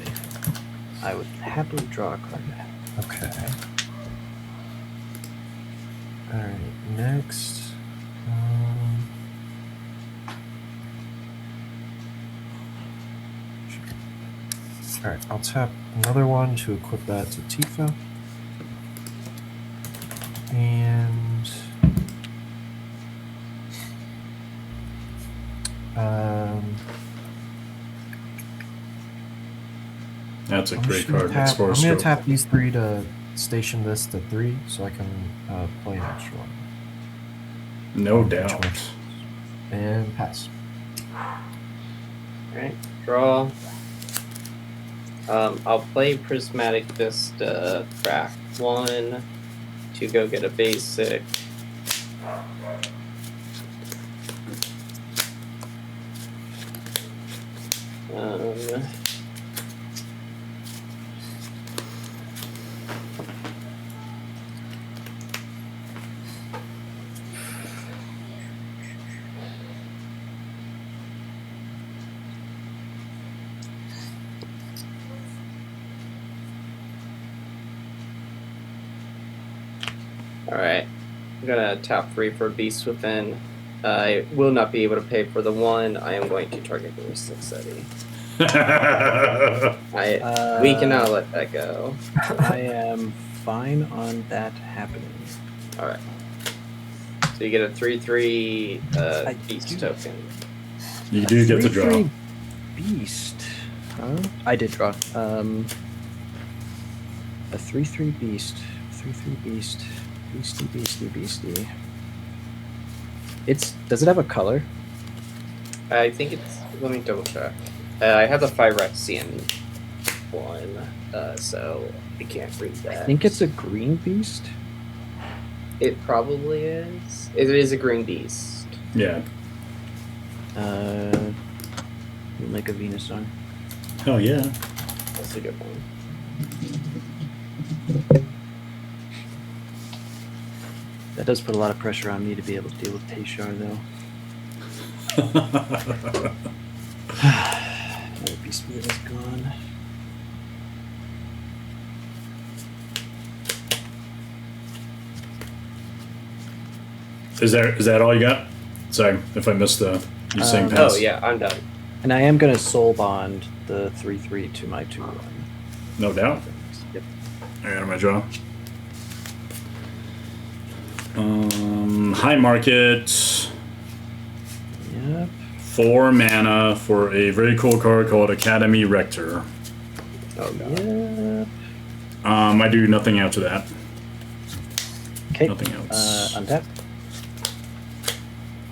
I would happily draw a card. Okay. Alright, next. Alright, I'll tap another one to equip that to Tifa. And That's a I'm great just gonna card. tap- Explorer I'm going to Scope. tap these 3 to station this to 3 so I can play an extra one. No Which doubt. one? And pass. Alright, draw. I'll play Prismatic Vista, crack 1 to go get a basic. Alright. I'm gonna tap 3 for Beast Within. I will not be able to pay for the 1. I am going to target the Necessity. We cannot let that go. I am fine on that happening. Alright. So you get a 3/3 Beast token. You do get to draw. 3/3 Beast. Huh? I did draw. A 3/3 Beast. 3/3 Beast. Beastie. Does it have a color? I think it's. Let me double check. I have the Phyrexian one, so we can't read that. I think it's a green beast. It probably is. It is a green beast. Yeah. We'll make a Venusaur. Oh yeah. That's a good one. That does put a lot of pressure on me to be able to deal with Teshar, though. Another Beast Spirit is gone. Is that all you got? Sorry if I missed the you saying pass. Oh yeah, I'm done. And I am going to Soul Bond the 3/3 to my 2/1. No doubt. Yep. I got my draw. High market. Yep. 4 mana for a very cool card called Academy Rector. Oh god. Yep. I do nothing after that. Okay. Nothing else. Untap.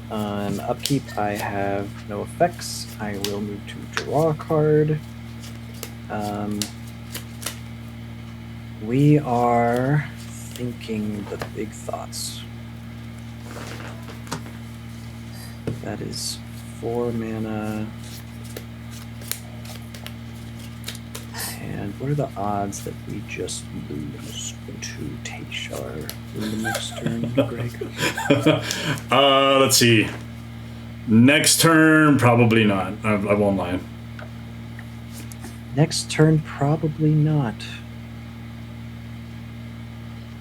On upkeep, I have no effects. I will move to draw a card. We are thinking the big thoughts. That is 4 mana. And what are the odds that we just lose to Teshar in the next turn, Greg? Let's see. Next turn, probably not. I won't lie. Next turn, probably not.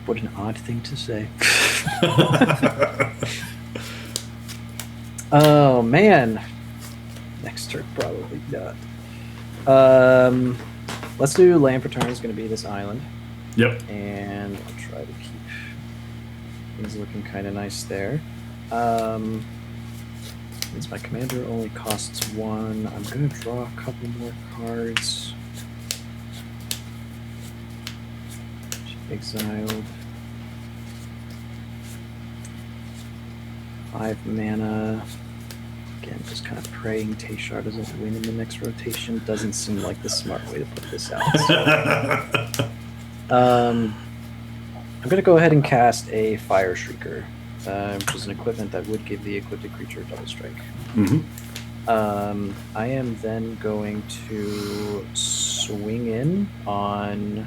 What an odd thing to say. Oh, man. Next turn, probably not. Let's do Land for Turn. Is going to be this island. Yep. And I'll try to keep things looking kind of nice there. Means my commander only costs 1. I'm going to draw a couple more cards. Exiled. 5 mana. Again, just kind of praying Teshar doesn't win in the next rotation. Doesn't seem like the smart way to put this out. So. I'm going to go ahead and cast a Fire Shrieker, which is an equipment that would give the equipped creature double strike. Mm-hmm. I am then going to swing in on...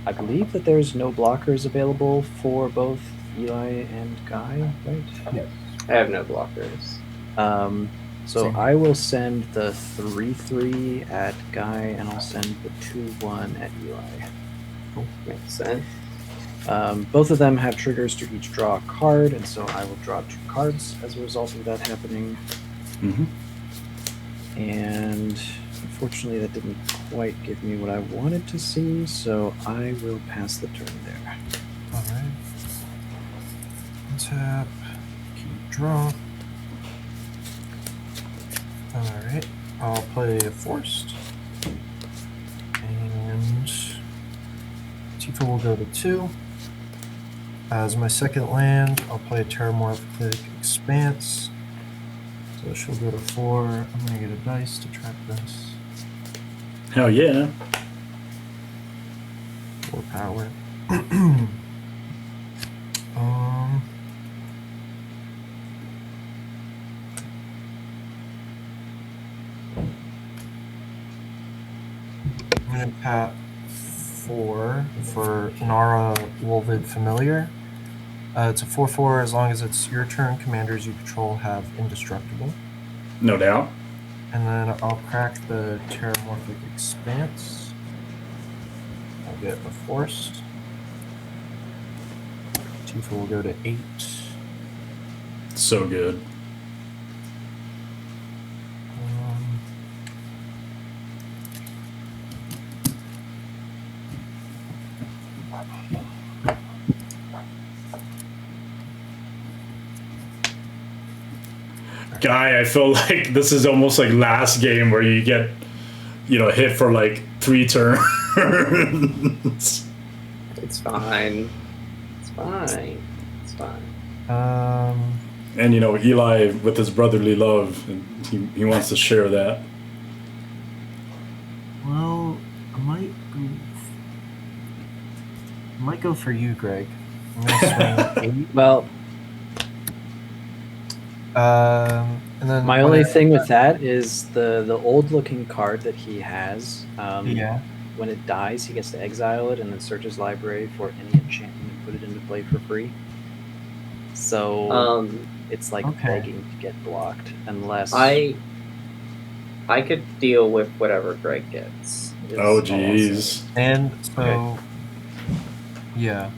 I believe that there's no blockers available for both Eli and Guy, right? Yes. I have no blockers. So Same. I will send the 3/3 at Guy, and I'll send the 2/1 at Eli. Cool. Makes sense. Both of them have triggers to each draw a card, and so I will draw 2 cards as a result of that happening. Mm-hmm. And unfortunately, that didn't quite give me what I wanted to see, so I will pass the turn there. Alright. Tap. Keep draw. Alright. I'll play a Forced. And Tifa will go to 2. As my second land, I'll play a Terramorphic Expanse. So she'll go to 4. I'm gonna get a dice to track this. Hell yeah. 4 power. I'm gonna tap 4 for Nara Wolvid Familiar. It's a 4/4 as long as it's your turn. Commanders you control have Indestructible. No doubt. And then I'll crack the Terramorphic Expanse. I'll get a Forced. Tifa will go to 8. So good. Guy, I feel like this is almost like last game where you get, hit for like 3 turns. It's fine. It's fine. It's fine. And Eli, with his brotherly love, he wants to share that. Well, I might go for you, Greg. I'm gonna swing 8. Well, and then my only thing with that is the old looking card that he has. Yeah. When it dies, he gets to exile it and then search his library for any enchantment and put it into play for free. So it's like begging to get blocked unless I could deal with whatever Greg gets. Oh jeez. And so yeah.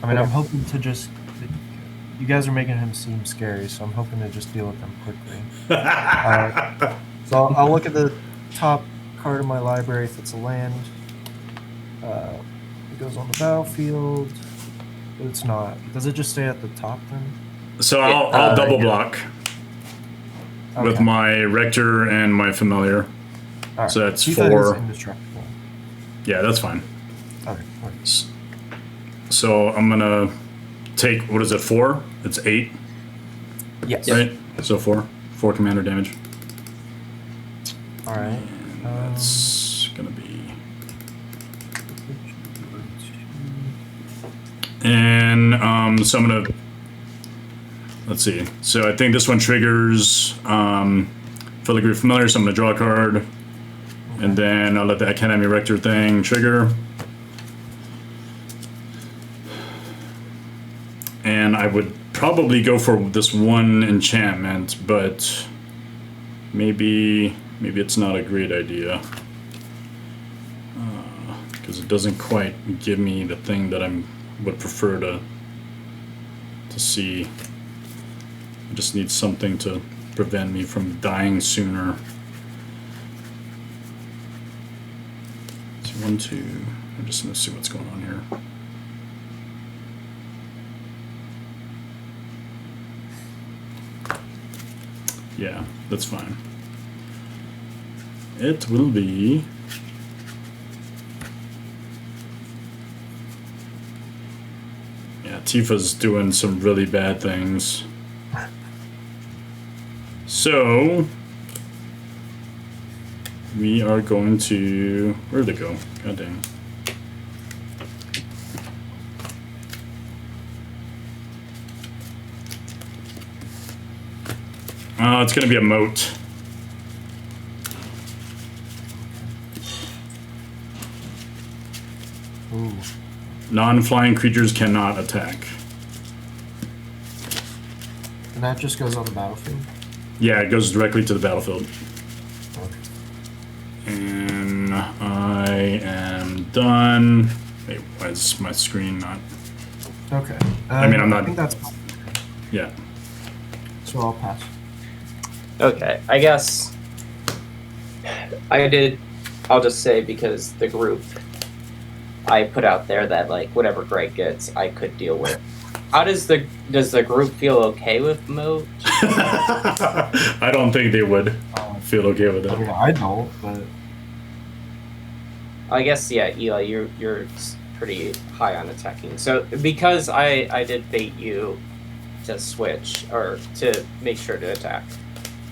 I mean, I'm hoping to just. You guys are making him seem scary, so I'm hoping to just deal with them quickly. So I'll look at the top card of my library if it's a land. It goes on the battlefield. But it's not. Does it just stay at the top then? So I'll double block with my Rector and my Familiar. Right. So that's Tifa 4. is indestructible. Yeah, that's fine. Okay. So I'm gonna take, what is it, 4? It's 8. Yes. Right? So 4 commander damage. All right. That's gonna be. And so I'm gonna. Let's see. So I think this one triggers Filigree Familiar, so I'm gonna draw a card. And then I'll let the Academy Rector thing trigger. And I would probably go for this one enchantment, but maybe it's not a great idea. Because it doesn't quite give me the thing that I would prefer to see. I just need something to prevent me from dying sooner. So 1, 2. I'm just gonna see what's going on here. Yeah, that's fine. It will be. Yeah, Tifa's doing some really bad things. So we are going to. Where'd it go? God dang. It's going to be a moat. Ooh. Non-flying creatures cannot attack. And that just goes on the battlefield? Yeah, it goes directly to the battlefield. Okay. And I am done. Wait, why is my screen not? Okay. I mean, I'm not. I think that's. Yeah. So I'll pass. Okay, I guess I'll just say, because the group I put out there that like whatever Greg gets, I could deal with. How does the group feel okay with moat? I don't think they would feel okay with it. I mean, I don't, but I guess Eli, you're pretty high on attacking. So because I did bait you to switch or to make sure to attack,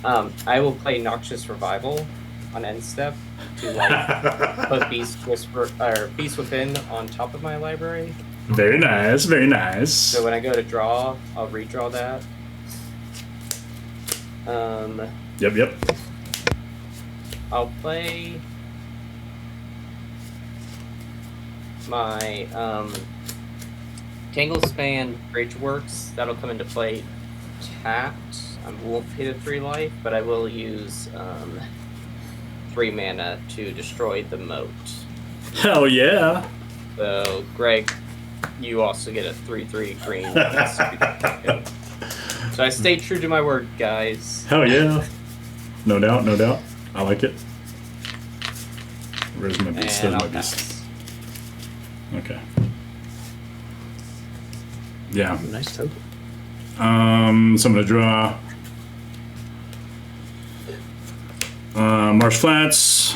I will play Noxious Revival on end step to like put Beast Within on top of my library. Very nice, very nice. So when I go to draw, I'll redraw that. Yep. I'll play my Tanglespan Bridgeworks. That'll come into play tapped. I won't pay the 3 life, but I will use 3 mana to destroy the moat. Hell yeah. So Greg you also get a 3/3 green. So I stayed true to my word, guys. Hell yeah. No doubt, no doubt. I like it. Where's my beast? And There's my I'll beast. pass. Okay. Yeah. Nice token. So I'm gonna draw Marsh Flats,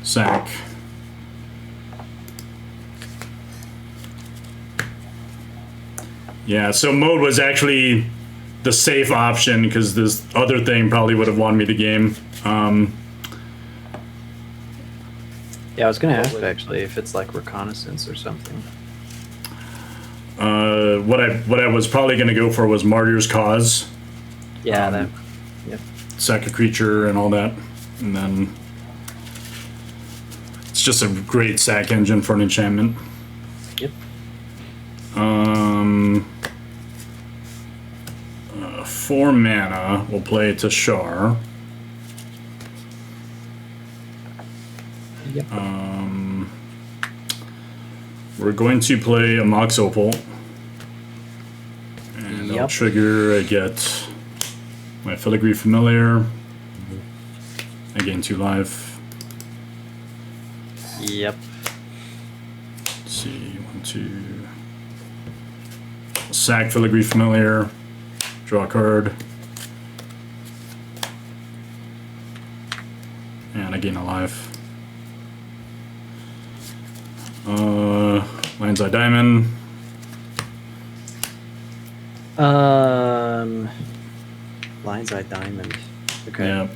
sack. Yeah, so mode was actually the safe option because this other thing probably would have won me the game. Yeah, I was gonna ask actually if it's like reconnaissance or something. What I was probably gonna go for was Martyr's Cause, Yeah, that. Yep. sack a creature and all that, and then it's just a great sack engine for an enchantment. Yep. 4 mana. We'll play Teshar. Yep. We're going to play a Mox Opal. And I'll Yep. trigger, I get my Filigree Familiar. I gain 2 life. Yep. Let's see, 1, 2. Sack Filigree Familiar. Draw a card. And I gain a life. Lion's Eye Diamond. Lion's Eye Diamond. Okay. Yeah.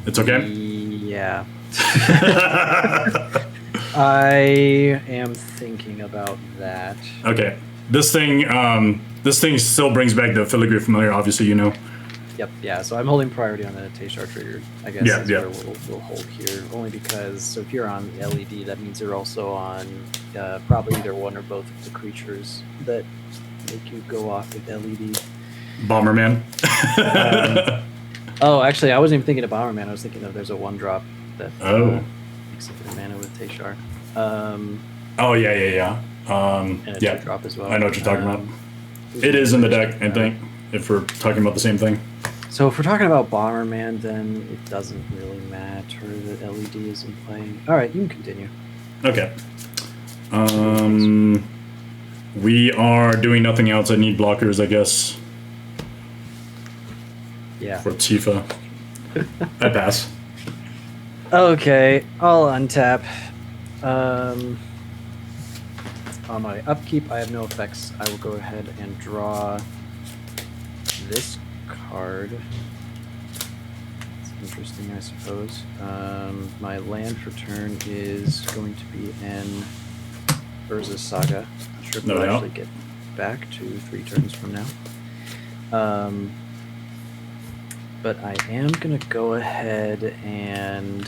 It's okay? Yeah. I am thinking about that. Okay. This thing still brings back the Filigree Familiar, obviously, you know. Yep. Yeah. So I'm holding priority on the Teshar trigger. I guess Yeah, is yeah. where we'll hold here, only because so if you're on LED, that means you're also on probably either one or both of the creatures that make you go off with LED. Bomberman. Oh, actually, I wasn't even thinking of Bomberman. I was thinking of there's a 1-drop that makes infinite mana with Teshar. Oh, yeah. And a Yeah. 2-drop as well. I know what you're talking about. It is in the deck, I think, if we're talking about the same thing. So if we're talking about Bomberman, then it doesn't really matter that LED isn't playing. All right, you can continue. Okay. We are doing nothing else. I need blockers, I guess, Yeah. for Tifa. I pass. Okay, I'll untap. On my upkeep, I have no effects. I will go ahead and draw this card. It's interesting, I suppose. My land for turn is going to be in Urza's Saga. Not sure if No we'll doubt. actually get back to 3 turns from now. But I am going to go ahead and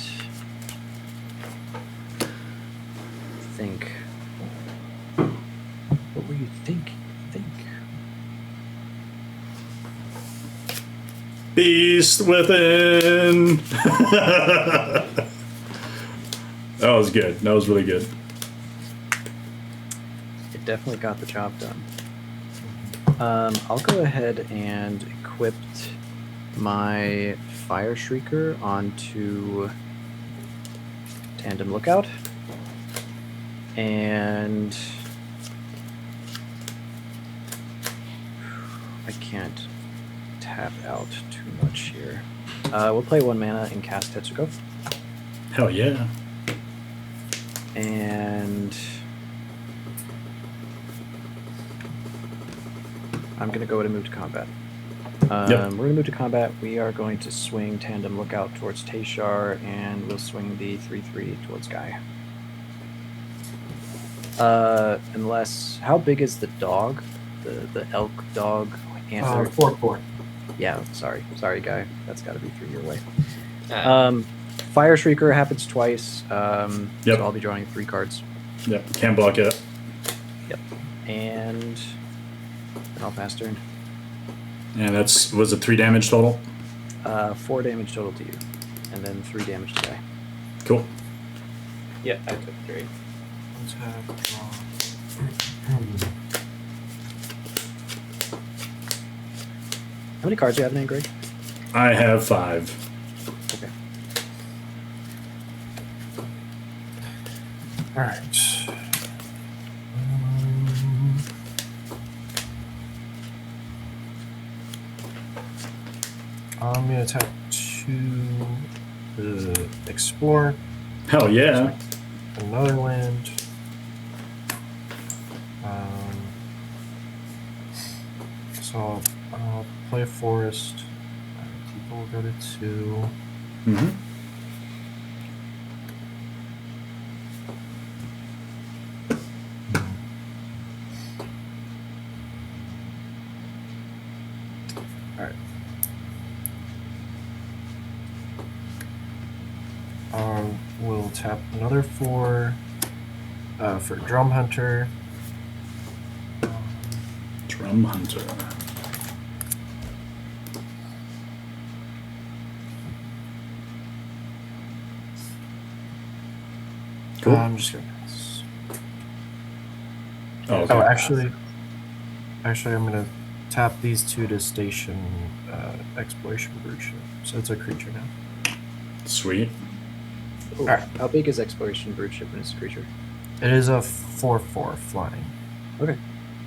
think. What were you thinking? Beast within. That was good. That was really good. It definitely got the job done. I'll go ahead and equip my Fire Shrieker onto Tandem Lookout. And I can't tap out too much here. We'll play 1 mana and cast Tetsuko. Hell yeah. And I'm going to go ahead and move to combat. We're going to move to combat. We are going to swing Tandem Lookout towards Teshar, and we'll swing the 3/3 towards Guy. Unless, how big is the dog? The elk dog antler? 4/4. Yeah, sorry, Guy. That's got to be 3 your way. Uh, Fire Shrieker happens twice. Yep. So I'll be drawing 3 cards. Yep. Can't block it. Yep. And I'll pass turn. And was it 3 damage total? 4 damage total to you, and then 3 damage to Guy. Cool. yeah, I took 3. Untap, draw. How many cards do you have in Greg? I have 5. Okay. All right. I'm gonna attack 2. Explore. Hell yeah. Another land. So I'll play a forest. People will go to 2. Mm-hmm. Alright. We'll tap another 4 for Drum Hunter. Drum Hunter. Cool. I'm just gonna pass. Oh, okay. Oh, actually, I'm gonna tap these 2 to station Exploration Broodship. So it's a creature now. Sweet. Ooh, Alright. How big is Exploration Broodship when it's a creature? It is a 4/4 flying. Okay.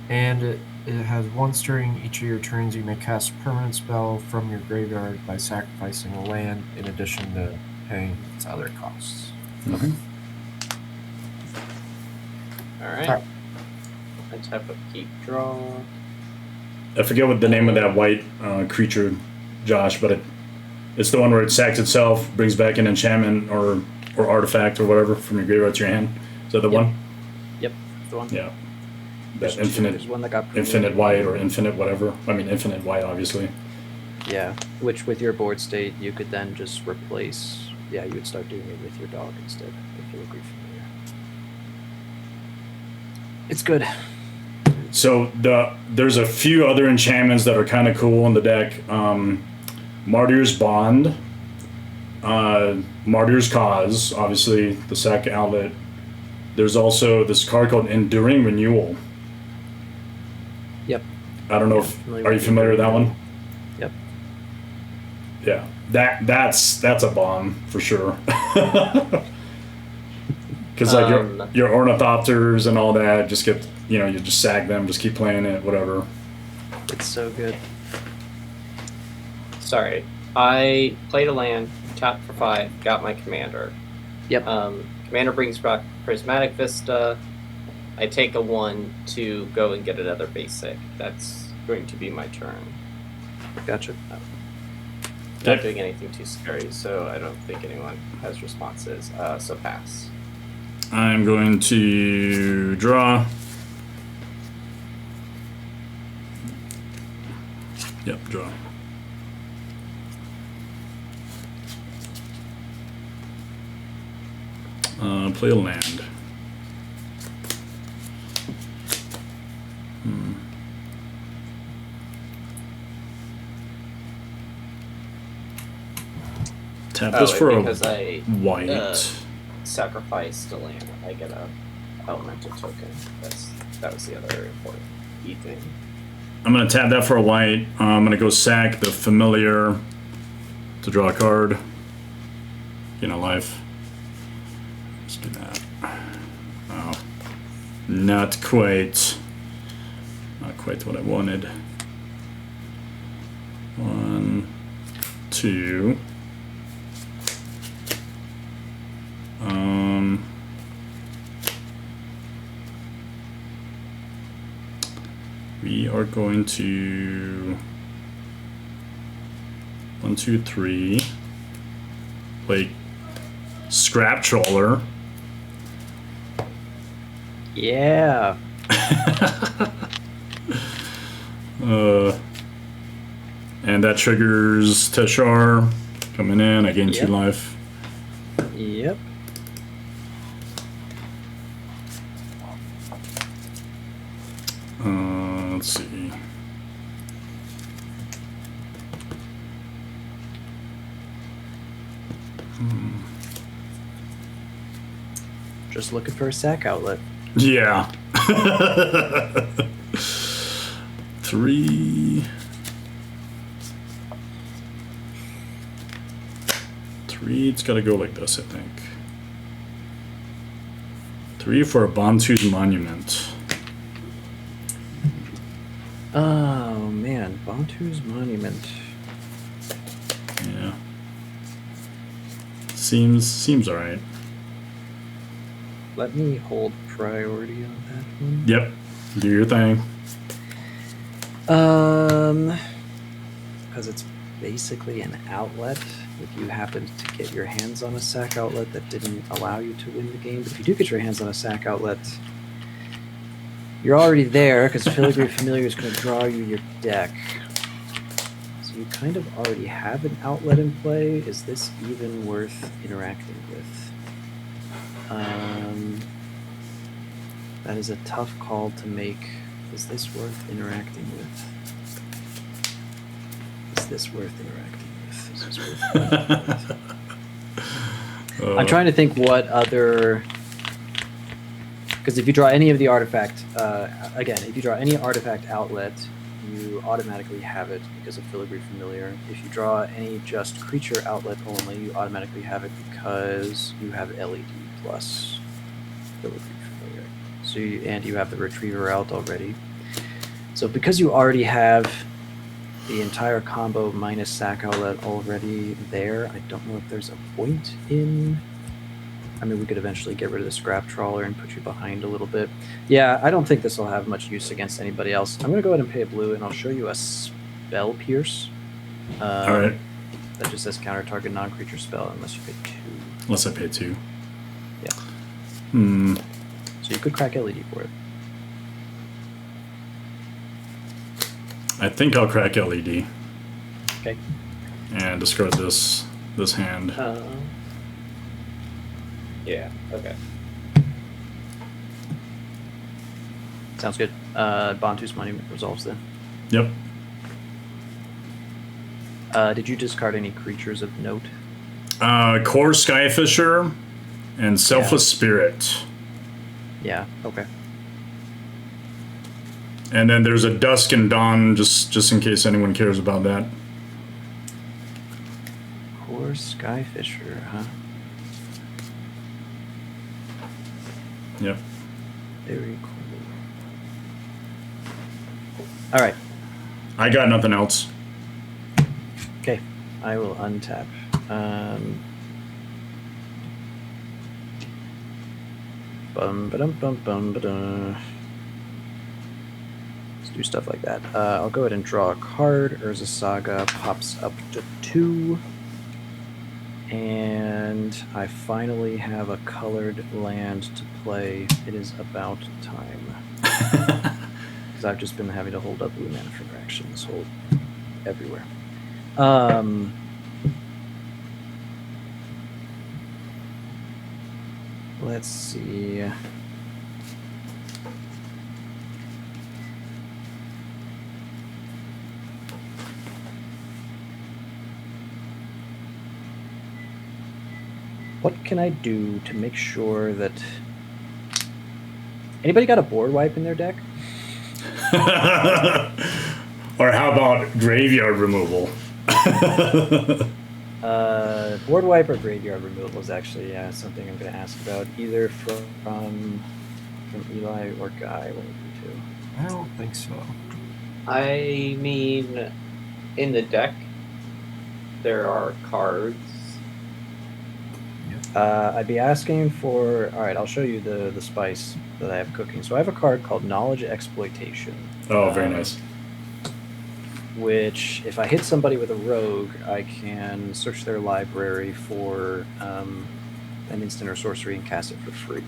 And it has once during each of your turns you may cast a permanent spell from your graveyard by sacrificing a land in addition to paying its other costs. Mm-hmm. Alright. Alright. I tap up keep draw. I forget what the name of that white creature, Josh, but it's the one where it sacks itself, brings back an enchantment or artifact or whatever from your graveyard to your hand. Is that the one? Yep, that's the one. Yeah. There's That infinite, There's one that got infinite white or infinite whatever. I mean, infinite white, obviously. Yeah, which with your board state you could then just replace. Yeah, you would start doing it with your dog instead if you agree familiar. It's good. So there's a few other enchantments that are kind of cool in the deck. Martyr's Bond, Martyr's Cause, obviously the sack outlet. There's also this card called Enduring Renewal. Yep. I don't know are you familiar with that one? Yep. Yeah. That's a bomb for sure. Because like your ornithopters and all that just get, you just sag them, just keep playing it, whatever. It's so good. Sorry. I played a land, tapped for 5, got my commander. Yep. Commander brings back Prismatic Vista. I take a 1 to go and get another basic. That's going to be my turn. Gotcha. Not doing anything too scary, so I don't think anyone has responses. So pass. I'm going to draw. Yep, draw. Play a land. Tap this for a because I white. sacrificed a land, I get a elemental token. That was the other important key thing. I'm going to tap that for a white. I'm going to go sack the familiar to draw a card. Gain a life. Let's do that. Oh, not quite. Not quite what I wanted. 1, 2. We are going to 1, 2, 3. Play Scrap Trawler. Yeah. And that triggers Teshar coming in. I gain 2 Yep. life. Yep. Let's see. Just looking for a sack outlet. Yeah. Three. It's got to go like this, I think. 3 for a Bantu's Monument. Oh man, Bantu's Monument. Yeah. Seems alright. Let me hold priority on that one. Yep. Do your thing. Because it's basically an outlet. If you happen to get your hands on a sack outlet that didn't allow you to win the game, but if you do get your hands on a sack outlet, you're already there because Filigree Familiar is going to draw you your deck. So you kind of already have an outlet in play. Is this even worth interacting with? That is a tough call to make. Is this worth interacting with? Is this worth interacting with? Is this worth interacting with? I'm trying to think what other... Because if you draw any of the artifact... again, if you draw any artifact outlet, you automatically have it because of Filigree Familiar. If you draw any just creature outlet only, you automatically have it because you have LED plus Filigree Familiar. So and you have the Retriever out already. So because you already have the entire combo minus sack outlet already there, I don't know if there's a point in... I mean, we could eventually get rid of the scrap trawler and put you behind a little bit. Yeah, I don't think this will have much use against anybody else. I'm going to go ahead and pay a blue, and I'll show you a Spell Pierce. All right. That just says counter target non-creature spell unless you pay 2. Unless I pay 2. Yeah. So you could crack LED for it. I think I'll crack LED. Okay. And discard this hand. Yeah, okay. Sounds good. Bantu's Monument resolves then. Yep. Did you discard any creatures of note? Core Skyfisher and Selfless Spirit. Yeah, okay. And then there's a Dusk and Dawn, just in case anyone cares about that. Core Skyfisher, huh? Yep. Very cool. All right. I got nothing else. Okay. I will untap. Ba-dum, let's do stuff like that. I'll go ahead and draw a card. Urza Saga pops up to 2. And I finally have a colored land to play. It is about time. Because I've just been having to hold up blue mana for interaction this whole everywhere. Let's see. What can I do to make sure that... Anybody got a board wipe in their deck? Or how about graveyard removal? Board wipe or graveyard removal is actually something I'm going to ask about, either from Eli or Guy. One of you two. I don't think so. I mean, in the deck, there are cards. I'd be asking for... Alright, I'll show you the spice that I have cooking. So I have a card called Knowledge Exploitation. Oh, very nice. Which, if I hit somebody with a rogue, I can search their library for an instant or sorcery and cast it for free.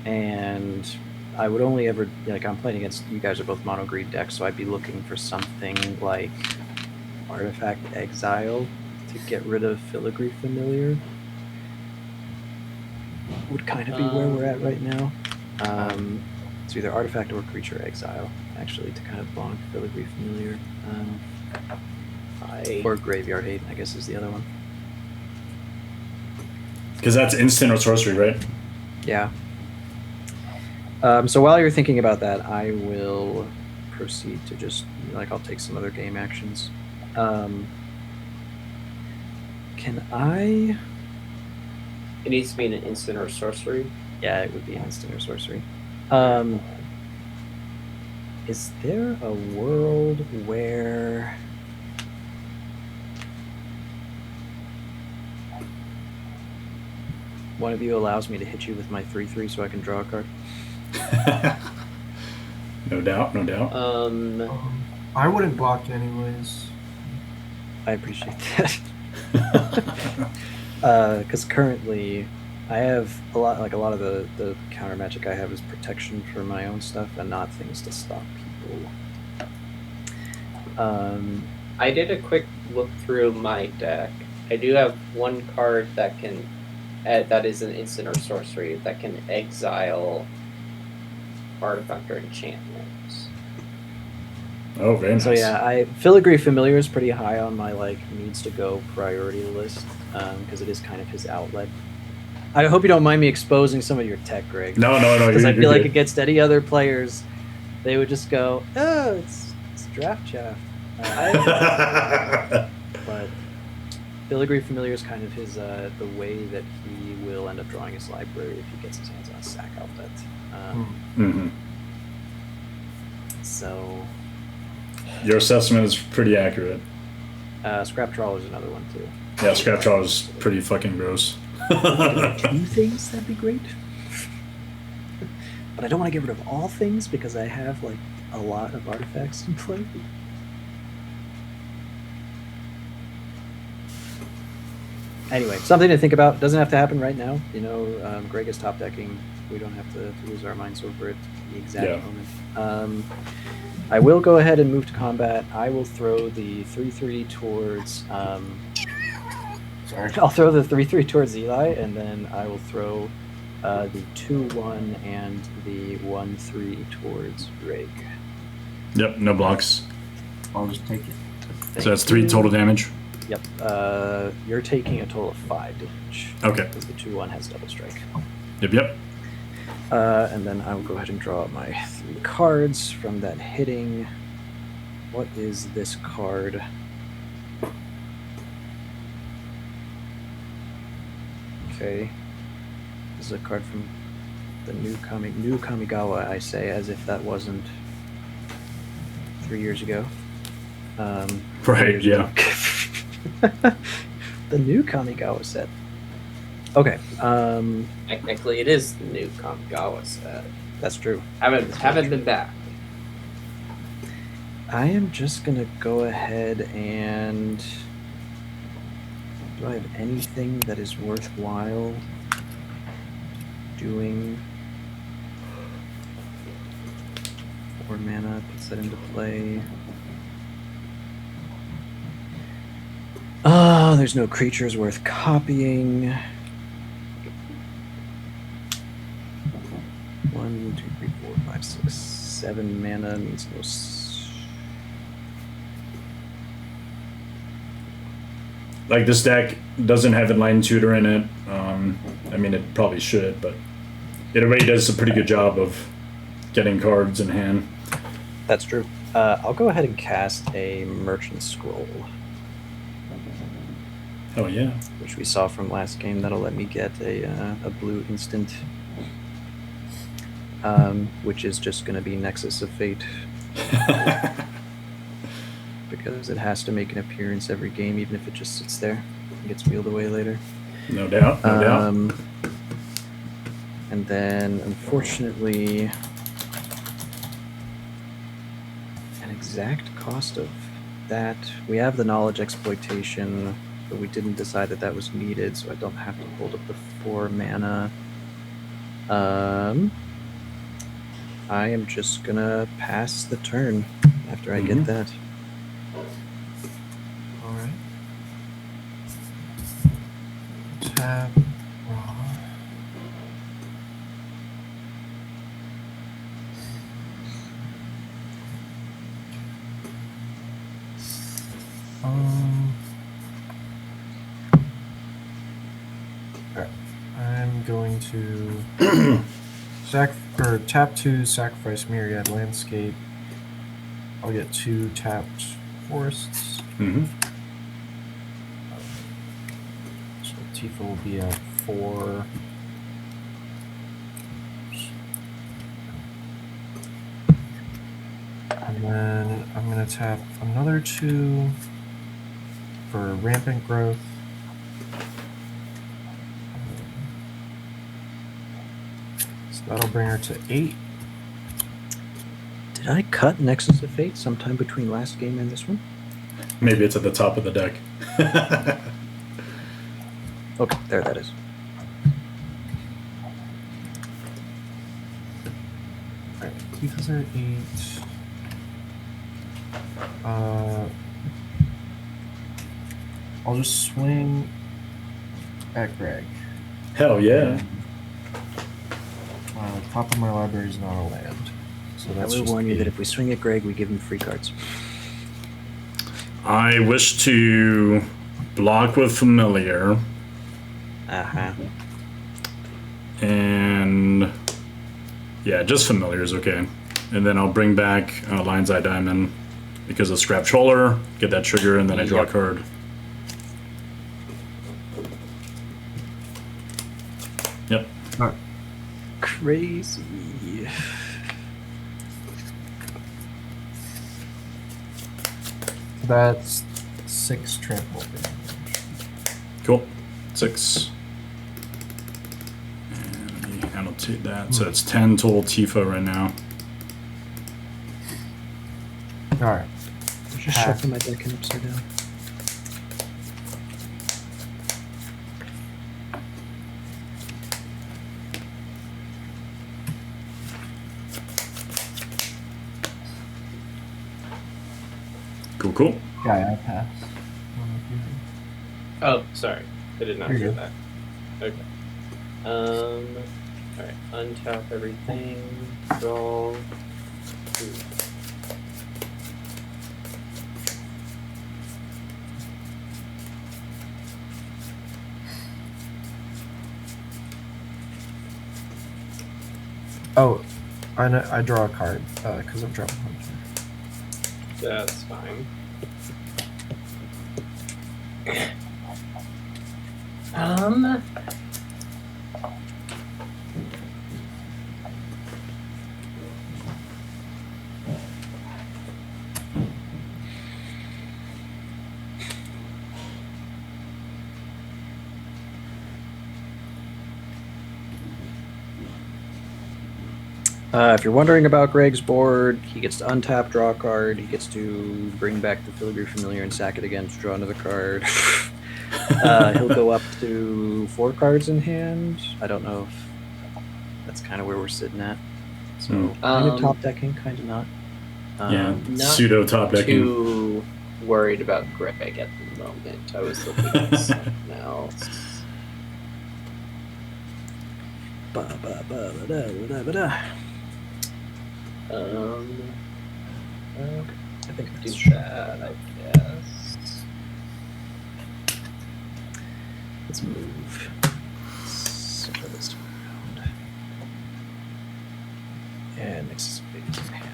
And I would only ever... Like, I'm playing against... You guys are both mono green decks, so I'd be looking for something like Artifact Exile to get rid of Filigree Familiar. Would kind of be where we're at right now. It's either Artifact or Creature Exile, actually, to kind of bonk Filigree Familiar. Or Graveyard Haven, I guess, is the other one. Because that's instant or sorcery, right? Yeah. So while you're thinking about that, I will proceed to just, I'll take some other game actions. Can I... It needs to be an instant or sorcery. Yeah, it would be an instant or sorcery. Is there a world where... one of you allows me to hit you with my 3/3 so I can draw a card? No doubt, no doubt. I wouldn't block anyways. I appreciate that. Because currently I have a lot of the counter magic I have is protection for my own stuff and not things to stop people. I did a quick look through my deck. I do have one card that can that is an instant or sorcery that can exile artifact or enchantments. Oh, very nice. So yeah, Filigree Familiar is pretty high on my needs to go priority list because it is kind of his outlet. I hope you don't mind me exposing some of your tech, Greg. No. Because I feel like good. against any other players, they would just go, "Oh, it's draft chaff." But Filigree Familiar is kind of his the way that he will end up drawing his library if he gets his hands on a sack outlet. So your assessment is pretty accurate. Scrap Trawler is another one too. Yeah, Scrap Trawler is pretty fucking gross. 2 things, that'd be great. But I don't want to get rid of all things because I have a lot of artifacts in play. Anyway, something to think about. Doesn't have to happen right now. Greg is top decking. We don't have to lose our minds over it at the exact moment. I will go ahead and move to combat. I will throw the 3/3 towards. I'll throw the 3/3 towards Eli, and then I will throw the 2/1 and the 1/3 towards Greg. Yep, no blocks. I'll just take it. So that's 3 total damage. Yep. You're taking a total of 5 damage. Okay. Because the 2/1 has double strike. Yep. And then I will go ahead and draw my 3 cards from that hitting. What is this card? Okay. This is a card from the new Kamigawa, I say, as if that wasn't 3 years ago. Right, yeah. The new Kamigawa set. Okay. Technically, it is the new Kamigawa set. That's true. Haven't been back. I am just gonna go ahead and... Do I have anything that is worthwhile doing? 4 mana, puts that into play. There's no creatures worth copying. 1, 2, 3, 4, 5, 6, 7 mana means no. This deck doesn't have Enlightened Tutor in it. I mean, it probably should, but it already does a pretty good job of getting cards in hand. That's true. I'll go ahead and cast a Merchant Scroll. Oh yeah. Which we saw from last game. That'll let me get a blue instant. Which is just going to be Nexus of Fate. Because it has to make an appearance every game, even if it just sits there and gets wheeled away later. No doubt, no doubt. And then, unfortunately, an exact cost of that. We have the Knowledge Exploitation, but we didn't decide that was needed, so I don't have to hold up the 4 mana. I am just gonna pass the turn after I get that. Alright. Tap. Alright. I'm going to or tap 2, sacrifice Myriad Landscape. I'll get 2 tapped forests. Mm-hmm. So Tifa will be at 4. And then I'm going to tap another 2 for Rampant Growth. So that'll bring her to 8. Did I cut Nexus of Fate sometime between last game and this one? Maybe it's at the top of the deck. Okay, there that is. Alright, Tifa's at 8. I'll just swing at Greg. Hell yeah. Top of my library is not a land. So I that's will just warn you 8. that if we swing at Greg, we give him free cards. I wish to block with Familiar. Uh-huh. And yeah, just Familiar is okay. And then I'll bring back Lion's Eye Diamond because of Scrap Troller, get that trigger, and then I draw a card. Yep. Alright. Crazy. That's 6 trample damage. Cool. 6. And let me annotate that. So it's 10 total Tifa right now. Alright. Just Half. shuffle my deck in upside down. Cool. Yeah, I pass. Oh, sorry. I did not You're hear good. that. Okay. Alright. Untap everything. Draw. Two. Oh, I draw a card because I'm drawing Hunter. That's fine. If you're wondering about Greg's board, he gets to untap, draw a card. He gets to bring back the Filigree Familiar and sack it again to draw another card. He'll go up to 4 cards in hand. I don't know if that's kind of where we're sitting at. So kind of top decking, kind of not. Yeah, Not pseudo top decking. Too worried about Greg at the moment. I was looking at something else. I think Do that's that, I guess. Let's move. Circle this time around. And Nexus of Fate in hand.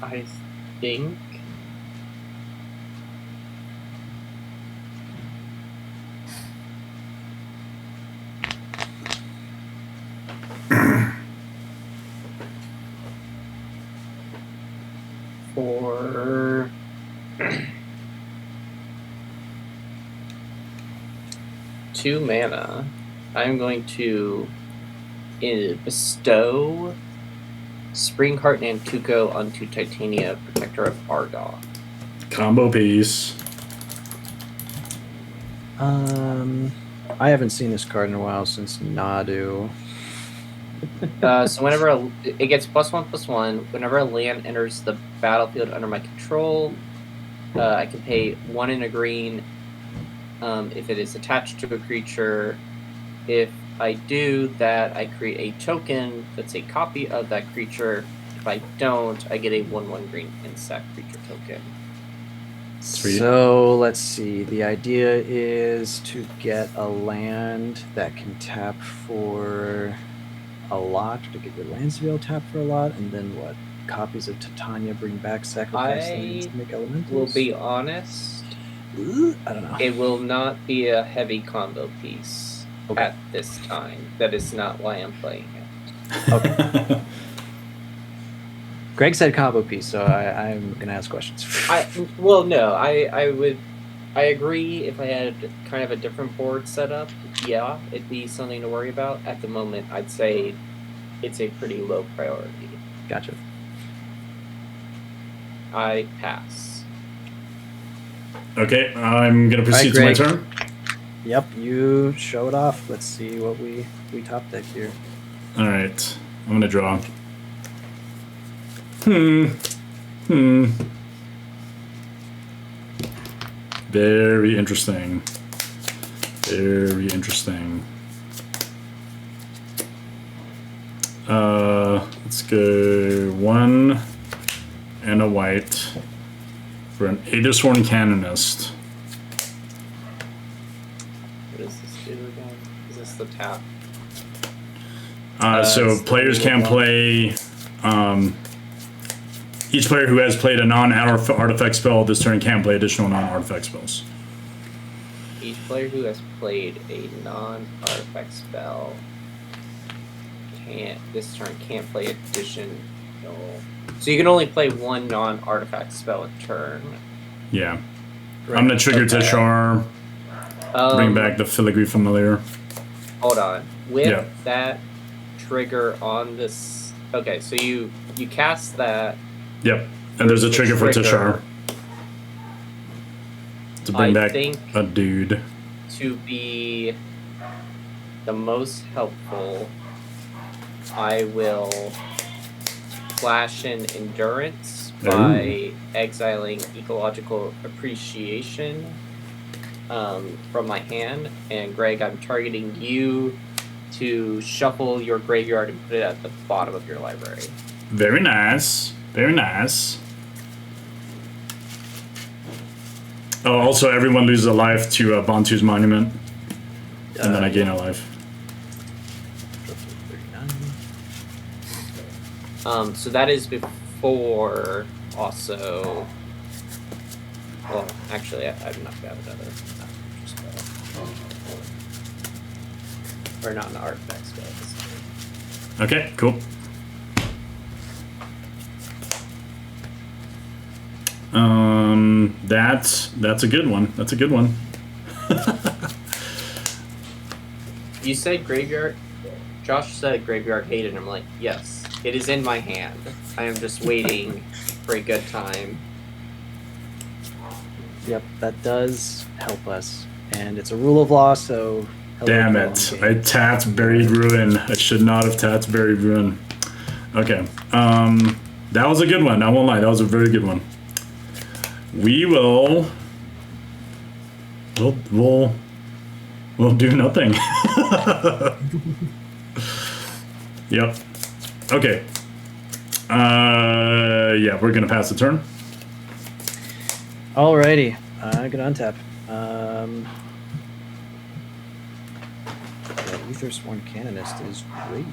I think for 2 mana, I'm going to bestow Spring Heart Nantuko onto Titania, Protector of Argoth. Combo piece. I haven't seen this card in a while since Nadu. So whenever it gets +1/+1, whenever a land enters the battlefield under my control, I can pay 1 in a green if it is attached to a creature. If I do that, I create a token that's a copy of that creature. If I don't, I get a 1/1 green insect creature token. Sweet. So let's see. The idea is to get a land that can tap for a lot, to get your lands to be able to tap for a lot, and then what? Copies of Titania bring back sacrifice lands to make elementals? Will be honest. I don't know. It will not be a heavy combo piece at this time. That is not why I'm playing it. Okay. Greg said combo piece, so I'm gonna ask questions. I agree. If I had kind of a different board setup, yeah, it'd be something to worry about. At the moment, I'd say it's a pretty low priority. Gotcha. I pass. Okay, I'm gonna proceed to my turn. Yep, you show it off. Let's see what we top deck here. All right, I'm gonna draw. Very interesting. Very interesting. Let's go 1 and a white for an Aethersworn Canonist. What does this do again? Is this the tap? So players can play. Each player who has played a non-artifact spell this turn can play additional non-artifact spells. Each player who has played a non-artifact spell this turn can't play additional. So you can only play one non-artifact spell a turn. Yeah. Right. I'm gonna trigger Teshar. Bring back the Filigree Familiar. Hold on. With that trigger on this. Okay, so you cast that. Yep, and there's a trigger for Teshar to bring back a dude. To be the most helpful, I will flash in Endurance by exiling Ecological Appreciation from my hand. And Greg, I'm targeting you to shuffle your graveyard and put it at the bottom of your library. Very nice. Very nice. Oh, also everyone loses a life to Bantu's Monument. And then I gain a life. So that is before also... Well, actually, I've knocked out another spell. Or not an artifact spell. Okay, cool. That's a good one. That's a good one. You said graveyard. Josh said graveyard hated, and I'm like, yes, it is in my hand. I am just waiting for a good time. Yep, that does help us, and it's a rule of law. So damn it! I tapped Buried Ruin. I should not have tapped Buried Ruin. Okay, that was a good one. I won't lie, that was a very good one. We will. We'll do nothing. Yep. Okay. Yeah, we're gonna pass the turn. Alrighty. I'm gonna untap. Aethersworn Canonist is great.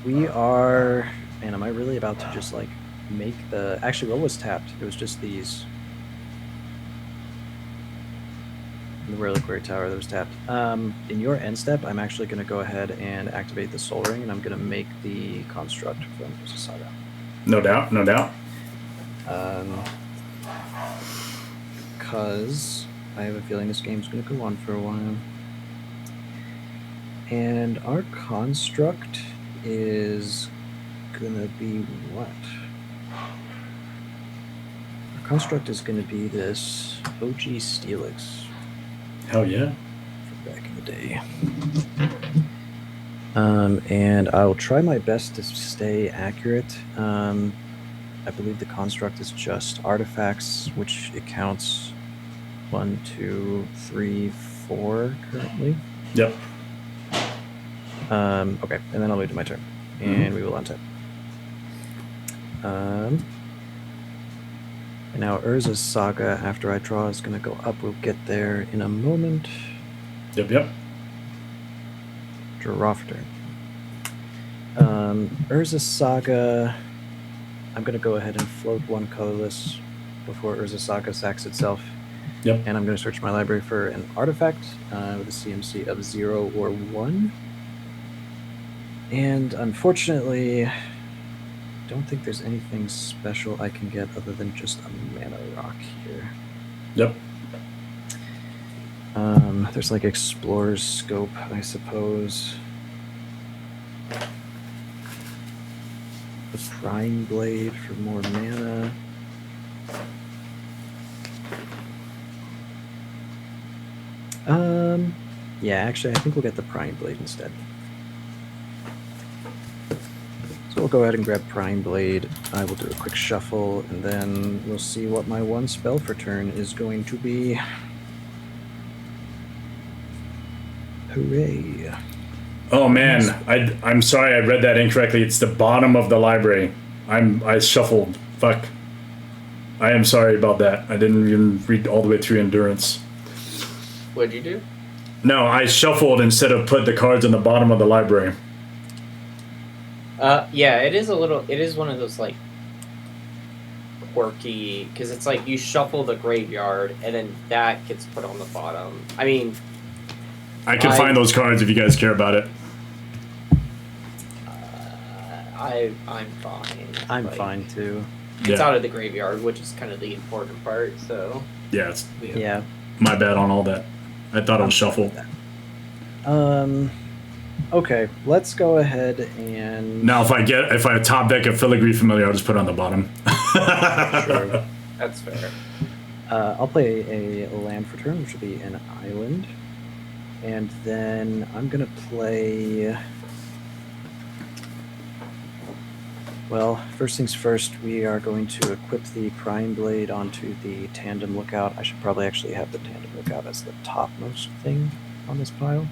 We are. Man, am I really about to just like make the? Actually, what was tapped? It was just these. The Reliquary Tower that was tapped. In your end step, I'm actually going to go ahead and activate the Soul Ring, and I'm going to make the construct from Umezawa. No doubt, no doubt. Because I have a feeling this game's going to go on for a while. And our construct is going to be what? Our construct is going to be this OG Steelix. Hell yeah. From back in the day. And I will try my best to stay accurate. I believe the construct is just artifacts, which it counts 1, 2, 3, 4 currently. Yep. Okay, and then I'll move to my turn, and we will untap. And now Urza's Saga, after I draw, is going to go up. We'll get there in a moment. Yep. Draw for turn. Urza's Saga, I'm going to go ahead and float one colorless before Urza's Saga sacks itself. Yep. And I'm going to search my library for an artifact with a CMC of 0 or 1. And unfortunately, don't think there's anything special I can get other than just a mana rock here. Yep. There's like Explorer's Scope, I suppose. The Prying Blade for more mana. Yeah, actually, I think we'll get the Prying Blade instead. So we'll go ahead and grab Prying Blade. I will do a quick shuffle, and then we'll see what my one spell for turn is going to be. Hooray. Oh man, I'm sorry I read that incorrectly. It's the bottom of the library. I shuffled. Fuck. I am sorry about that. I didn't even read all the way through Endurance. What'd you do? No, I shuffled instead of put the cards in the bottom of the library. Yeah, it is one of those, like, quirky, because it's like you shuffle the graveyard, and then that gets put on the bottom. I mean... I can find those cards if you guys care about it. I'm fine. I'm fine, too. It's out of the graveyard, which is kind of the important part, so... Yeah, Yeah. My bad on all that. I thought it was shuffle. Okay, let's go ahead and... Now, if I top deck a Filigree Familiar, I'll just put it on the bottom. Sure. That's fair. I'll play a land for turn, which will be an island. And then I'm going to play... Well, first things first, we are going to equip the Prying Blade onto the Tandem Lookout. I should probably actually have the Tandem Lookout as the topmost thing on this pile.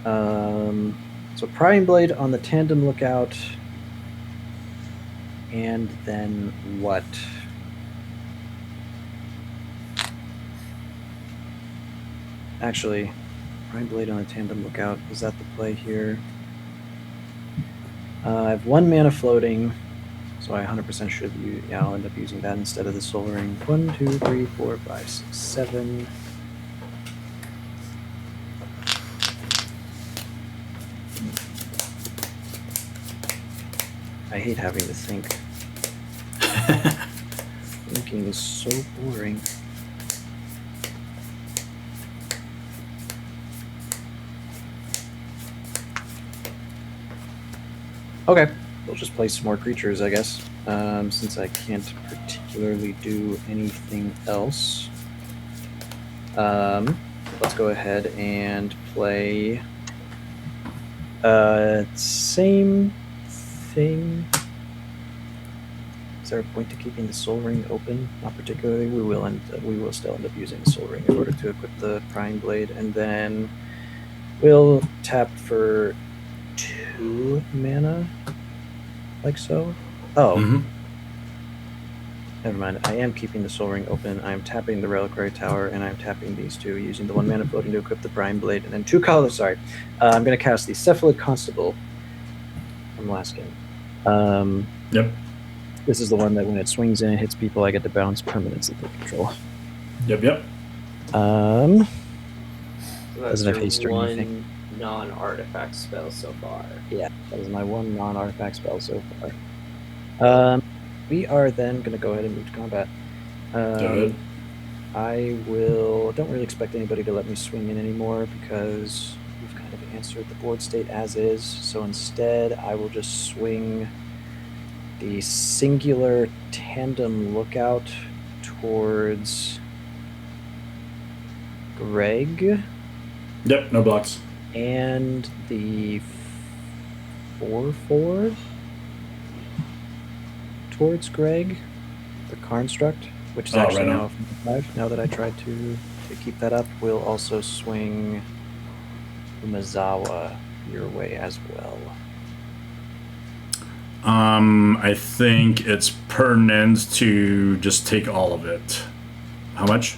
So Prying Blade on the Tandem Lookout, and then what? Actually, Prying Blade on the Tandem Lookout, is that the play here? I have 1 mana floating, so I 100% should use, I'll end up using that instead of the Soul Ring. 1, 2, 3, 4, 5, 6, 7. I hate having to think. Thinking is so boring. Okay, we'll just play some more creatures, I guess, since I can't particularly do anything else. Let's go ahead and play same thing. Is there a point to keeping the Soul Ring open? Not particularly. We will still end up using the Soul Ring in order to equip the Prying Blade, and then we'll tap for 2 mana, like so. Oh, never mind. I am keeping the Soul Ring open. I am tapping the Reliquary Tower, and I'm tapping these two, using the 1 mana floating to equip the Prying Blade, and then 2 colors. Sorry, I'm going to cast the Cephalid Constable from last game. Yep. This is the one that when it swings in and hits people, I get to bounce permanents that they control. Yep. So that's Doesn't have haste or one anything. non-artifact spell so far. Yeah, that is my 1 non-artifact spell so far. We are then going to go ahead and move to combat. Good. Don't really expect anybody to let me swing in anymore because we've kind of answered the board state as is. So instead, I will just swing the singular Tandem Lookout towards Greg. Yep, no blocks. And the 4/4 towards Greg, the Construct, which is actually right now on. 5. Now that I tried to keep that up, we'll also swing Umezawa your way as well. I think it's pertinent to just take all of it. How much?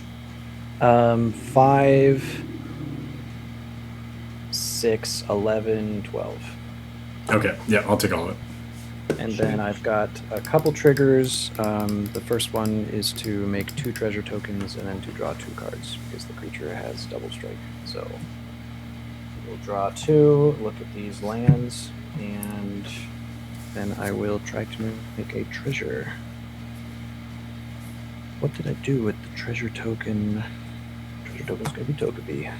5, 6, 11, 12. Okay, yeah, I'll take all of it. And then I've got a couple triggers. The first one is to make 2 treasure tokens and then to draw 2 cards because the creature has double strike. So we'll draw 2, look at these lands, and then I will try to make a treasure. What did I do with the treasure token? Treasure token's gonna be Togepi.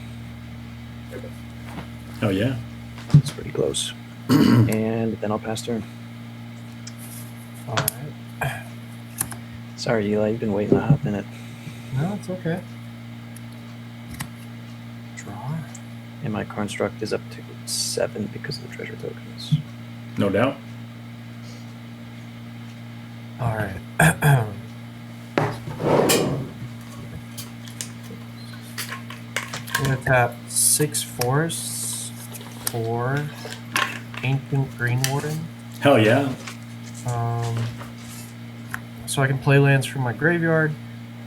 Oh yeah. It's pretty close. And then I'll pass turn. All right. Sorry, Eli, you've been waiting a hot minute. No, it's okay. Draw. And my construct is up to 7 because of the treasure tokens. No doubt. All right. I'm gonna tap 6 forests for Ancient Green Warden. Hell yeah. So I can play lands from my graveyard,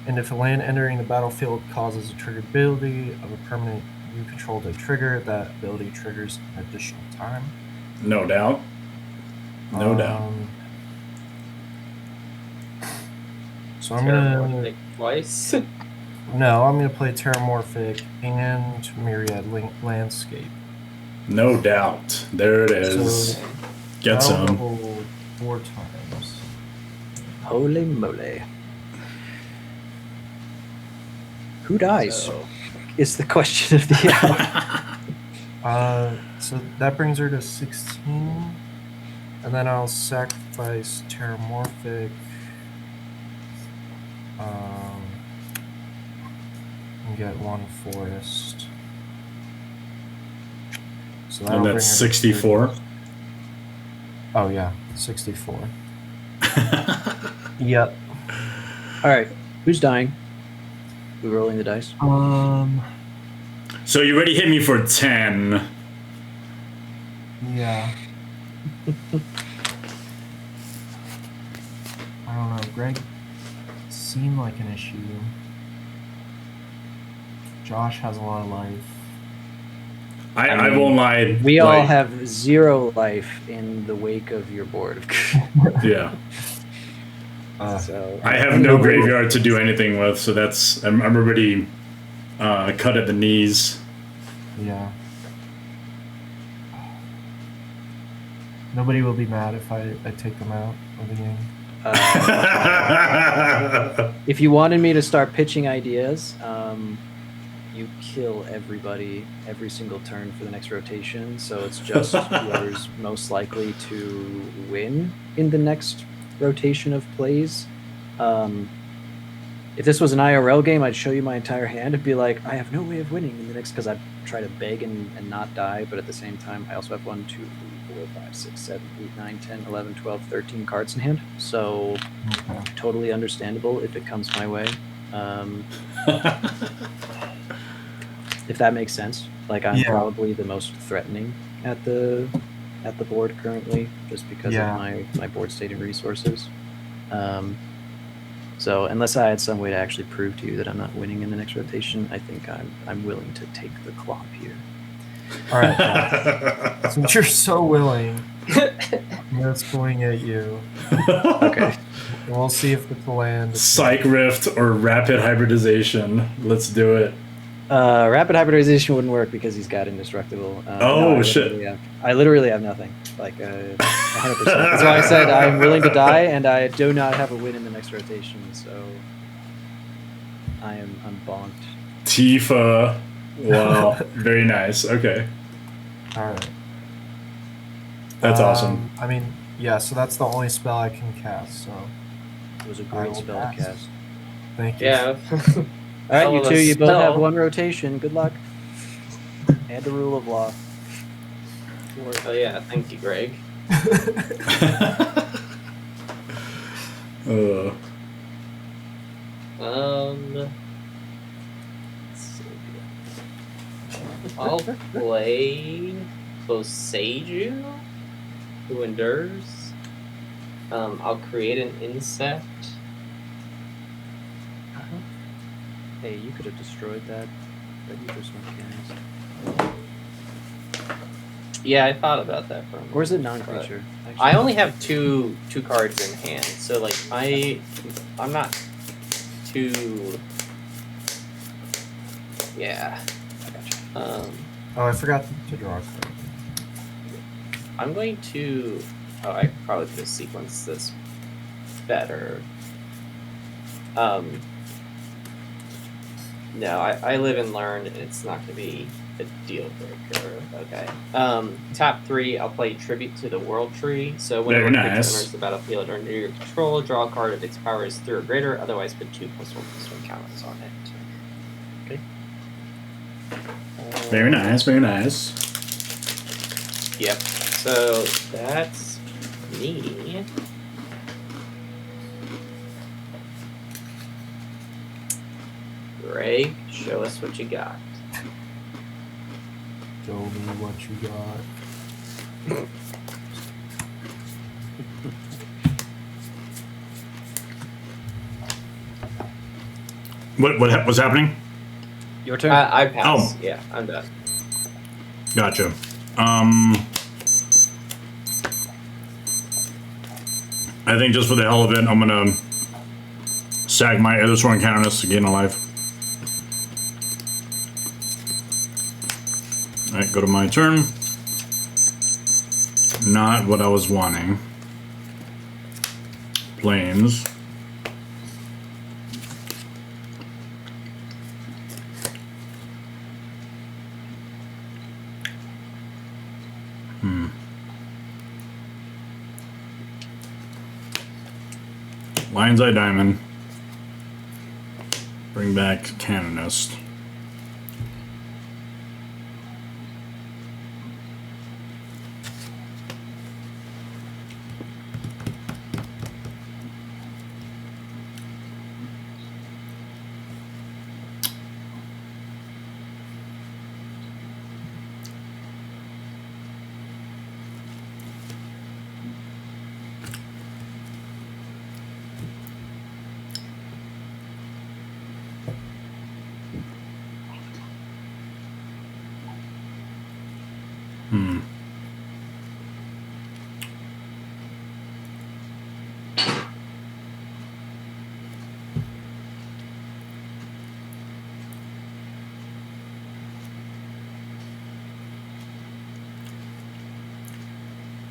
and if a land entering the battlefield causes a triggered ability of a permanent you control to trigger, that ability triggers an additional time. No doubt. No doubt. So I'm gonna twice. no, I'm gonna play Terramorphic and Myriad Landscape. No doubt. There it is. So Get I'll some. roll 4 times. Holy moly. Who dies? So, Is the question of the hour. So that brings her to 16, and then I'll sacrifice Terramorphic. And get 1 forest. So that'll And bring that's her to 64. 30. Oh yeah, 64. Yep. All right, who's dying? We rolling the dice? So you already hit me for 10. Yeah. I don't know. Greg seemed like an issue. Josh has a lot of life. I won't lie. We all like, have 0 life in the wake of your board. Yeah. So I have no graveyard to do anything with, so that's I'm already cut at the knees. Yeah. Nobody will be mad if I take them out of the game. If you wanted me to start pitching ideas, you kill everybody every single turn for the next rotation. So it's just whoever's most likely to win in the next rotation of plays. If this was an IRL game, I'd show you my entire hand and be like, I have no way of winning in the next, because I'd try to beg and not die. But at the same time, I also have 1, 2, 3, 4, 5, 6, 7, 8, 9, 10, 11, 12, 13 cards in hand. So totally understandable if it comes my way. If that makes sense. Like I'm probably the most threatening at the board currently, just because of my board state and resources. So unless I had some way to actually prove to you that I'm not winning in the next rotation, I think I'm willing to take the clop here. All right. Since you're so willing, I'm just going at you. Okay. We'll see if the land. Psych Rift or Rapid Hybridization. Let's do it. Rapid hybridization wouldn't work because he's got indestructible. Shit. I literally have nothing. Like 100%. That's why I said I'm willing to die, and I do not have a win in the next rotation. So I'm bonked. Tifa. Wow. Very nice. Okay. All right. That's awesome. I mean, yeah. So that's the only spell I can cast. So It was a I great will spell pass. to cast. Thank you. yeah. All right, you Hell of two, a you both spell. have 1 rotation. Good luck. And the rule of law. Oh yeah, thank you, Greg. Let's see. I'll play Boseiju, who endures. I'll create an insect. Hey, you could have destroyed that. But you just went cast. Yeah, I thought about that for a moment. Or is it non-creature? I only have two cards in hand, so like I'm not too. Yeah. I gotcha. Oh, I forgot to draw a card. I'm going to. Oh, I probably could have sequenced this better. No, I live and learn, and it's not going to be a deal breaker. Okay. Top 3, I'll play Tribute to the World Tree. So whenever a creature enters the battlefield under your control, draw a card if its power is 3 or greater. Otherwise, put 2+1/+1 counters on it. Okay. Very nice, very nice. Yep. So that's me. Greg, show us what you got. Show me what you got. What's happening? Your turn. I pass. Oh. Yeah, I'm done. Gotcha. I think just for the hell of it, I'm gonna sag my other sworn canonist to gain a life. Alright, go to my turn. Not what I was wanting. Planes. Lion's Eye Diamond. Bring back Canonist.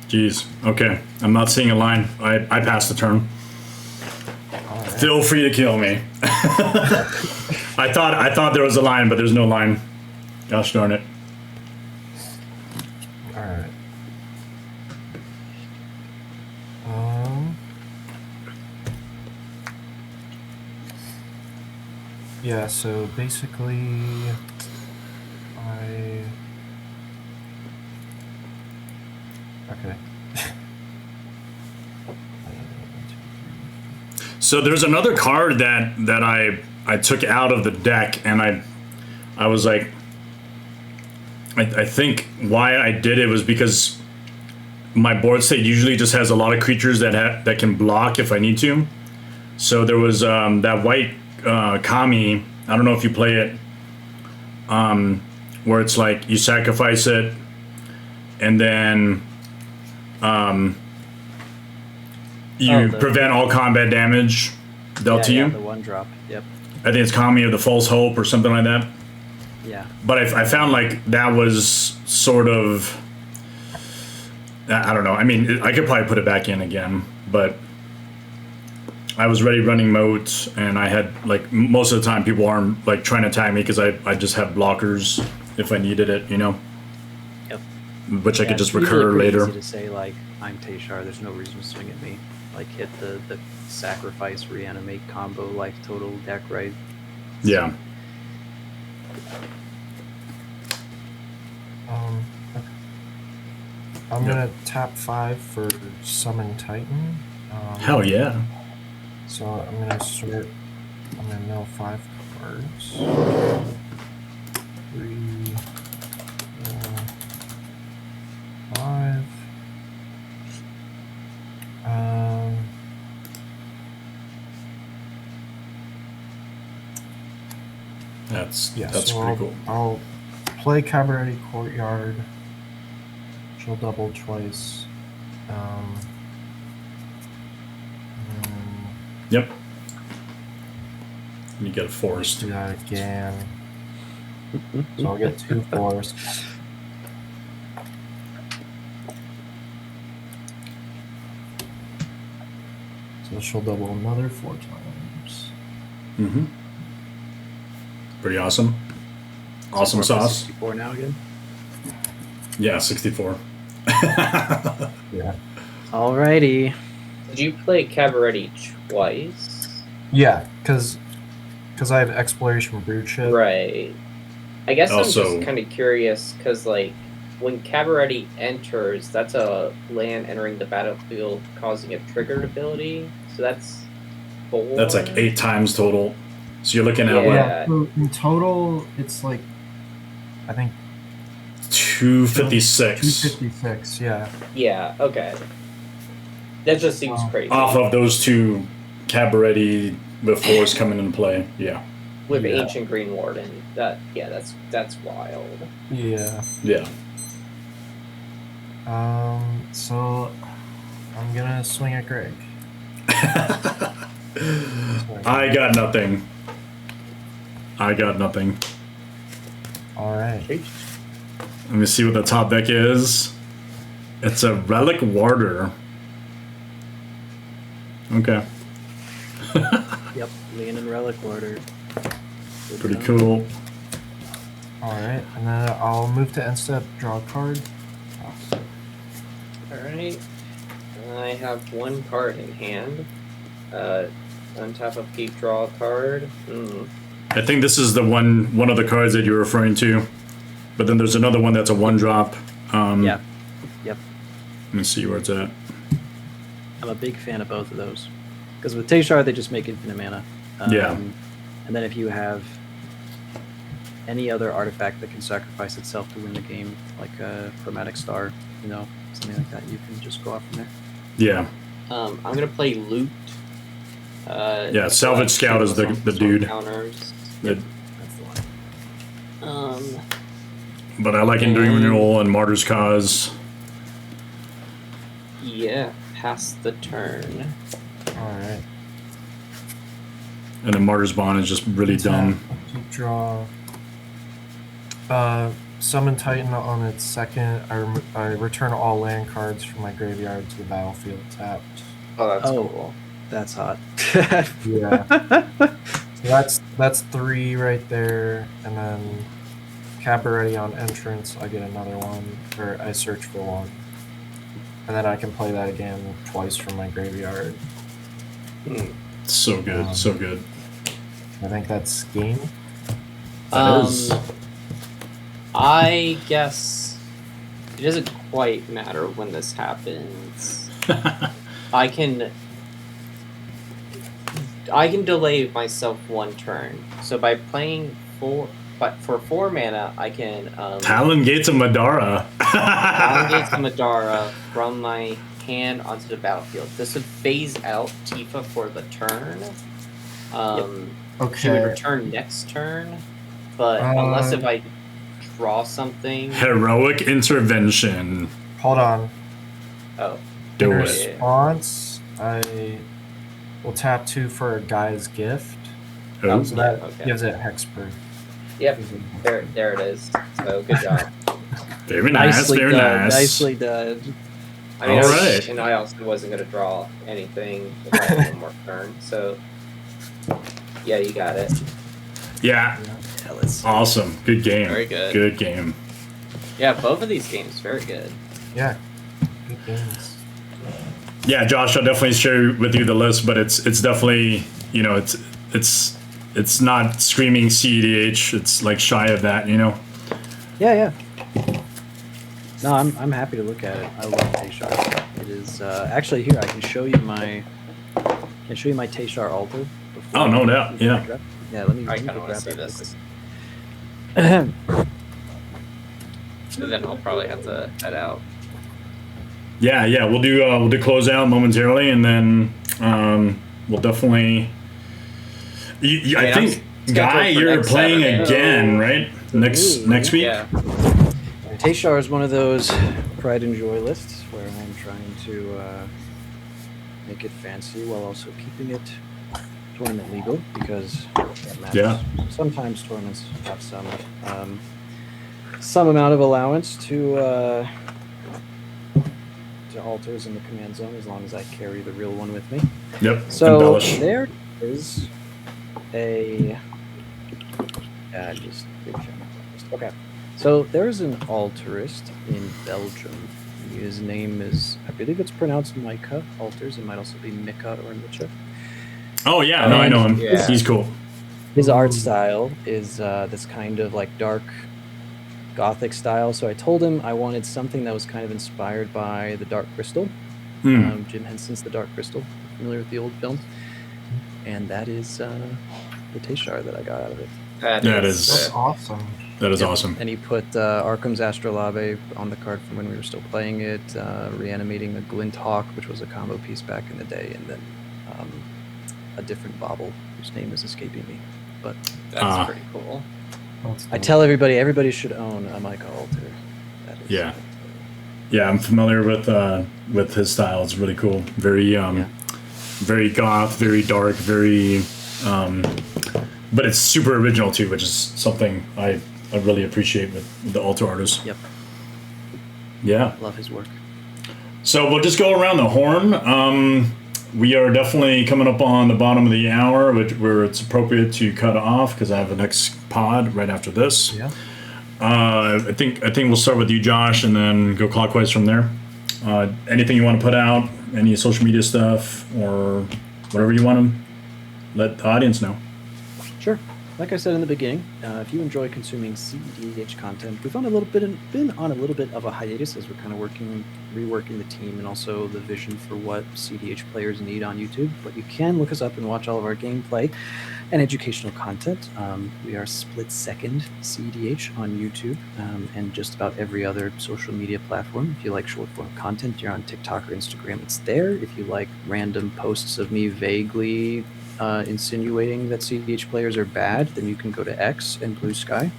Jeez. Okay. I'm not seeing a line. I passed the turn. All right. Feel free to kill me. I thought there was a line, but there's no line. Gosh darn it. All right. Yeah, so basically okay. So there's another card that I took out of the deck, and I was like, I think why I did it was because my board state usually just has a lot of creatures that can block if I need to. So there was that white Kami. I don't know if you play it, where it's like you sacrifice it, and then you prevent all combat damage dealt to you. The 1-drop. Yep. I think it's Kami of the False Hope or something like that. Yeah. But I found like that was sort of, I don't know. I mean, I could probably put it back in again, but I was already running moats, and I had like most of the time people aren't like trying to attack me because I just have blockers if I needed it, you know. Yep. Which I could just it's usually recur pretty later. Easy to say like I'm Teshar. There's no reason to swing at me. Like hit the sacrifice, reanimate combo, life total deck, right? Yeah. Okay. I'm gonna tap 5 for Summon Titan. Hell yeah. So I'm gonna mill 5 cards. 3, That's Yeah, that's so pretty cool. I'll play Cabaret Courtyard. She'll double twice. And Yep. You get a do forest. that again. So I'll get 2 forests. So she'll double another 4 times. Mm-hmm. Pretty awesome. Awesome sauce. 64 now again. Yeah, 64. Yeah. Alrighty. Did you play Cabaret twice? Yeah, because I have Exploration Broodship. Right. I guess I'm Also- just kind of curious because, like, when Cabaret enters, that's a land entering the battlefield causing a triggered ability. So that's 4. That's like 8 times total. So you're looking at Yeah. what, Yeah, so in total, it's like, I think 256 256, yeah. Yeah, okay. That just seems Wow. crazy. off of those 2 Cabaret befores coming into play. Yeah. With Yeah. Ancient Green Warden. That's wild. Yeah. Yeah. So I'm gonna swing at Greg. I got nothing. Alright. Let me see what the top deck is. It's a Relic Warder. Okay. Yep, Lean and Relic Order. Good Pretty to know. cool. Alright, and then I'll move to end step, draw a card. Alright. I have 1 card in hand. Untap a peak, draw a card. I think this is the one of the cards that you're referring to. But then there's another one that's a 1-drop. Yeah. Yep. Let me see where it's at. I'm a big fan of both of those. Because with Teshar, they just make infinite mana. Yeah. And then if you have any other artifact that can sacrifice itself to win the game, like a Chromatic Star, something like that, you can just go off from there. Yeah. I'm gonna play Loot. Yeah, Salvage Scout is the dude. Counters. That- That's the one. but I like Enduring Renewal and Martyr's Cause. Yeah, pass the turn. Alright. And then Martyr's Bond is just really dumb. Keep draw. Summon Titan on its second. I return all land cards from my graveyard to the battlefield tapped. Oh, that's Oh. cool. That's hot. Yeah. So that's 3 right there, and then Cabaret on entrance. I get another one, or I search for 1, and then I can play that again twice from my graveyard. So good, so good. I think that's game. That is. I guess it doesn't quite matter when this happens. I can delay myself 1 turn. So by playing 4, but for 4 mana, I can Talon Gates of Madara. Talon Gates of Madara from my hand onto the battlefield. This would phase out Tifa for the turn. She would Okay. return next turn, but unless if I draw something. Heroic Intervention. Hold on. Oh, Do In it. response, I will tap 2 for a guy's gift. Oh, So that okay. gives it hexproof. Yep, there it is. So good job. very nice, Nicely very done. nice. Nicely done. I mean, Alright. and I also wasn't going to draw anything if I had 1 more turn. So, yeah, you got it. Yeah, Yeah, let's awesome. Good game. Very good. Good game. Yeah, both of these games very good. Yeah. Good games. Yeah, Josh, I'll definitely share with you the list, but it's definitely, it's not screaming CEDH. It's like shy of that, Yeah. No, I'm happy to look at it. I love Teshar. It is actually here. I can show you my Teshar altar. Oh, no doubt, yeah. Yeah, let me. I let me kind of go want to see grab that this. real quick. So then I'll probably have to head out. Yeah. We'll do closeout momentarily, and then we'll definitely. I mean, think Guy, you're playing again, right? Next week. Yeah. Teshar is one of those pride and joy lists where I'm trying to make it fancy while also keeping it tournament legal, because that matters. Yeah. Sometimes tournaments have some amount of allowance to altars in the command zone, as long as I carry the real one with me. Yep. So Embellish. there is a just big show. Okay. So there's an altarist in Belgium. His name is, I believe it's pronounced Micah Altars. It might also be Mika or Micha. Oh yeah, no, I know him. Yeah. He's cool. His art style is this kind of like dark gothic style. So I told him I wanted something that was kind of inspired by the Dark Crystal. Jim Henson's The Dark Crystal. Familiar with the old film? And that is the Teshar that I got out of it. That's awesome. That is awesome. And he put Arkham's Astrolabe on the card from when we were still playing it, reanimating a Glint Hawk, which was a combo piece back in the day, and then a different bauble whose name is escaping me. But That's pretty cool. I tell everybody should own a Micah altar. That is, Yeah. Yeah, I'm familiar with his style. It's really cool. Very very goth, very dark, very but it's super original too, which is something I really appreciate with the altar artists. Yep. Yeah. Love his work. So we'll just go around the horn. We are definitely coming up on the bottom of the hour, where it's appropriate to cut off, because I have the next pod right after this. Yeah. I think we'll start with you, Josh, and then go clockwise from there. Anything you want to put out, any social media stuff, or whatever you want to let the audience know. Sure. Like I said in the beginning, if you enjoy consuming CDH content, we've been on a little bit of a hiatus as we're kind of reworking the team and also the vision for what CDH players need on YouTube. But you can look us up and watch all of our gameplay and educational content. We are Split Second CDH on YouTube and just about every other social media platform. If you like short form content, you're on TikTok or Instagram, it's there. If you like random posts of me vaguely insinuating that CDH players are bad, then you can go to X and Blue Sky.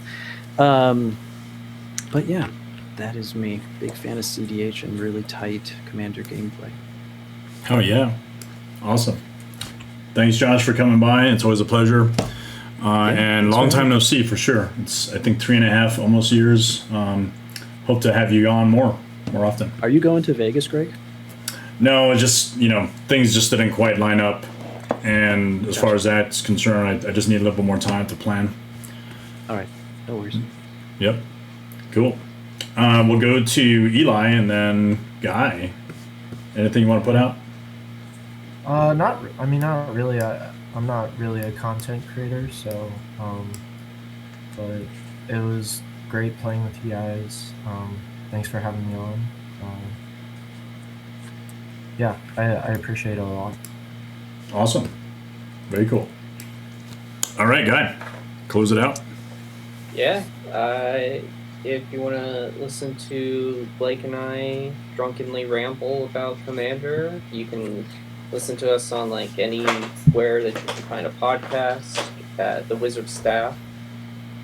But yeah, that is me. Big fan of CDH and really tight Commander gameplay. Oh yeah, awesome. Thanks, Josh, for coming by. It's always a pleasure. And long time no see for sure. It's I think 3.5 almost years. Hope to have you on more often. Are you going to Vegas, Greg? No, just things just didn't quite line up. And as far as that's concerned, I just need a little bit more time to plan. All right, no worries. Yep, cool. We'll go to Eli and then Guy. Anything you want to put out? Not really. I'm not really a content creator, so but it was great playing with you guys. Thanks for having me on. Yeah, I appreciate it a lot. Awesome. Very cool. All right, Guy. Close it out. Yeah. If you want to listen to Blake and I drunkenly ramble about Commander, you can listen to us on like anywhere that you can find a podcast at the Wizard Staff.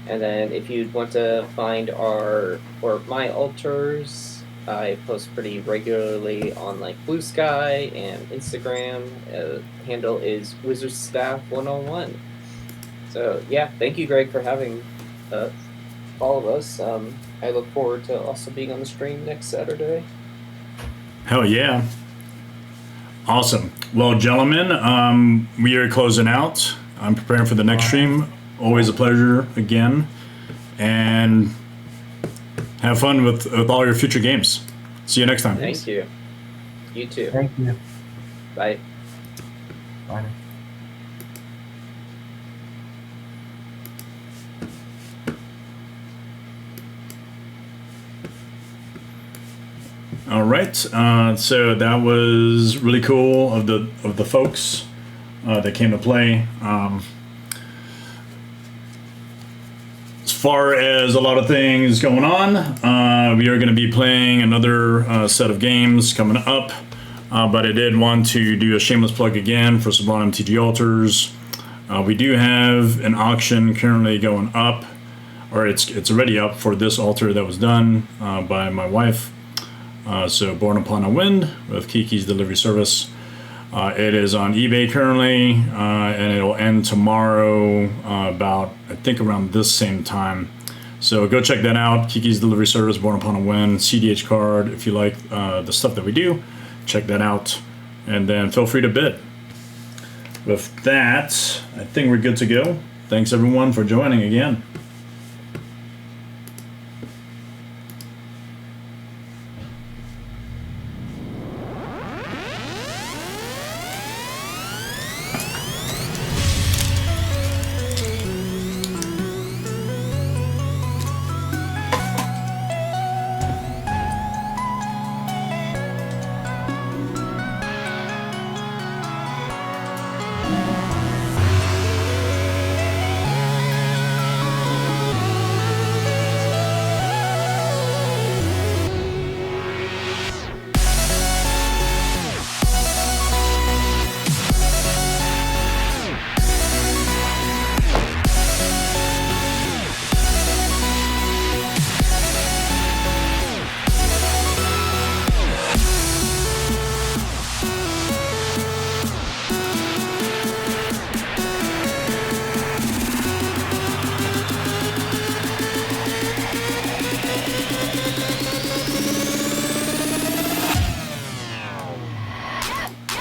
And then if you'd want to find my altars, I post pretty regularly on like Blue Sky and Instagram. Handle is WizardStaff101. So yeah, thank you, Greg, for having all of us. I look forward to also being on the stream next Saturday. Hell yeah. Awesome. Well, gentlemen, we are closing out. I'm preparing for the next stream. Always a pleasure again. And have fun with all your future games. See you next time. Thank you. You too. Thank you. Bye. Bye. All right. So that was really cool of the folks that came to play. As far as a lot of things going on, we are going to be playing another set of games coming up. But I did want to do a shameless plug again for Sublime TG Altars. We do have an auction currently going up, or it's already up for this altar that was done by my wife. So Born Upon a Wind with Kiki's Delivery Service. It is on eBay currently, and it'll end tomorrow about, I think, around this same time. So go check that out. Kiki's Delivery Service, Born Upon a Wind, CDH card. If you like the stuff that we do, check that out. And then feel free to bid. With that, I think we're good to go. Thanks everyone for joining again.